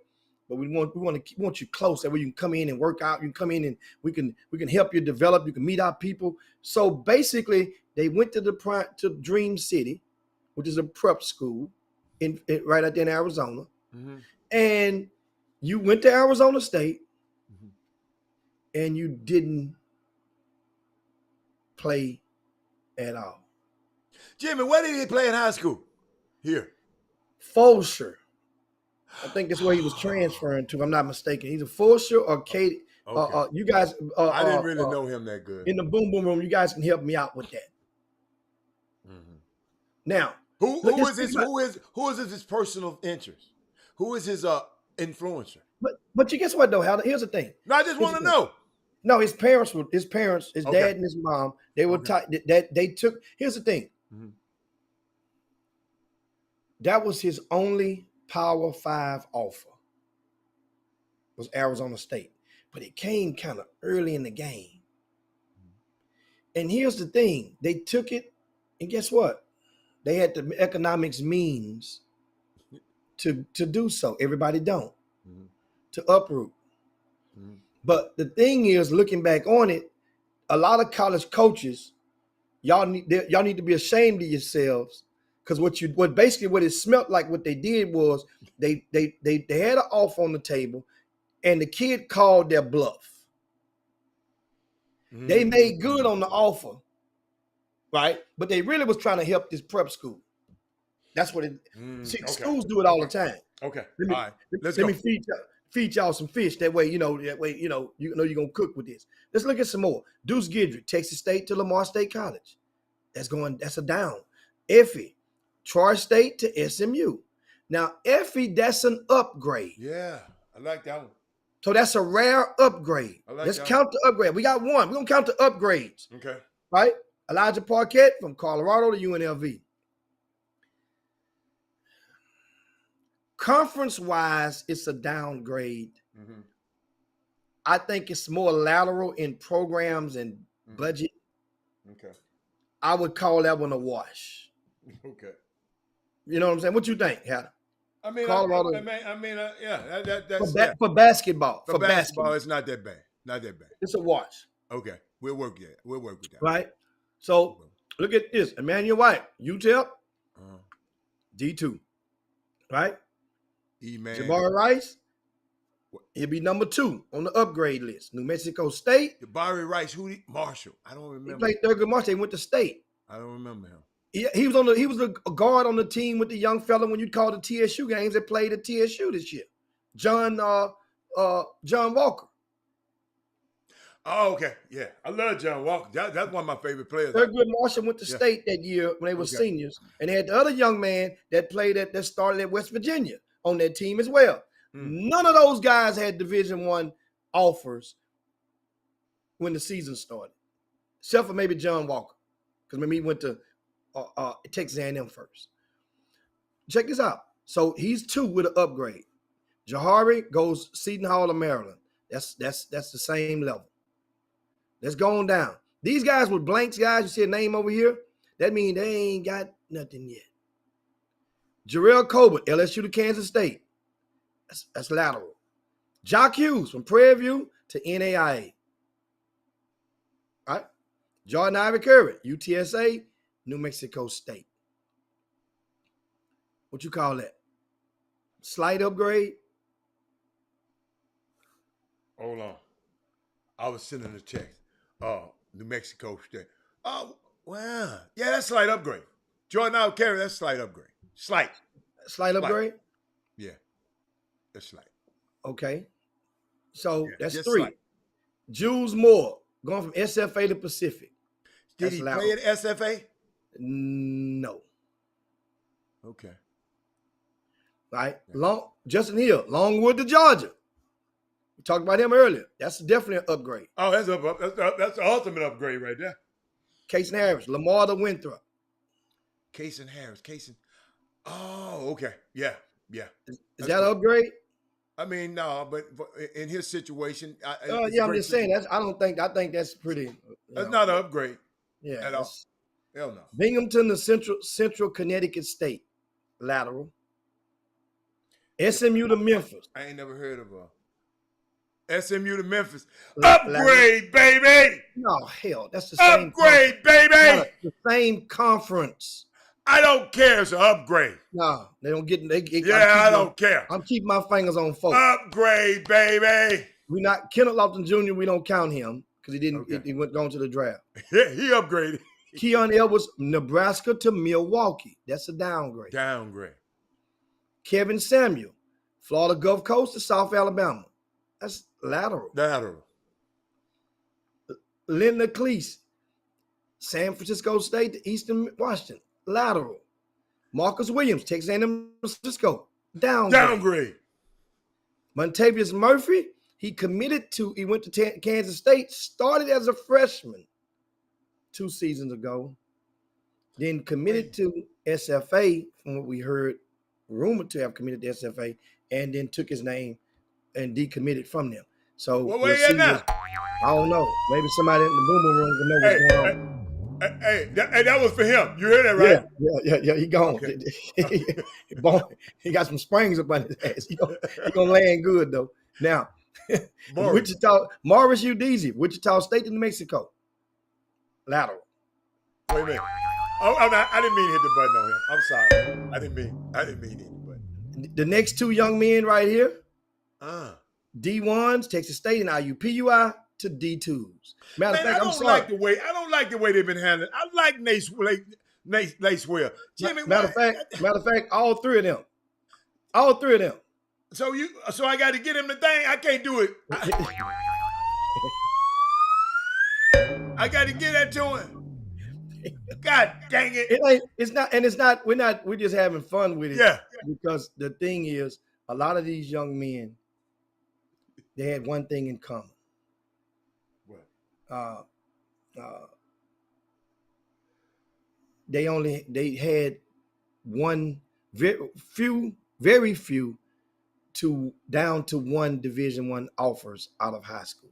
but we want you close, that way you can come in and work out. You can come in and we can help you develop. You can meet our people. So basically, they went to Dream City, which is a prep school right out there in Arizona, and you went to Arizona State, and you didn't play at all. Jimmy, where did he play in high school? Here. Fulshear. I think that's where he was transferring to, if I'm not mistaken. He's a Fulshear or Katie. Okay. You guys, I didn't really know him that good. in the boom boom room, you guys can help me out with that. Now, who is his personal interest? Who is his influencer? But you guess what though, Hal? Here's the thing. No, I just want to know. No, his parents, his Okay. dad and his mom, they were that they took. Here's the thing. That was his only Power 5 offer. Was Arizona State, but it came kind of early in the game. And here's the thing: they took it, and guess what? They had the economics means to do so. Everybody don't to uproot. But the thing is, looking back on it, a lot of college coaches, y'all need to be ashamed of yourselves, because what it smelt like, what they did was they had an offer on the table, and the kid called their bluff. They made good on the offer, right? But they really was trying to help this prep school. That's what it. Schools do it all the time. Okay. All right. Let me feed y'all some fish. That way, you know you're gonna cook with this. Let's look at some more. Deuce Gidrick, Texas State to Lamar State College. That's a down. Effie, Troy State to SMU. Now, Effie, that's an upgrade. Yeah, I like that one. So that's a rare upgrade. Let's count the upgrade. We got one. We're gonna count the upgrades. Okay. Right? Elijah Parquette from Colorado to UNLV. Conference-wise, it's a downgrade. I think it's more lateral in programs and budget. Okay. I would call that one a wash. Okay. You know what I'm saying? What you think, Hannah? I mean, Colorado. Yeah. That's for basketball. For basketball, it's not that bad. Not that bad. It's a wash. Okay. We'll work with that. Right? So look at this. Emmanuel White, UTEP, D2. Right? Jabari Rice, he'll be number 2 on the upgrade list. New Mexico State. Jabari Rice, Marshall. I don't remember. He played Thurgood Marshall. He went to State. I don't remember him. He was a guard on the team with the young fella when you call the TSU games that played at TSU this year. John Walker. Oh, okay. Yeah. I love John Walker. That's one of my favorite players. Thurgood Marshall went to State that year when they were seniors. And they had the other young man that started at West Virginia on that team as well. None of those guys had Division I offers when the season started, except for maybe John Walker, because maybe he went to Texas A&M first. Check this out. So he's 2 with an upgrade. Jahari goes Seton Hall of Maryland. That's the same level. Let's go on down. These guys with blanks, guys, you see a name over here? That means they ain't got nothing yet. Jarrell Colbert, LSU to Kansas State. That's lateral. Jock Hughes from Prairie View to NAIA. All right. Jordan Ivy Curry, UTSA, New Mexico State. What you call that? Slight upgrade? Hold on. I was sending a text. New Mexico State. Oh, wow. Yeah, that's slight upgrade. Jordan Ivy Curry, that's slight upgrade. Slight upgrade? Yeah. That's slight. Okay. So that's 3. Slight. Jules Moore, going from SFA to Pacific. Did he play at SFA? No. Okay. Right. Justin Hill, Longwood to Georgia. We talked about him earlier. That's definitely an upgrade. Oh, that's the ultimate upgrade right there. Kason Harris, Lamar to Winthrop. Kason Harris. Oh, okay. Yeah. Is that an upgrade? I mean, no, but in his situation, it's a Yeah, I'm great just saying situation. I think that's pretty. That's not an upgrade Yeah, at all. that's Hell no. Binghamton to Central Connecticut State lateral. See, SMU to Memphis I ain't never heard of SMU to Memphis. lateral. Upgrade, baby. No, hell, that's the same conference. Upgrade, baby. The same conference. I don't care. It's an upgrade. No, they don't get. Yeah, I don't care. I'm keeping my fingers on folks. Upgrade, baby. We not Kenneth Lofton Jr. We don't count him because he didn't. Okay. He went gone to the draft. Yeah, he upgraded. Keon Edwards, Nebraska to Milwaukee. That's a downgrade. Downgrade. Kevin Samuel, Florida Gulf Coast to South Alabama. That's lateral. Lateral. Linda Cleese, San Francisco State to Eastern Washington. Lateral. Marcus Williams, Texas A&M Francisco. Downgrade. Montavious Murphy, he went to Kansas State, started as a freshman 2 seasons ago, then committed to SFA, from what we heard, rumored to have committed to SFA, and then took his name and decommitted from them. So Well, where you at now? I don't know. Maybe somebody in the boom room will know what's going on. Hey, that was for him. You heard that, right? Yeah. He gone. Okay. He got some springs up on his ass. He gonna land good though. Now, Wichita, Morris Udeze, Wichita State to New Mexico. Lateral. Wait a minute. Oh, I didn't mean to hit the button on him. I'm sorry. I didn't mean to hit the button. The next 2 young men right here. D1s, Texas State and IUPUI to D2s. Matter of fact, I don't like the way they've been handling. I like Lacewell. Jimmy, matter of fact, all three of them. So I got to get him the thing. I can't do it. I got to get that to him. God dang it! We're just having fun with it. Yeah. Because the thing is, a lot of these young men, they had one thing in common. What? They had very few down to one Division I offers out of high school.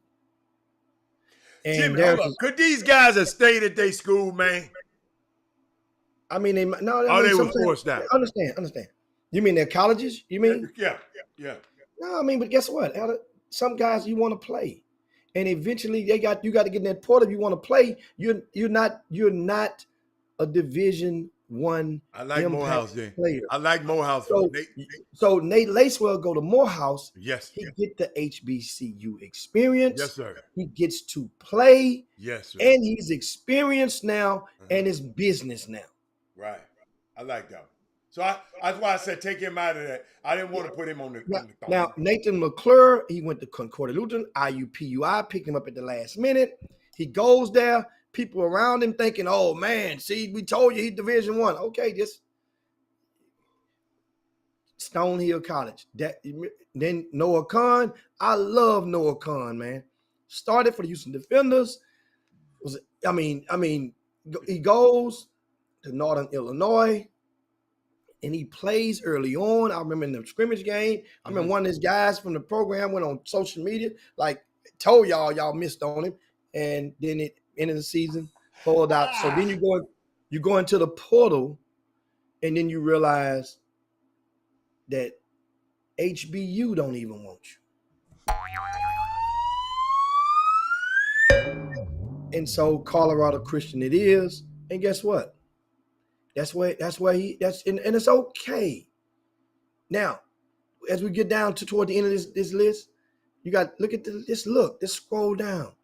And Jimmy, could these guys have stayed at their school, man? I mean, they were forced out. Understand. You mean their colleges? You mean? Yeah. No, I mean, but guess what? Some guys you want to play, and eventually you got to get in that portal. If you want to play, you're not a Division I like Morehouse player. I like Morehouse. So Nate Lacewell go to Morehouse. Yes. He get the HBCU experience. Yes, sir. He gets to play. Yes, sir. And he's experienced now, and it's business now. Right. I like that. So that's why I said take him out of that. I didn't want to put him on the Now, Nathan McClure, he went to Concordia Lutheran, IUPUI, picked him up at the last minute. He goes there. People around him thinking, oh, man, see, we told you he's Division I. Okay, just Stonehill College. Then Noah Khan. I love Noah Khan, man. Started for the Houston Defenders. He goes to Northern Illinois, and he plays early on. I remember in the scrimmage game, I remember one of his guys from the program went on social media, like told y'all missed on him, and then it ended the season, pulled out. So then you go into the portal, and then you realize that HBU don't even want you. And so Colorado Christian it is, and guess what? And it's okay. Now, as we get down toward the end of this list, you got let's scroll down.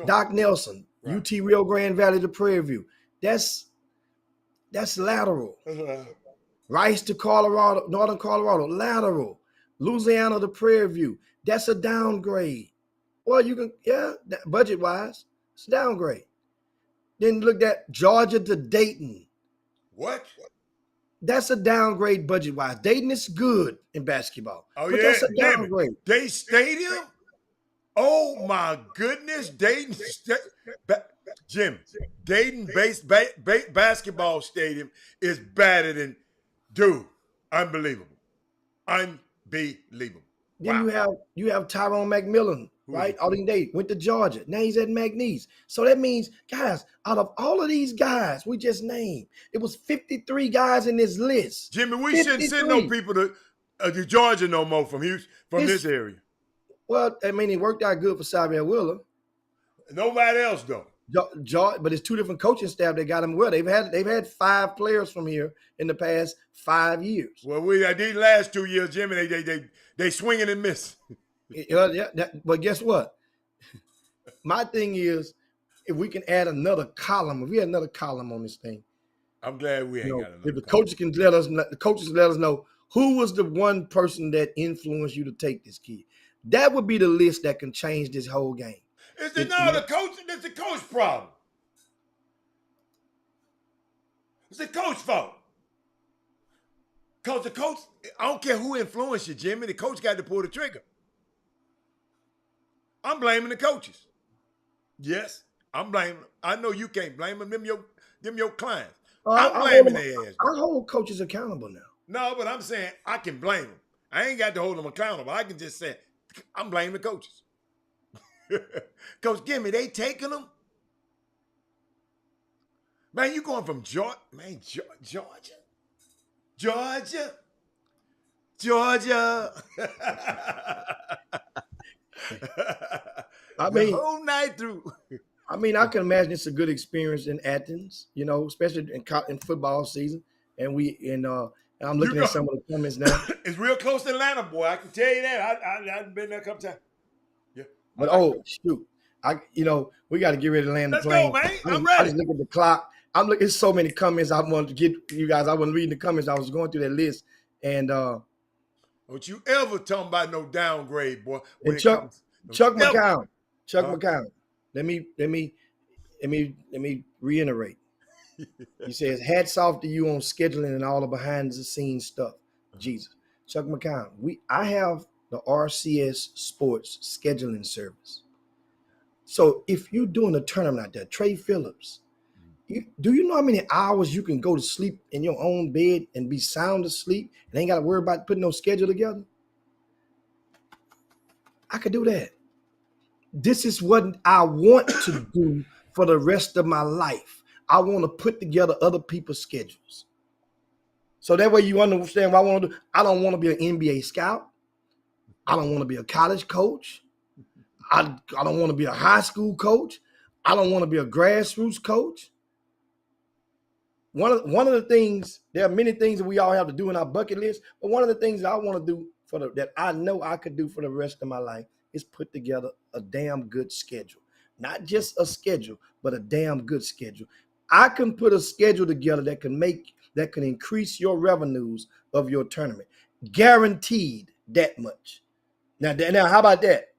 Doc Nelson, right. UT Rio Grande Valley to Prairie View. That's lateral. Rice to Colorado, Northern Colorado, lateral. Louisiana to Prairie View. That's a downgrade. Well, budget wise, it's a downgrade. Then look at Georgia to Dayton. What? That's a downgrade budget wise. Dayton is good in basketball. Oh, but yeah. That's a downgrade. They Stadium? Oh my goodness. Dayton Jim, Dayton basketball stadium is better than unbelievable. Then Wow. you have Tyrone McMillan, Who is right? he? All these days went to Georgia. Now he's at McNeese. So that means, guys, out of all of these guys we just named, it was 53 guys in this list. Jimmy, we shouldn't send no 53. people to Georgia no more from Houston, from this area. Well, I mean, it worked out good for Xavier Wheeler. Nobody else though. But it's two different coaching staff that got him well. They've had 5 players from here in the past 5 years. Well, these last 2 years, Jimmy, they swinging and miss. But guess what? My thing is, if we can add another column, if we had another column on this thing, I'm glad we ain't got another. if the coaches can let us, the coaches let us know who was the one person that influenced you to take this kid. That would be the list that can change this whole game. It's the coach. It's the coach problem. It's the coach fault. Cause the coach, I don't care who influenced you, Jimmy. The coach got to pull the trigger. I'm blaming the coaches. Yes, I'm blaming them. I know you can't blame them. Them your clients. I'm blaming their ass. I hold coaches accountable now. No, but I'm saying I can blame them. I ain't got to hold them accountable. I can just say I'm blaming the coaches. Coach Gimme, they taking them. Man, you going from Georgia? Man, Georgia. I mean, the whole night through. I mean, I can imagine it's a good experience in Athens, especially in football season. And I'm looking at some of the comments now. It's real close to Atlanta, boy. I can tell you that. I've been there a couple times. Yeah. But shoot, we got to get ready to land the Let's plane. go, man. I'm I ready. just look at the clock. I'm looking at so many comments I wanted to get you guys. I wasn't reading the comments. I was going through that list, and don't you ever talking about no downgrade, boy. And Chuck McCown. Let me reiterate. He says, "Hats off to you on scheduling and all the behind the scenes stuff." Jesus, Chuck McCown. I have the RCS Sports scheduling service. So if you're doing a tournament out there, Trey Phillips, do you know how many hours you can go to sleep in your own bed and be sound asleep and ain't got to worry about putting no schedule together? I could do that. This is what I want to do for the rest of my life. I want to put together other people's schedules. So that way you understand what I want to do. I don't want to be an NBA scout. I don't want to be a college coach. I don't want to be a high school coach. I don't want to be a grassroots coach. One of the things, there are many things that we all have to do in our bucket list, but one of the things that I want to do that I know I could do for the rest of my life is put together a damn good schedule. Not just a schedule, but a damn good schedule. I can put a schedule together that can increase your revenues of your tournament. Guaranteed that much. Now how about that?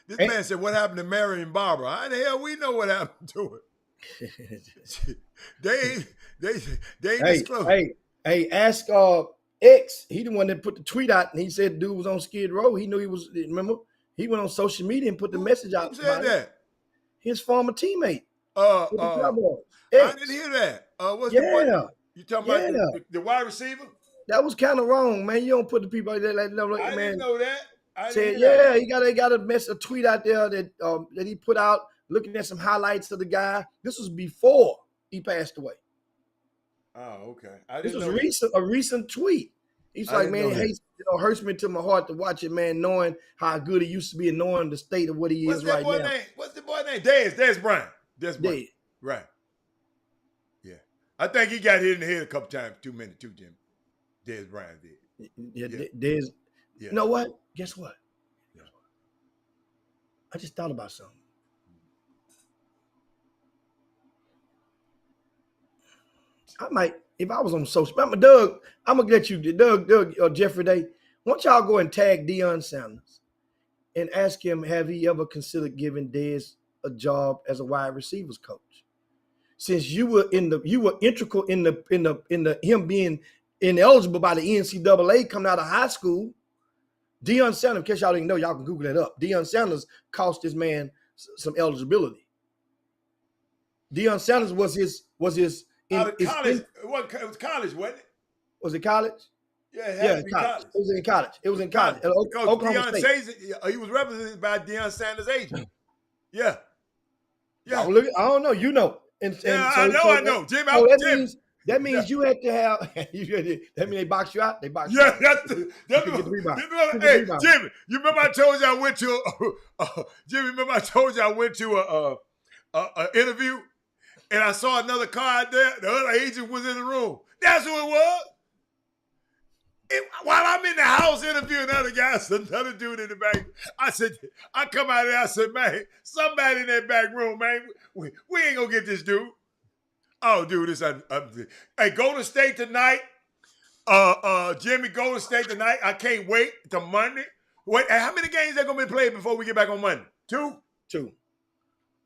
This man said, "What happened to Marion Barber?" How the hell we know what happened to it? they ain't disclosed. Hey, ask X. He the one that put the tweet out, and he said dude was on Skid Row. He knew he was. Remember, he went on social media and put the message out. Who said that? His former teammate. I didn't hear that. What's the boy? You talking about the wide receiver? That was kind of wrong, man. You don't put the people like that. I didn't know that. Said, he got a tweet out there that he put out looking at some highlights of the guy. This was before he passed away. Oh, okay. This was a recent tweet. He's like, man, it hurts me to my heart to watch it, man, knowing how good he used to be and knowing the state of what he is right now. What's the boy name? Dez Bryant. Dez. Right. Yeah. I think he got hit in the head a couple times, 2 minutes, too, Jim. Dez Bryant did. Yeah. Dez. Yeah. You know what? Guess what? I just thought about something. I might, if I was on social, Doug, I'm gonna let you, Doug or Jeffrey Day. Why don't y'all go and tag Deion Sanders and ask him, have he ever considered giving Dez a job as a wide receivers coach? Since you were integral in the him being ineligible by the NCAA coming out of high school. Deion Sanders, in case y'all didn't know, y'all can Google that up. Deion Sanders cost this man some eligibility. Deion Sanders was his out of college. It was college, wasn't it? Was it college? Yeah, it Yeah, had to in be college. college. It was in college. It was in college. At Because Oklahoma Deion State. Sanders, he was represented by Deion Sanders' agent. Yeah, yeah, Look, I don't know. You know, and yeah. so I know. Jimmy, so that Jimmy. means Yeah, you had to have. That means they box you out. They box you yeah. out. That's You can get the rebound. hey, Jimmy. You remember I told you I went to Jimmy? Remember I told you I went to a interview and I saw another car out there. The other agent was in the room. That's who it was. While I'm in the house interviewing other guys, another dude in the back, I come out there, I said, man, somebody in that back room, man, we ain't gonna get this dude. Oh, dude, hey, Golden State tonight. Jimmy, Golden State tonight. I can't wait till Monday. Wait, how many games are gonna be played before we get back on Monday? Two.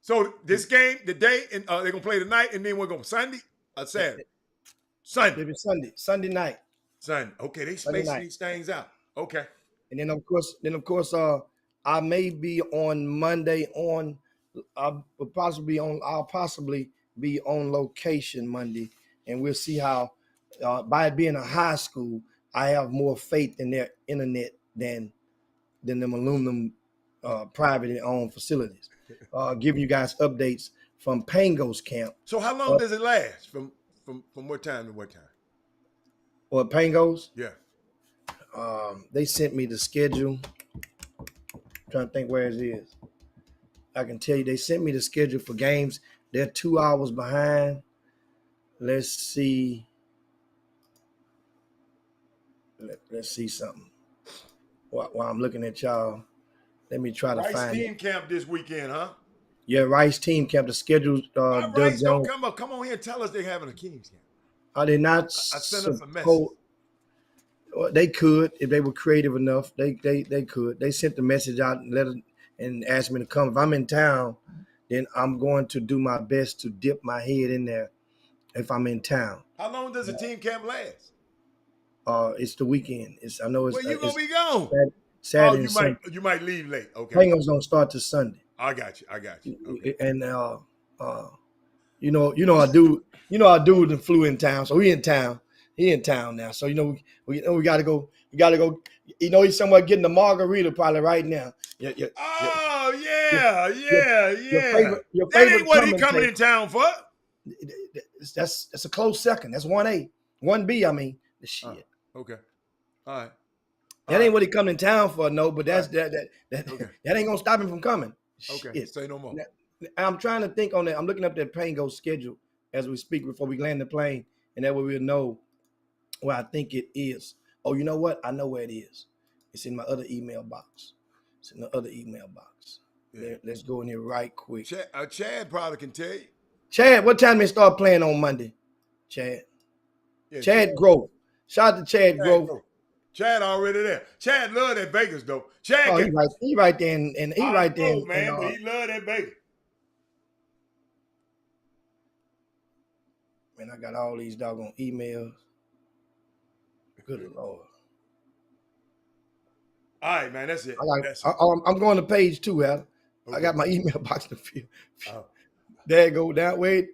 So this game, the day, and they're gonna play tonight, and then we're going Sunday or Saturday. Sunday. Sunday night. Sunday. Okay, they spacing these things out. Okay. And then of course, I may be on Monday I'll possibly be on location Monday, and we'll see how. By it being a high school, I have more faith in their internet than them aluminum privately owned facilities. Giving you guys updates from Pangos camp. So how long does it last? From what time to what time? Or Pangos? Yeah. They sent me the schedule. I'm trying to think where it is. I can tell you they sent me the schedule for games. They're 2 hours behind. Let's see. Let's see something. While I'm looking at y'all, let me try to Rice find team camp this weekend, huh? Yeah, Rice team camp. The schedule. Rice don't come up. Come on here and tell us they're having a Kings camp. Are they not? I sent us a message. They could if they were creative enough. They could. They sent the message out and asked me to come. If I'm in town, then I'm going to do my best to dip my head in there. If I'm in town. How long does a team camp last? It's the weekend. I know it's. Well, you gonna be gone. Saturday. You might leave late. Okay. Pangos don't start till Sunday. I got you. Okay. And our dude that flew in town, so he in town. He in town now. So we gotta go. We gotta go. He's somewhere getting the margarita probably right now. Yeah. Your That ain't what he coming in town for. That's a close second. That's 1A. 1B, I mean. The shit. Okay. All right. That ain't what he coming in town for, no, but that ain't gonna stop him from coming. Okay. Shit. Say no more. Now, I'm trying to think on that. I'm looking up that Pango schedule as we speak before we land the plane, and that way we'll know where I think it is. Oh, you know what? I know where it is. It's in my other email box. It's in the other email box. Yeah. Let's go in here right quick. Chad probably can tell you. Chad, what time they start playing on Monday? Chad. Yeah, Chad Grove. Shout out to Chad Grove. Chad already there. Chad love that Vegas though. Chad, he right there, and he right there, man. But he love that Vegas. Man, I got all these doggone emails. Good Lord. All right, man. That's it. I'm going to page 2, Al. Okay. I got my email box to fill. There you go. That way.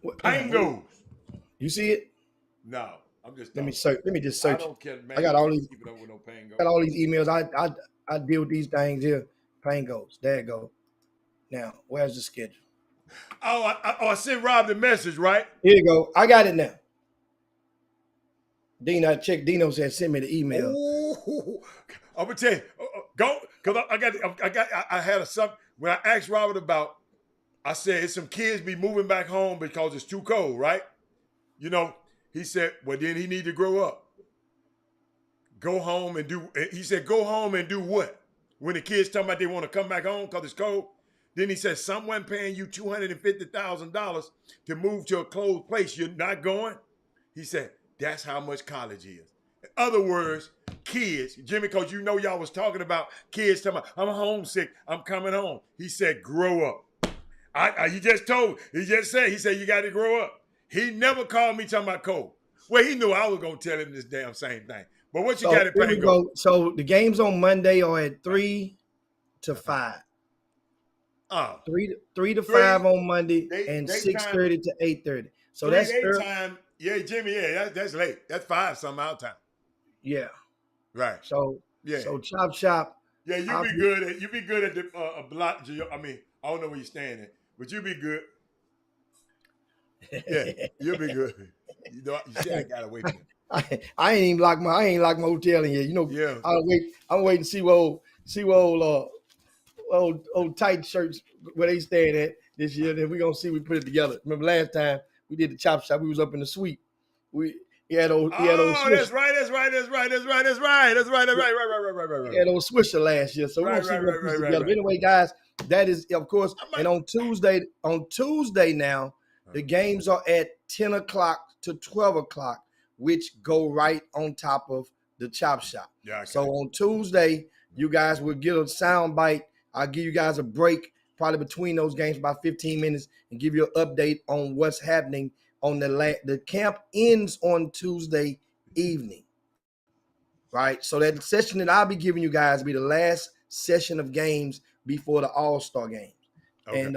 Pangos. You see it? No, I'm just. Let me just search. I don't care, man. I got all these. Keep it up with no Pangos. I got all these emails. I deal with these things here. Pangos. There you go. Now, where's the schedule? Oh, I sent Rob the message, right? Here you go. I got it now. I checked. Dino said send me the email. Ooh, I'm gonna tell you. Go, because I had something when I asked Robert about. I said, it's some kids be moving back home because it's too cold, right? He said, well, then he need to grow up. Go home and do, he said, go home and do what? When the kids talking about they want to come back home because it's cold. Then he said, someone paying you $250,000 to move to a closed place, you're not going? He said, that's how much college is. In other words, kids, Jimmy, because y'all was talking about kids talking about, I'm homesick, I'm coming home. He said, grow up. He just said, you got to grow up. He never called me talking about cold. Well, he knew I was going to tell him this damn same thing. But what you got to pay go? So the games on Monday are at 3 to 5. 3 to 5 on Monday and 6:30 to 8:30. So that's 3 time. Yeah, Jimmy. Yeah, that's late. That's 5 something our time. Yeah. Right. So Yeah. So Chop Shop. Yeah, you be good at the block. I mean, I don't know where you're staying at, but you be good. Yeah, you'll be good. You know, you see, I got away from it. I ain't even locked my hotel in yet. You know, Yeah. I'm waiting to see what old tight shirts where they staying at this year. Then we gonna see we put it together. Remember last time we did the Chop Shop, we was up in the suite. He had old That's right. He had old Swisher last year. So we're gonna see what we put together. But anyway, guys, that is of course, and on Tuesday now, the games are at 10 o'clock to 12 o'clock, which go right on top of the Chop Shop. Yeah. Okay. So on Tuesday, you guys will get a sound bite. I'll give you guys a break probably between those games, about 15 minutes, and give you an update on what's happening on the camp ends on Tuesday evening. Right? So that session that I'll be giving you guys will be the last session of games before the All-Star games. Okay. And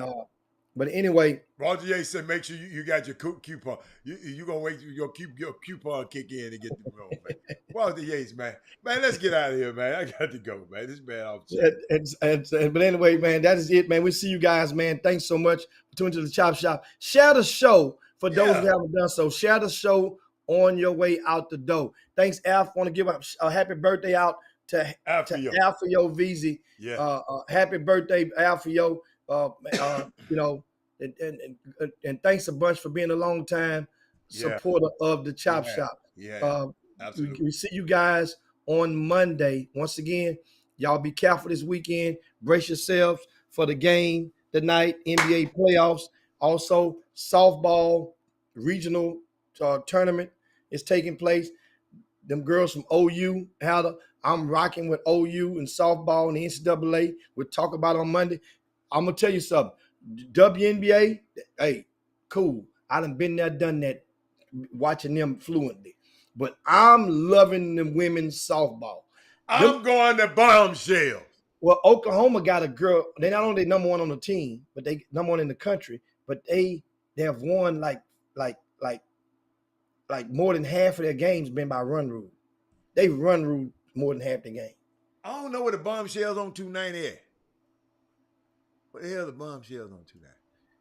but anyway, Roger Yates said, make sure you got your coupon. You gonna wait till your coupon kick in and get the roll, man. Roger Yates, man, let's get out of here, man. I got to go, man. This man off. But anyway, man, that is it, man. We'll see you guys, man. Thanks so much for tuning to the Chop Shop. Share the show for those who haven't done so. Share the show on your way out the door. Thanks, Alf. Want to give a happy birthday out to Alfio Veezy. Yeah. Happy birthday, Alfio. You know, and thanks a bunch for being a long time supporter of the Chop Shop. Yeah, absolutely. We see you guys on Monday. Once again, y'all be careful this weekend. Brace yourselves for the game tonight, NBA playoffs. Also, softball regional tournament is taking place. Them girls from OU, I'm rocking with OU and softball and the NCAA. We'll talk about it on Monday. I'm going to tell you something. WNBA, hey, cool. I done been there, done that, watching them fluently. But I'm loving the women's softball. I'm going to Bombshell. Well, Oklahoma got a girl. They not only number one on the team, but they number one in the country. But they have won like more than half of their games been by run rule. They run rule more than half the game. I don't know where the Bombshells on 290 at. What the hell are the Bombshells on 290?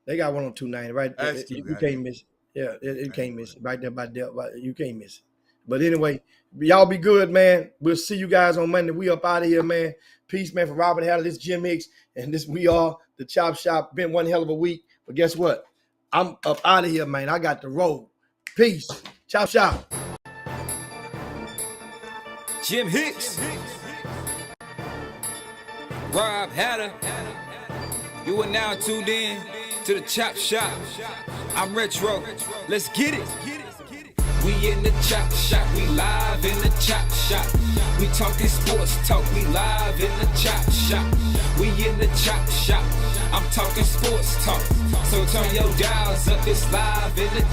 They got one on 290, right? You can't miss it. Yeah, you can't miss it. Right there by Del. You can't miss it. But anyway, y'all be good, man. We'll see you guys on Monday. We up out of here, man. Peace, man. For Robert Haller, this Jim Hicks, and this we are the Chop Shop. Been one hell of a week, but guess what? I'm up out of here, man. I got the road. Peace. Chop Shop. Jim Hicks. Rob Hatter. You are now tuned in to the Chop Shop. I'm Retro. Let's get it. We in the Chop Shop. We live in the Chop Shop. We talking sports talk. We live in the Chop Shop. We in the Chop Shop. I'm talking sports talk. So turn your dials up. It's live in the Chop.